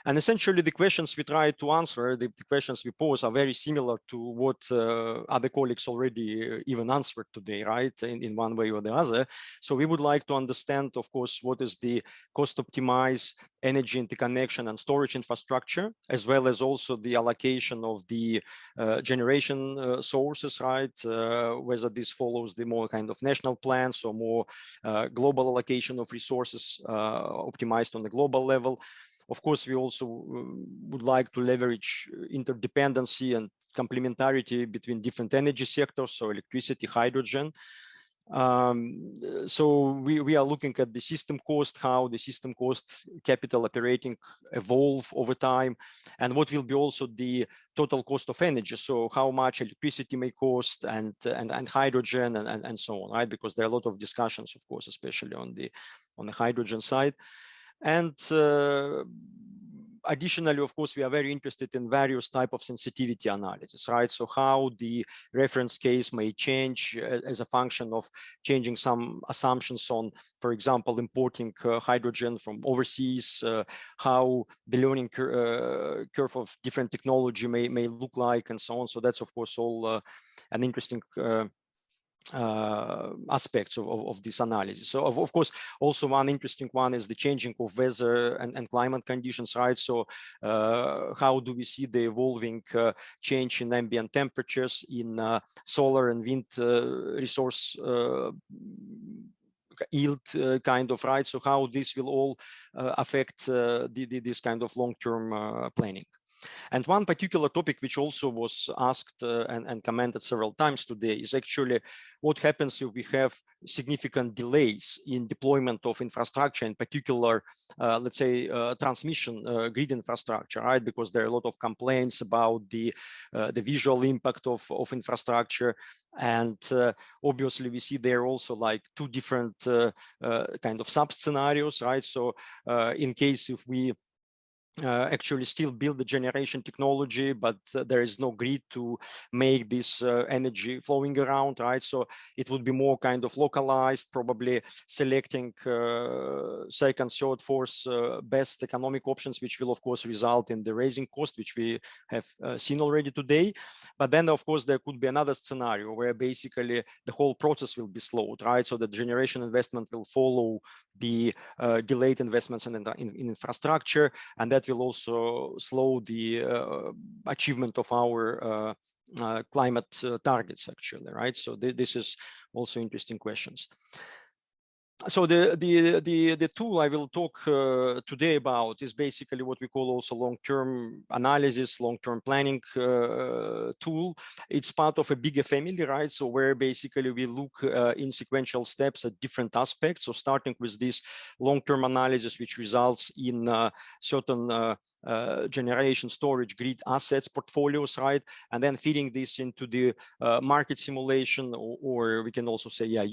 And essentially, the questions we try to answer, the questions we pose, are very similar to what other colleagues already even answered today, right, in one way or the other. So we would like to understand, of course, what is the cost-optimized energy interconnection and storage infrastructure, as well as also the allocation of the generation sources, right, whether this follows the more kind of national plans or more global allocation of resources optimized on the global level. Of course, we also would like to leverage interdependency and complementarity between different energy sectors, so electricity, hydrogen. So we are looking at the system cost, how the system cost capital operating evolve over time, and what will be also the total cost of energy. So how much electricity may cost, and hydrogen, and so on, right? Because there are a lot of discussions, of course, especially on the hydrogen side. And additionally, of course, we are very interested in various types of sensitivity analysis, right? So how the reference case may change as a function of changing some assumptions on, for example, importing hydrogen from overseas, how the learning curve of different technology may look like, and so on. So that's, of course, all an interesting aspects of this analysis. So of course, also one interesting one is the changing of weather and climate conditions, right? So how do we see the evolving change in ambient temperatures in solar and wind resource yield kind of, right? So how this will all affect this kind of long-term planning. And one particular topic which also was asked and commented several times today is actually what happens if we have significant delays in deployment of infrastructure, in particular, let's say, transmission grid infrastructure, right? Because there are a lot of complaints about the visual impact of infrastructure. And obviously, we see there also like two different kind of sub-scenarios, right? So in case if we actually still build the generation technology, but there is no grid to make this energy flowing around, right? So it would be more kind of localized, probably selecting second, third, fourth best economic options, which will of course result in the raising cost, which we have seen already today. But then of course there could be another scenario where basically the whole process will be slowed, right? So the generation investment will follow the delayed investments in infrastructure, and that will also slow the achievement of our climate targets, actually, right? So this is also interesting questions. So the tool I will talk today about is basically what we call also long-term analysis, long-term planning tool. It's part of a bigger family, right? So where basically we look in sequential steps at different aspects. So starting with this long-term analysis, which results in certain generation, storage, grid assets, portfolios, right? And then feeding this into the market simulation, or we can also say, yeah,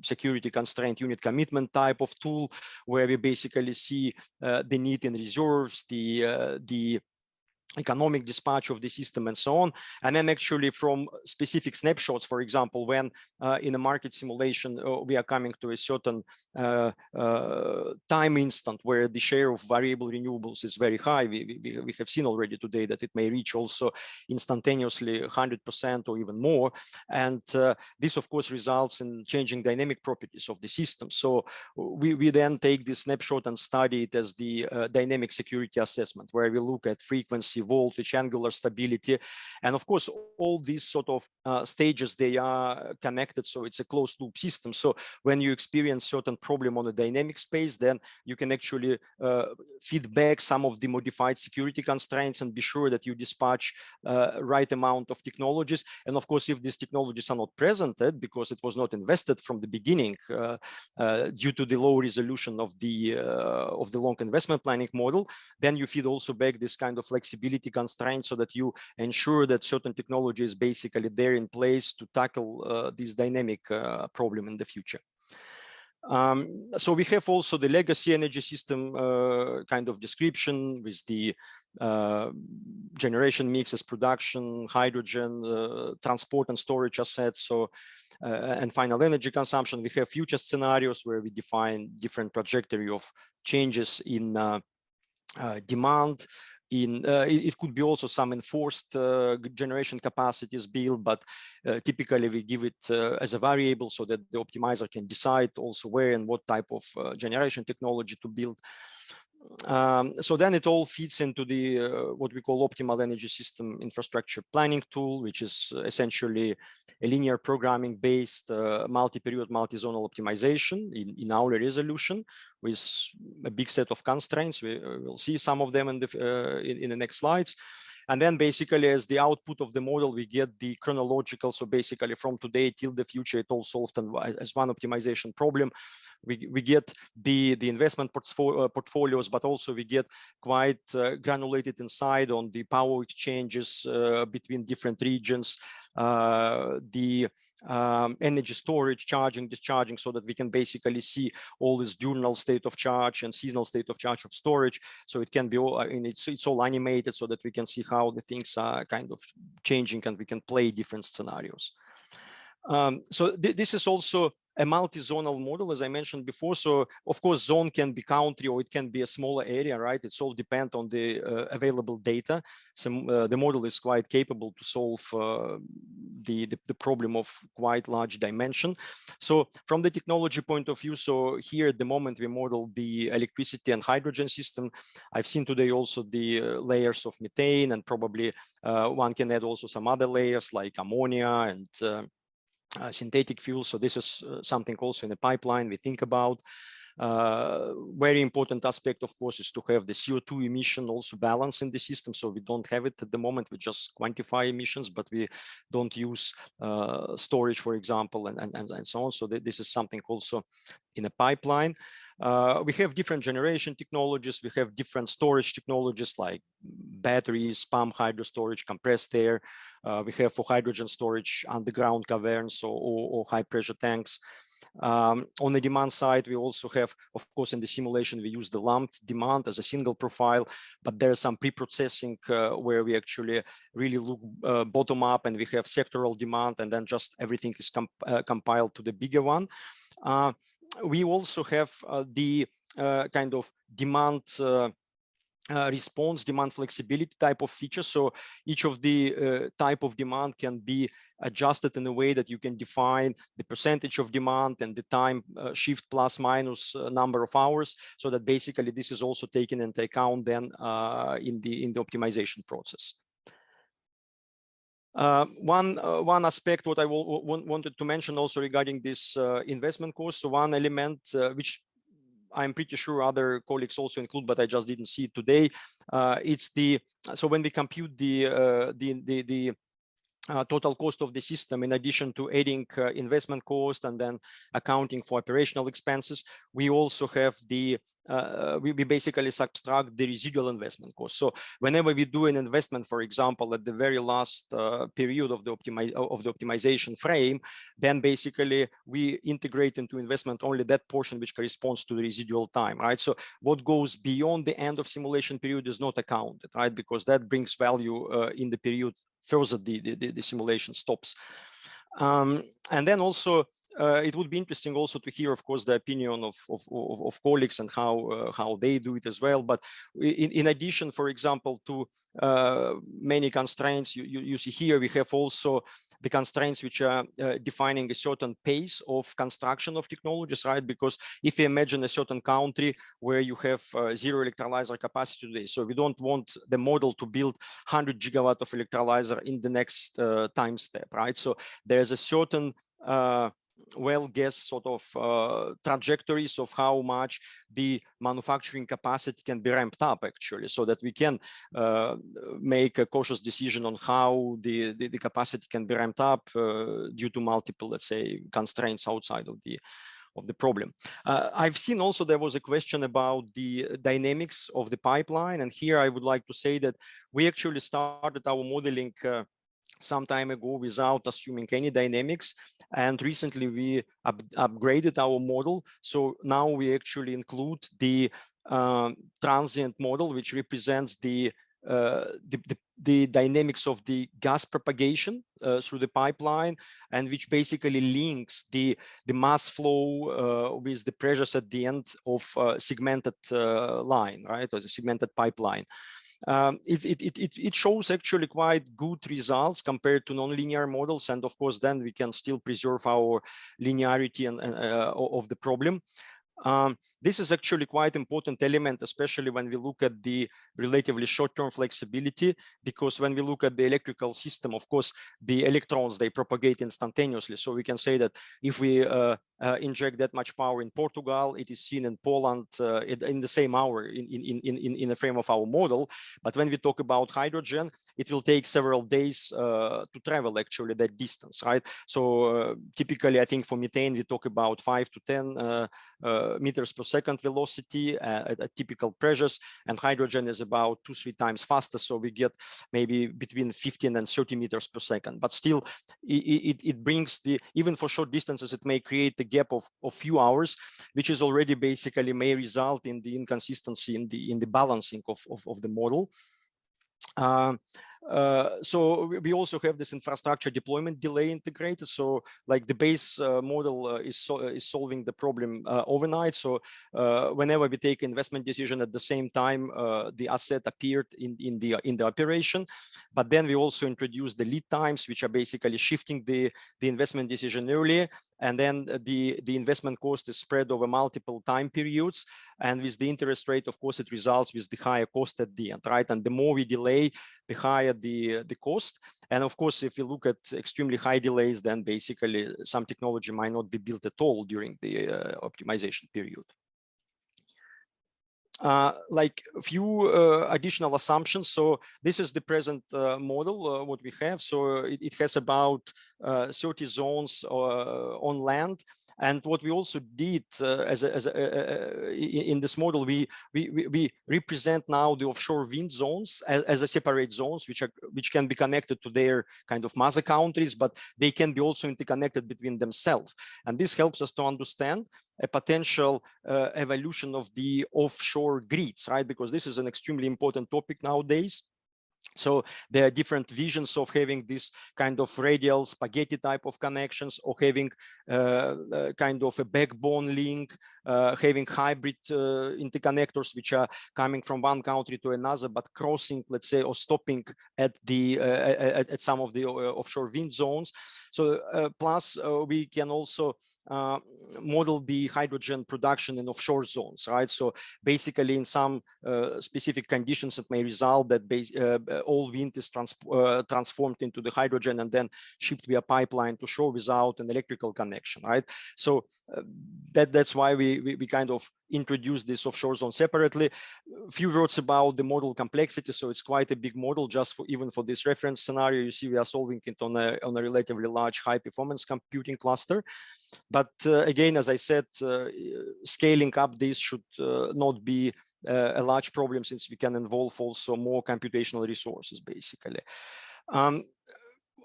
security constraint unit commitment type of tool, where we basically see the need in reserves, the economic dispatch of the system and so on. And then actually from specific snapshots, for example, when in a market simulation, we are coming to a certain time instant where the share of variable renewables is very high. We have seen already today that it may reach also instantaneously 100% or even more. And this of course results in changing dynamic properties of the system. So we then take this snapshot and study it as the dynamic security assessment, where we look at frequency, voltage, angular stability, and of course all these sort of stages, they are connected, so it's a closed loop system. So when you experience certain problem on a dynamic space, then you can actually feed back some of the modified security constraints and be sure that you dispatch right amount of technologies. And of course, if these technologies are not presented because it was not invested from the beginning due to the low resolution of the long investment planning model, then you feed also back this kind of flexibility constraints so that you ensure that certain technology is basically there in place to tackle this dynamic problem in the future. So we have also the legacy energy system kind of description with the generation mixes, production, hydrogen, transport and storage assets. So and final energy consumption. We have future scenarios where we define different trajectory of changes in demand. It could be also some enforced generation capacities built, but typically we give it as a variable so that the optimizer can decide also where and what type of generation technology to build. So then it all feeds into the what we call optimal energy system infrastructure planning tool, which is essentially a linear programming based multi-period, multi-zonal optimization in our resolution with a big set of constraints. We will see some of them in the next slides. And then basically as the output of the model, we get the chronological. So basically from today till the future, it all solved as one optimization problem. We get the investment portfolios, but also we get quite granulated insight on the power exchanges between different regions, the energy storage, charging, discharging, so that we can basically see all this diurnal state of charge and seasonal state of charge of storage. So it can be all, I mean, it's all animated so that we can see how the things are kind of changing and we can play different scenarios. So this is also a multi-zonal model, as I mentioned before. So of course, zone can be country or it can be a smaller area, right? It's all depend on the available data. So the model is quite capable to solve the problem of quite large dimension. So from the technology point of view, so here at the moment we model the electricity and hydrogen system. I've seen today also the layers of methane, and probably one can add also some other layers like ammonia and synthetic fuels. So this is something also in the pipeline we think about. Very important aspect, of course, is to have the CO2 emission also balance in the system. So we don't have it at the moment. We just quantify emissions, but we don't use storage, for example, and so on. So this is something also in a pipeline. We have different generation technologies. We have different storage technologies like batteries, pump hydro storage, compressed air. We have for hydrogen storage underground caverns or high pressure tanks. On the demand side, we also have, of course, in the simulation, we use the lumped demand as a single profile, but there's some pre-processing where we actually really look bottom up, and we have sectoral demand, and then just everything is compiled to the bigger one. We also have the kind of demand response, demand flexibility type of feature. So each of the type of demand can be adjusted in a way that you can define the percentage of demand and the time shift plus minus number of hours, so that basically this is also taken into account then in the optimization process. One aspect what I wanted to mention also regarding this investment cost. So one element which I'm pretty sure other colleagues also include, but I just didn't see it today. It's so when we compute the total cost of the system, in addition to adding investment cost and then accounting for operational expenses, we also have we basically subtract the residual investment cost. So whenever we do an investment, for example, at the very last period of the optimization frame, then basically we integrate into investment only that portion which corresponds to the residual time, right? So what goes beyond the end of simulation period is not accounted, right? Because that brings value in the period further the simulation stops. And then also it would be interesting also to hear, of course, the opinion of colleagues and how they do it as well. But in addition, for example, to many constraints you see here, we have also the constraints which are defining a certain pace of construction of technologies, right? Because if you imagine a certain country where you have zero electrolyzer capacity today, so we don't want the model to build 100 gigawatt of electrolyzer in the next time step, right? So there's a certain well-guessed sort of trajectories of how much the manufacturing capacity can be ramped up actually, so that we can make a cautious decision on how the capacity can be ramped up due to multiple, let's say, constraints outside of the problem. I've seen also there was a question about the dynamics of the pipeline, and here I would like to say that we actually started our modeling some time ago without assuming any dynamics, and recently we upgraded our model. So now we actually include the transient model, which represents the dynamics of the gas propagation through the pipeline, and which basically links the mass flow with the pressures at the end of segmented line, right, or the segmented pipeline. It shows actually quite good results compared to nonlinear models, and of course then we can still preserve our linearity of the problem. This is actually quite important element, especially when we look at the relatively short-term flexibility, because when we look at the electrical system, of course, the electrons, they propagate instantaneously. So we can say that if we inject that much power in Portugal, it is seen in Poland in the same hour in the frame of our model. But when we talk about hydrogen, it will take several days to travel actually that distance, right? So typically, I think for methane, we talk about 5 to 10 meters per second velocity at typical pressures, and hydrogen is about 2-3 times faster. So we get maybe between 15 and 30 meters per second. But still, it brings even for short distances, it may create a gap of few hours, which is already basically may result in the inconsistency in the balancing of the model. So we also have this infrastructure deployment delay integrated. So like the base model is solving the problem overnight. So whenever we take investment decision at the same time, the asset appeared in the operation. But then we also introduce the lead times, which are basically shifting the investment decision earlier. And then the investment cost is spread over multiple time periods. And with the interest rate, of course, it results with the higher cost at the end, right? And the more we delay, the higher the cost. And of course, if you look at extremely high delays, then basically some technology might not be built at all during the optimization period. Like a few additional assumptions. So this is the present model, what we have. So it has about 30 zones on land. And what we also did in this model, we represent now the offshore wind zones as a separate zones, which can be connected to their kind of mother countries, but they can be also interconnected between themselves. And this helps us to understand a potential evolution of the offshore grids, right? Because this is an extremely important topic nowadays. So there are different visions of having this kind of radial spaghetti type of connections, or having kind of a backbone link, having hybrid interconnectors which are coming from one country to another, but crossing, let's say, or stopping at the at some of the offshore wind zones. So plus we can also model the hydrogen production in offshore zones, right? So basically in some specific conditions that may result that all wind is transformed into the hydrogen and then shipped via pipeline to shore without an electrical connection, right? So that's why we kind of introduced this offshore zone separately. A few words about the model complexity. So it's quite a big model. Just for even for this reference scenario, you see we are solving it on a relatively large high performance computing cluster. But again, as I said, scaling up this should not be a large problem, since we can involve also more computational resources, basically.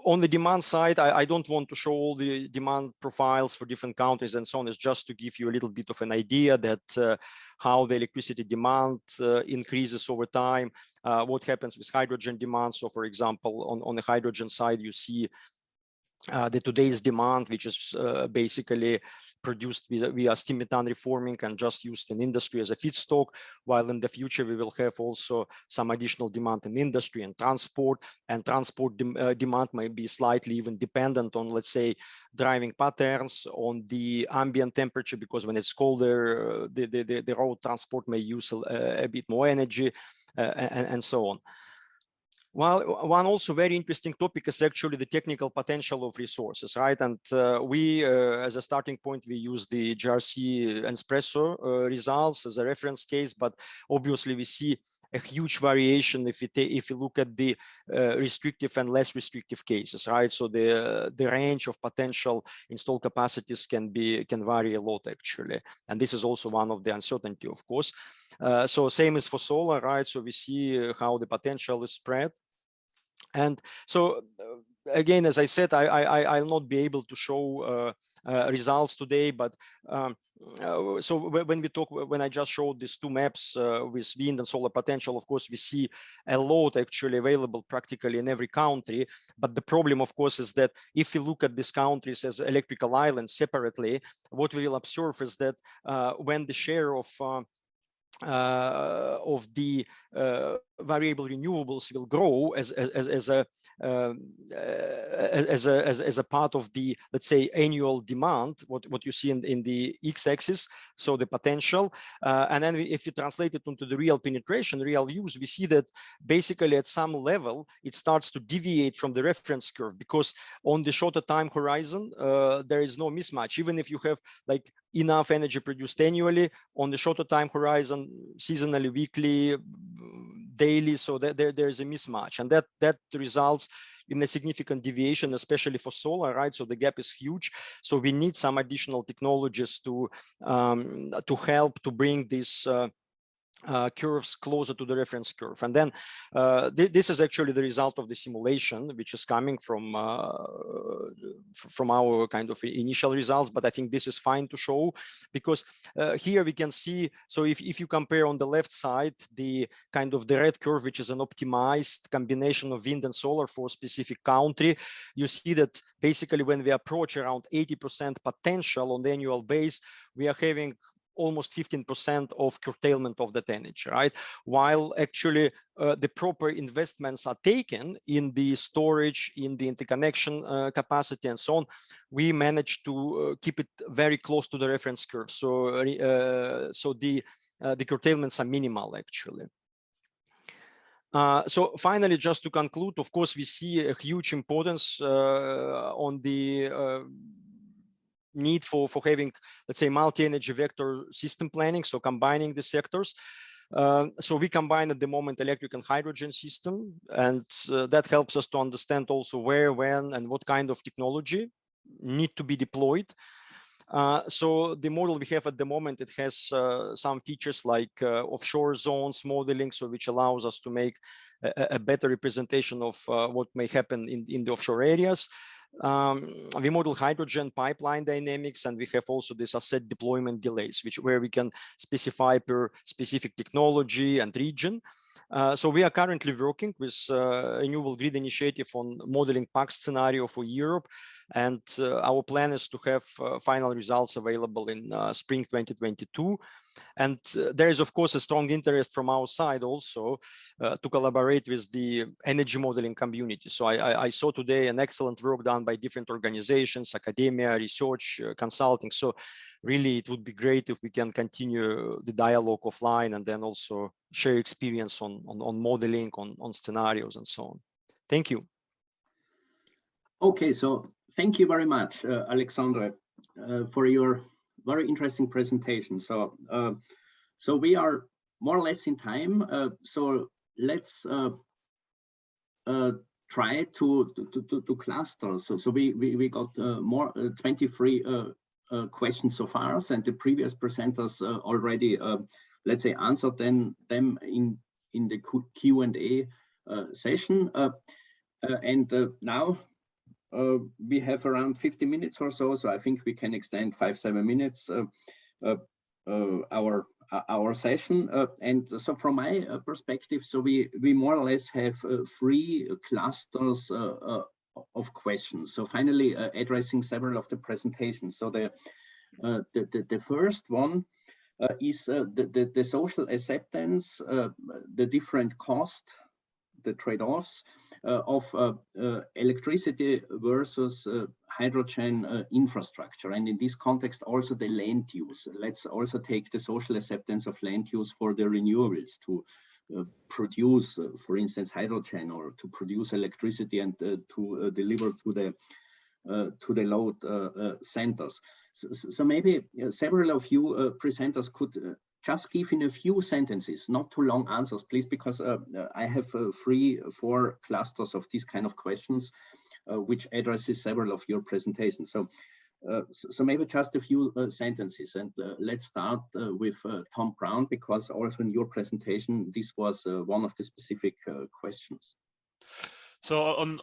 On the demand side, I don't want to show all the demand profiles for different countries and so on. It's just to give you a little bit of an idea that how the electricity demand increases over time, what happens with hydrogen demand. So for example, on the hydrogen side, you see the today's demand, which is basically produced via steam methane reforming and just used in industry as a feedstock, while in the future we will have also some additional demand in industry and transport demand may be slightly even dependent on, let's say, driving patterns, on the ambient temperature, because when it's colder, the road transport may use a bit more energy and so on. Well, one also very interesting topic is actually the technical potential of resources, right? And we, as a starting point, we use the GRC Espresso results as a reference case, but obviously we see a huge variation if you look at the restrictive and less restrictive cases, right? So the range of potential installed capacities can vary a lot, actually, and this is also one of the uncertainty, of course. So same as for solar, right? So we see how the potential is spread. And so again, as I said, I'll not be able to show results today, but so when I just showed these two maps with wind and solar potential, of course, we see a lot actually available practically in every country. But the problem, of course, is that if you look at these countries as electrical islands separately, what we will observe is that when the share of the variable renewables will grow as a part of the, let's say, annual demand, what you see in the x-axis, so the potential, and then if you translate it into the real penetration, real use, we see that basically at some level it starts to deviate from the reference curve, because on the shorter time horizon there is no mismatch. Even if you have like enough energy produced annually, on the shorter time horizon, seasonally, weekly, daily, so that there's a mismatch, and that results in a significant deviation, especially for solar, right? So the gap is huge. So we need some additional technologies to help to bring this curves closer to the reference curve. And then this is actually the result of the simulation, which is coming from our kind of initial results. But I think this is fine to show, because here we can see, so if you compare on the left side, the kind of the red curve, which is an optimized combination of wind and solar for a specific country, you see that basically when we approach around 80% potential on the annual base, we are having almost 15% of curtailment of that energy, right? While actually the proper investments are taken in the storage, in the interconnection capacity and so on, we managed to keep it very close to the reference curve. So, so the curtailments are minimal, actually. So finally, just to conclude, of course, we see a huge importance on the need for having, let's say, multi-energy vector system planning, so combining the sectors. So we combine at the moment electric and hydrogen system, and that helps us to understand also where, when, and what kind of technology need to be deployed. So the model we have at the moment, it has some features like offshore zones modeling, so which allows us to make a better representation of what may happen in the offshore areas. We model hydrogen pipeline dynamics, and we have also this asset deployment delays, where we can specify per specific technology and region. So we are currently working with Renewable Grid Initiative on modeling PAC scenario for Europe, and our plan is to have final results available in spring 2022. And there is, of course, a strong interest from our side also to collaborate with the energy modeling community. So I saw today an excellent work done by different organizations, academia, research, consulting. So really, it would be great if we can continue the dialogue offline and then also share experience on modeling, on scenarios and so on. Thank you. Okay, so thank you very much, Alexandre, for your very interesting presentation. So, so we are more or less in time. So let's try to cluster. So we got more 23 questions so far, and the previous presenters already, let's say, answered them in the Q&A session. And now we have around 50 minutes or so, so I think we can extend 5-7 minutes our session. And so from my perspective, so we more or less have 3 clusters of questions. So finally, addressing several of the presentations. So the first one is the social acceptance, the different cost, the trade-offs of electricity versus hydrogen infrastructure, and in this context also the land use. Let's also take the social acceptance of land use for the renewables to produce, for instance, hydrogen, or to produce electricity and to deliver to the load centers. So maybe several of you presenters could just give in a few sentences, not too long answers, please, because I have 3-4 clusters of these kind of questions, which addresses several of your presentations. So, so maybe just a few sentences, and let's start with Tom Brown, because also in your presentation, this was one of the specific questions. So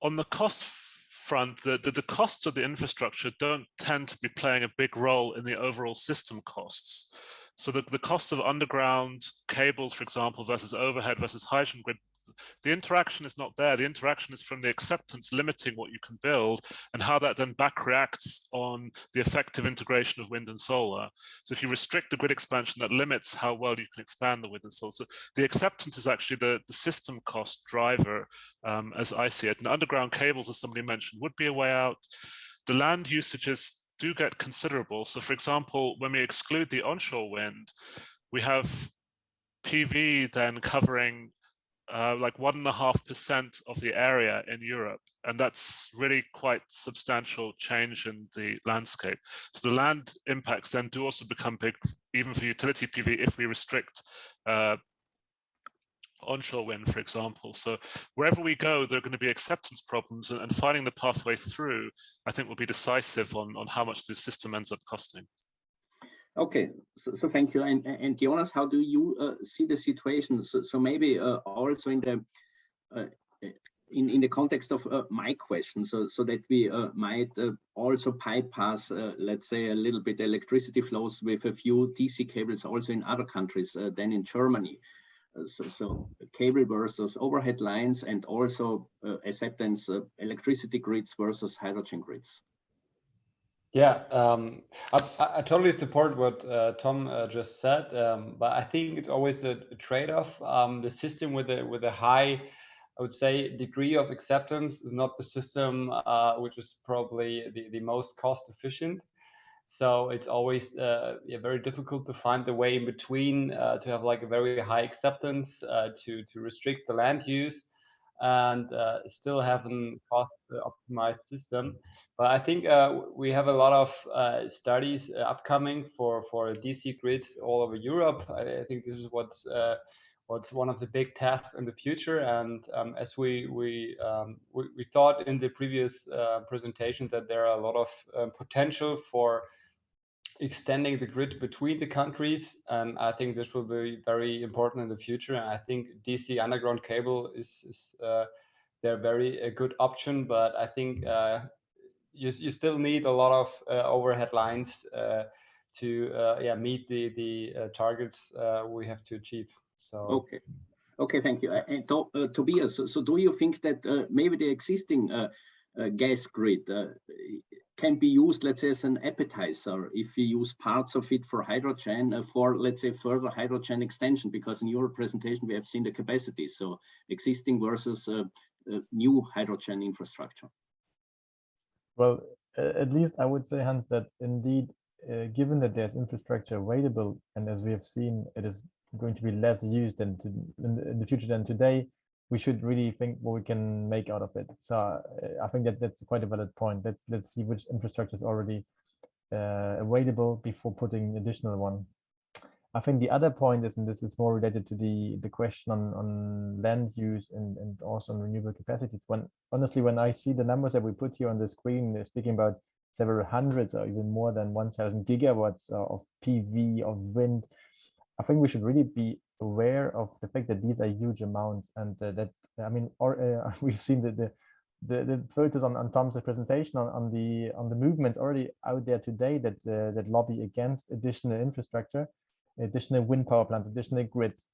on the cost front, the costs of the infrastructure don't tend to be playing a big role in the overall system costs. So the cost of underground cables, for example, versus overhead versus hydrogen grid, the interaction is not there. The interaction is from the acceptance limiting what you can build and how that then back reacts on the effective integration of wind and solar. So if you restrict the grid expansion, that limits how well you can expand the wind and solar. So the acceptance is actually the system cost driver, as I see it. And underground cables, as somebody mentioned, would be a way out. The land usages do get considerable. So for example, when we exclude the onshore wind, we have PV then covering like 1.5% of the area in Europe. And that's really quite substantial change in the landscape. So the land impacts then do also become big, even for utility PV, if we restrict onshore wind, for example. So wherever we go, there are going to be acceptance problems, and finding the pathway through, I think, will be decisive on how much the system ends up costing. Okay, so thank you. And Jonas, how do you see the situation? So maybe also in the context of my question, so that we might also bypass, let's say, a little bit electricity flows with a few DC cables also in other countries than in Germany. So cable versus overhead lines, and also acceptance electricity grids versus hydrogen grids. Yeah, I totally support what Tom just said, but I think it's always a trade-off. The system with a high, I would say, degree of acceptance is not the system which is probably the most cost efficient. So it's always very difficult to find the way in between to have like a very high acceptance, to restrict the land use, and still have a cost optimized system. But I think we have a lot of studies upcoming for DC grids all over Europe. I think this is what what's one of the big tasks in the future. And as we thought in the previous presentation that there are a lot of potential for extending the grid between the countries, and I think this will be very important in the future. And I think DC underground cable is they're very a good option, but I think you still need a lot of overhead lines to meet the targets we have to achieve. So okay, thank you. And Tobias, so do you think that maybe the existing gas grid can be used, let's say, as an appetizer if you use parts of it for hydrogen, for, let's say, further hydrogen extension? Because in your presentation we have seen the capacity, so existing versus new hydrogen infrastructure. Well, at least I would say, Hans, that indeed, given that there's infrastructure available, and as we have seen, it is going to be less used in the future than today, we should really think what we can make out of it. So I think that's quite a valid point. Let's see which infrastructure is already available before putting additional one. I think the other point is, and this is more related to the question on land use and also on renewable capacities. Honestly, when I see the numbers that we put here on the screen, they're speaking about several hundreds or even more than 1,000 gigawatts of PV, of wind. I think we should really be aware of the fact that these are huge amounts, and that, I mean, we've seen the photos on Tom's presentation on the movements already out there today that lobby against additional infrastructure, additional wind power plants, additional grids.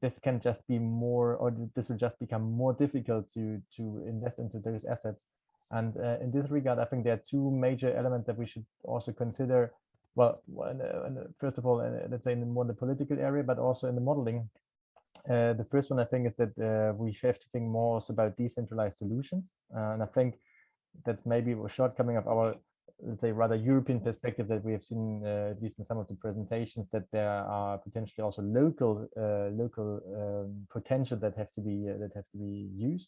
This can just be more, or this will just become more difficult to invest into those assets. And in this regard, I think there are two major elements that we should also consider. Well, first of all, let's say in more the political area, but also in the modeling. The first one, I think, is that we have to think more also about decentralized solutions. And I think that's maybe a shortcoming of our, let's say, rather European perspective, that we have seen, at least in some of the presentations, that there are potentially also local potential that have to be used.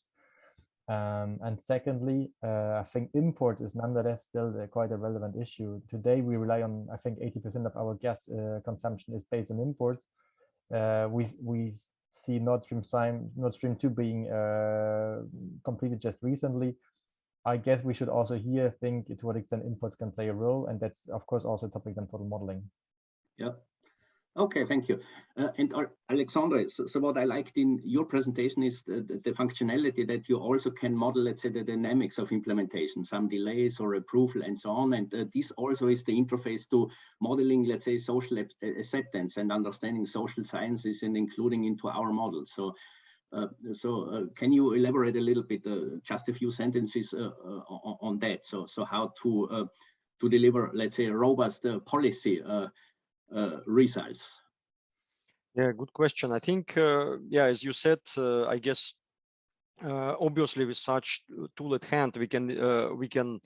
And secondly, I think imports is nonetheless still quite a relevant issue. Today, we rely on, I think, 80% of our gas consumption is based on imports. We see Nord Stream 2 being completed just recently. I guess we should also here think to what extent imports can play a role, and that's of course also a topic then for the modeling. Yeah. Okay, thank you. And Alexandre, so what I liked in your presentation is the functionality that you also can model, let's say, the dynamics of implementation, some delays or approval and so on. And this also is the interface to modeling, let's say, social acceptance and understanding social sciences and including into our models. So can you elaborate a little bit, just a few sentences on that? So how to deliver, let's say, a robust policy results? Yeah, good question. I think, yeah, as you said, I guess, obviously with such tool at hand, we can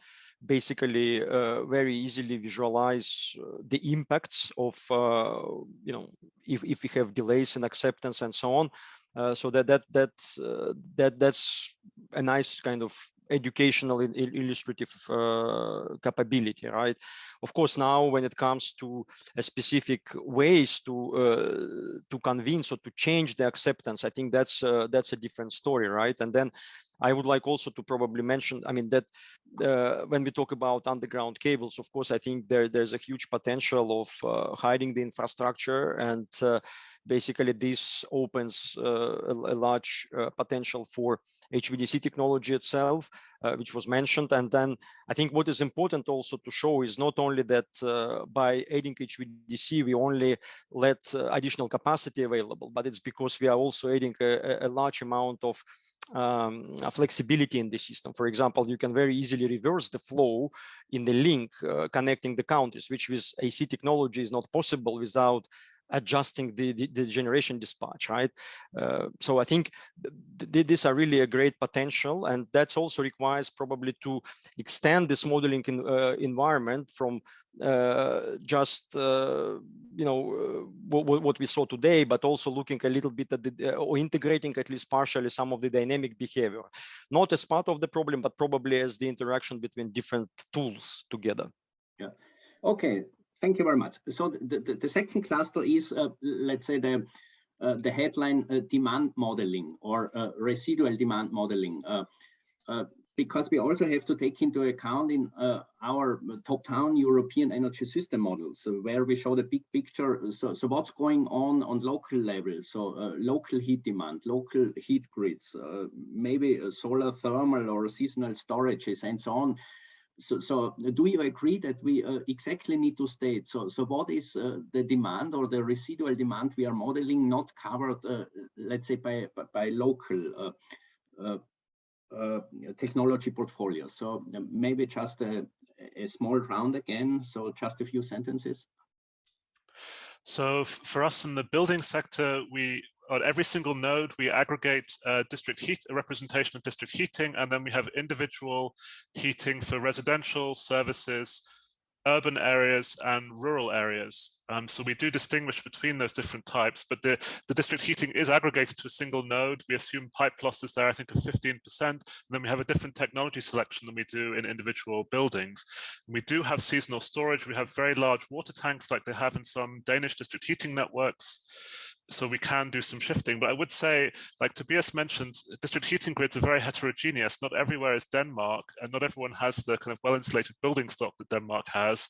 basically very easily visualize the impacts of, you know, if we have delays in acceptance and so on. So that's a nice kind of educational illustrative capability, right? Of course, now when it comes to specific ways to convince or to change the acceptance, I think that's a different story, right? And then I would like also to probably mention, I mean, that when we talk about underground cables, of course, I think there's a huge potential of hiding the infrastructure, and basically this opens a large potential for HVDC technology itself, which was mentioned. And then I think what is important also to show is not only that by adding HVDC, we only let additional capacity available, but it's because we are also adding a large amount of flexibility in the system. For example, you can very easily reverse the flow in the link connecting the countries, which with AC technology is not possible without adjusting the generation dispatch, right? So I think these are really a great potential, and that's also requires probably to extend this modeling environment from just you know what we saw today, but also looking a little bit at or integrating at least partially some of the dynamic behavior, not as part of the problem, but probably as the interaction between different tools together. Yeah. Okay. Thank you very much. So the second cluster is, let's say, the the headline demand modeling or residual demand modeling, because we also have to take into account in our top-down European energy system models, where we show the big picture. So what's going on local level? So local heat demand, local heat grids, maybe solar thermal or seasonal storages and so on. So do you agree that we exactly need to state, so what is the demand or the residual demand we are modeling not covered, let's say by local technology portfolios? So maybe just a small round again, so just a few sentences. So for us in the building sector, on every single node, we aggregate a representation of district heating, and then we have individual heating for residential, services, urban areas, and rural areas. So we do distinguish between those different types, but the district heating is aggregated to a single node. We assume pipe losses there, I think, of 15%. And then we have a different technology selection than we do in individual buildings. And we do have seasonal storage. We have very large water tanks like they have in some Danish district heating networks. So we can do some shifting, but I would say, like Tobias mentioned, district heating grids are very heterogeneous. Not everywhere is Denmark, and not everyone has the kind of well-insulated building stock that Denmark has.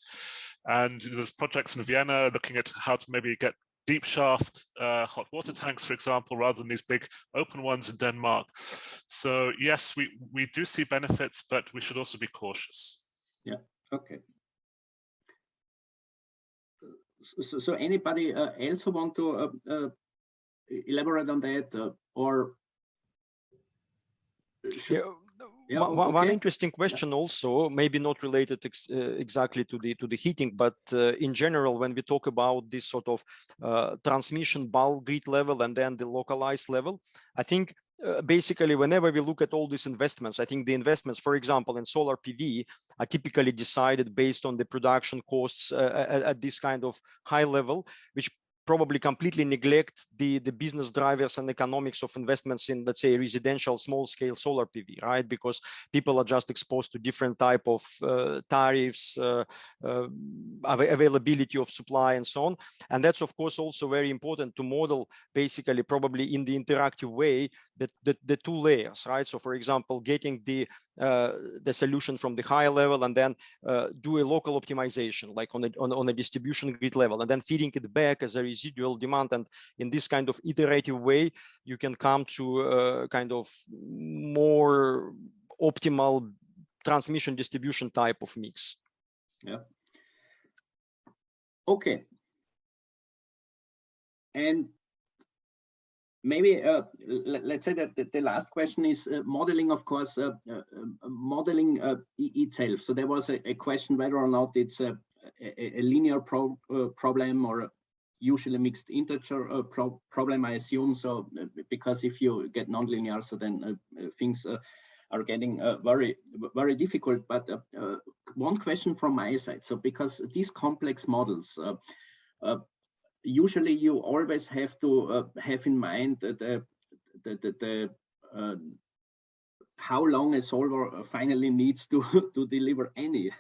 And there's projects in Vienna looking at how to maybe get deep shaft hot water tanks, for example, rather than these big open ones in Denmark. So yes, we do see benefits, but we should also be cautious. Yeah, okay. So anybody else who want to elaborate on that, or? Yeah, okay. One interesting question also, maybe not related exactly to the heating, but in general, when we talk about this sort of transmission bulk grid level and then the localized level, I think basically whenever we look at all these investments, I think the investments, for example, in solar PV are typically decided based on the production costs at this kind of high level, which probably completely neglect the business drivers and economics of investments in, let's say, residential small-scale solar PV, right? Because people are just exposed to different type of tariffs, availability of supply, and so on. And that's, of course, also very important to model, basically, probably in the interactive way, the two layers, right? So, for example, getting the solution from the high level and then do a local optimization, like on a distribution grid level, and then feeding it back as a residual demand. And in this kind of iterative way, you can come to a kind of more optimal transmission distribution type of mix. Yeah. Okay. And maybe let's say that the last question is modeling, of course, modeling itself. So there was a question whether or not it's a linear problem or usually mixed integer problem, I assume. So because if you get nonlinear, so then things are getting very, very difficult. But one question from my side. So because these complex models, usually you always have to have in mind how long a solver finally needs to deliver any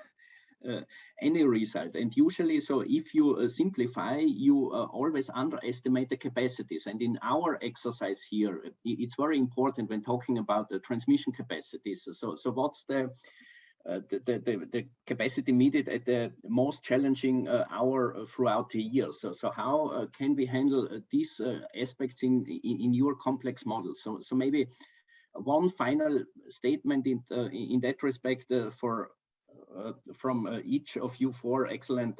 result. And usually, so if you simplify, you always underestimate the capacities. And in our exercise here, it's very important when talking about the transmission capacities. So what's the capacity needed at the most challenging hour throughout the year? So how can we handle these aspects in your complex models? So maybe one final statement in that respect from each of you four excellent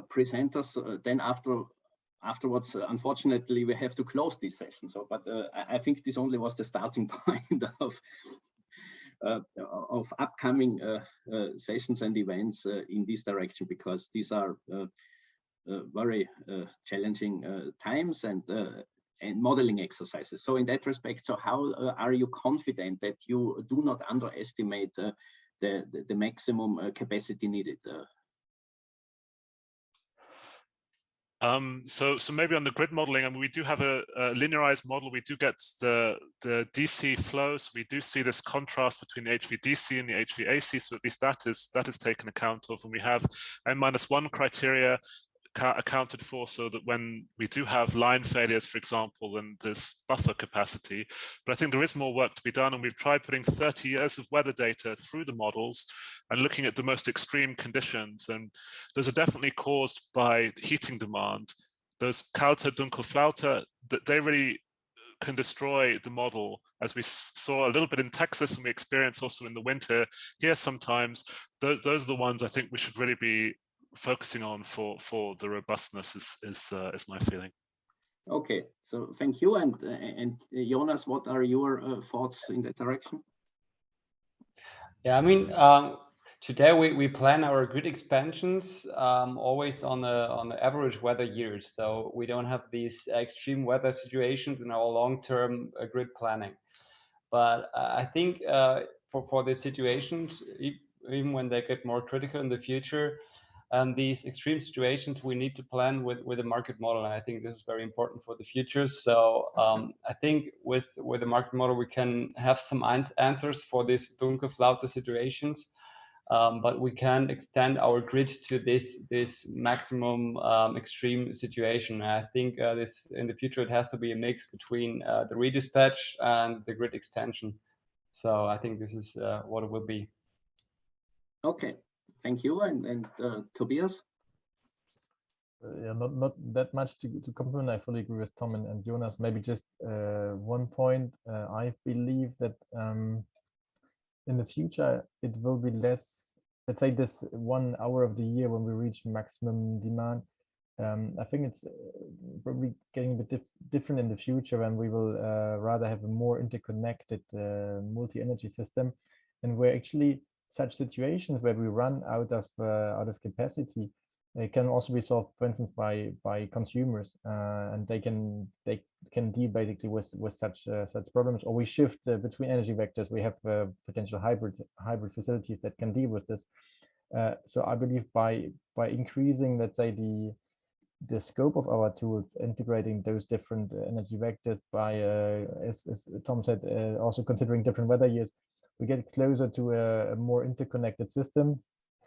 presenters. Then afterwards, unfortunately, we have to close this session. So, but I think this only was the starting point of upcoming sessions and events in this direction, because these are very challenging times and modeling exercises. So in that respect, so how are you confident that you do not underestimate the maximum capacity needed? So maybe on the grid modeling, I mean, we do have a linearized model. We do get the DC flows. We do see this contrast between the HVDC and the HVAC. So at least that is taken account of. And we have N-1 criteria accounted for so that when we do have line failures, for example, then there's buffer capacity. But I think there is more work to be done, and we've tried putting 30 years of weather data through the models and looking at the most extreme conditions. And those are definitely caused by heating demand. Those kalte, dunkle Flaute, that they really can destroy the model, as we saw a little bit in Texas, and we experience also in the winter here sometimes. Those are the ones I think we should really be focusing on for the robustness is my feeling. Okay, so thank you. And Jonas, what are your thoughts in that direction? Yeah, I mean, today we plan our grid expansions always on the average weather years, so we don't have these extreme weather situations in our long-term grid planning. But I think for the situations, even when they get more critical in the future, these extreme situations, we need to plan with a market model, and I think this is very important for the future. So I think with the market model, we can have some answers for these Dunkelflaute situations, but we can extend our grid to this maximum extreme situation. And I think this in the future it has to be a mix between the redispatch and the grid extension. So I think this is what it will be. Okay. Thank you, and Tobias. Yeah, not that much to compliment. I fully agree with Tom and Jonas. Maybe just one point. I believe that in the future it will be less. Let's say this 1 hour of the year when we reach maximum demand. I think it's probably getting a bit different in the future, when we will rather have a more interconnected multi-energy system, and where actually such situations where we run out of capacity can also be solved, for instance, by consumers, and they can deal basically with such problems, or we shift between energy vectors. We have potential hybrid facilities that can deal with this. So I believe by increasing, let's say, the scope of our tools, integrating those different energy vectors, by as Tom said, also considering different weather years, we get closer to a more interconnected system.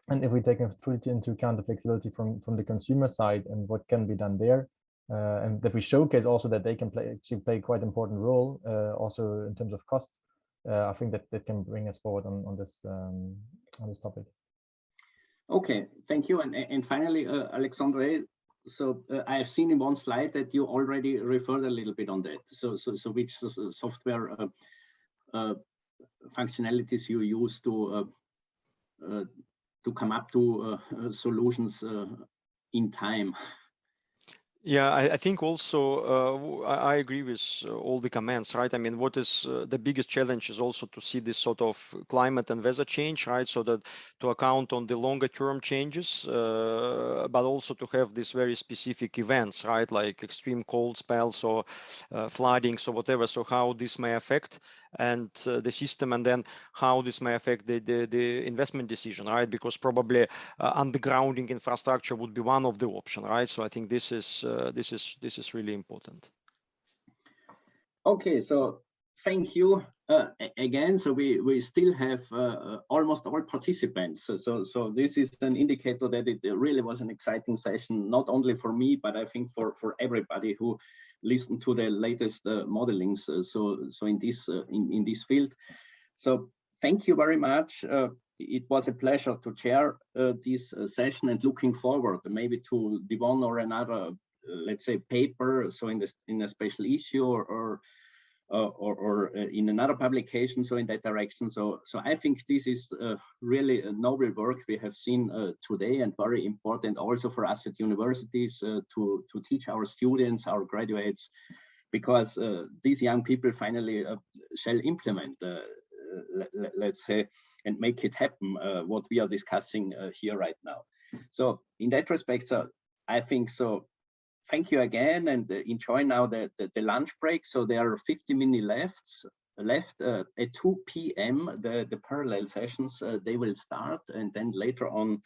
And if we take fully into account the flexibility from the consumer side and what can be done there, and that we showcase also that they can play quite an important role, also in terms of costs, I think that can bring us forward on this topic. Okay, thank you. And finally, Alexandre, so I have seen in one slide that you already referred a little bit on that. So which software functionalities you use to come up to solutions in time? Yeah, I think also I agree with all the comments, right? I mean, what is the biggest challenge is also to see this sort of climate and weather change, right? So that to account on the longer term changes, but also to have these very specific events, right? Like extreme cold spells or floodings or whatever. So how this may affect and the system, and then how this may affect the investment decision, right? Because probably undergrounding infrastructure would be one of the options, right? So I think this is really important. Okay, so thank you again. So we still have almost all participants. So this is an indicator that it really was an exciting session, not only for me, but I think for everybody who listened to the latest modelings. So in this field. So thank you very much. It was a pleasure to chair this session, and looking forward maybe to the one or another, let's say, paper, so in a special issue or in another publication, so in that direction. So I think this is really a noble work we have seen today, and very important also for us at universities to teach our students, our graduates, because these young people finally shall implement, let's say, and make it happen, what we are discussing here right now. So in that respect, so I think so. Thank you again, and enjoy now the lunch break. So there are 50 minutes left at 2 p.m. The parallel sessions, they will start, and then later on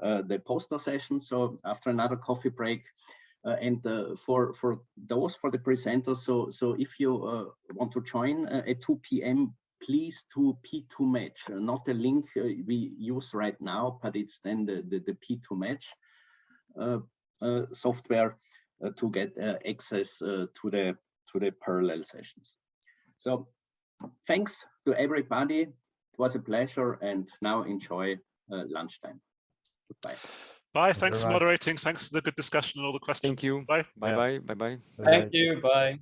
the poster session. So after another coffee break, and for the presenters, so if you want to join at 2 p.m., please to P2 match, not the link we use right now, but it's then the P2 match. software to get access to the parallel sessions. So thanks to everybody. It was a pleasure, and now enjoy lunchtime. Goodbye. Bye. Thanks for moderating. Thanks for the good discussion and all the questions. Thank you. Bye. Bye-bye. Bye-bye. Thank you. Bye.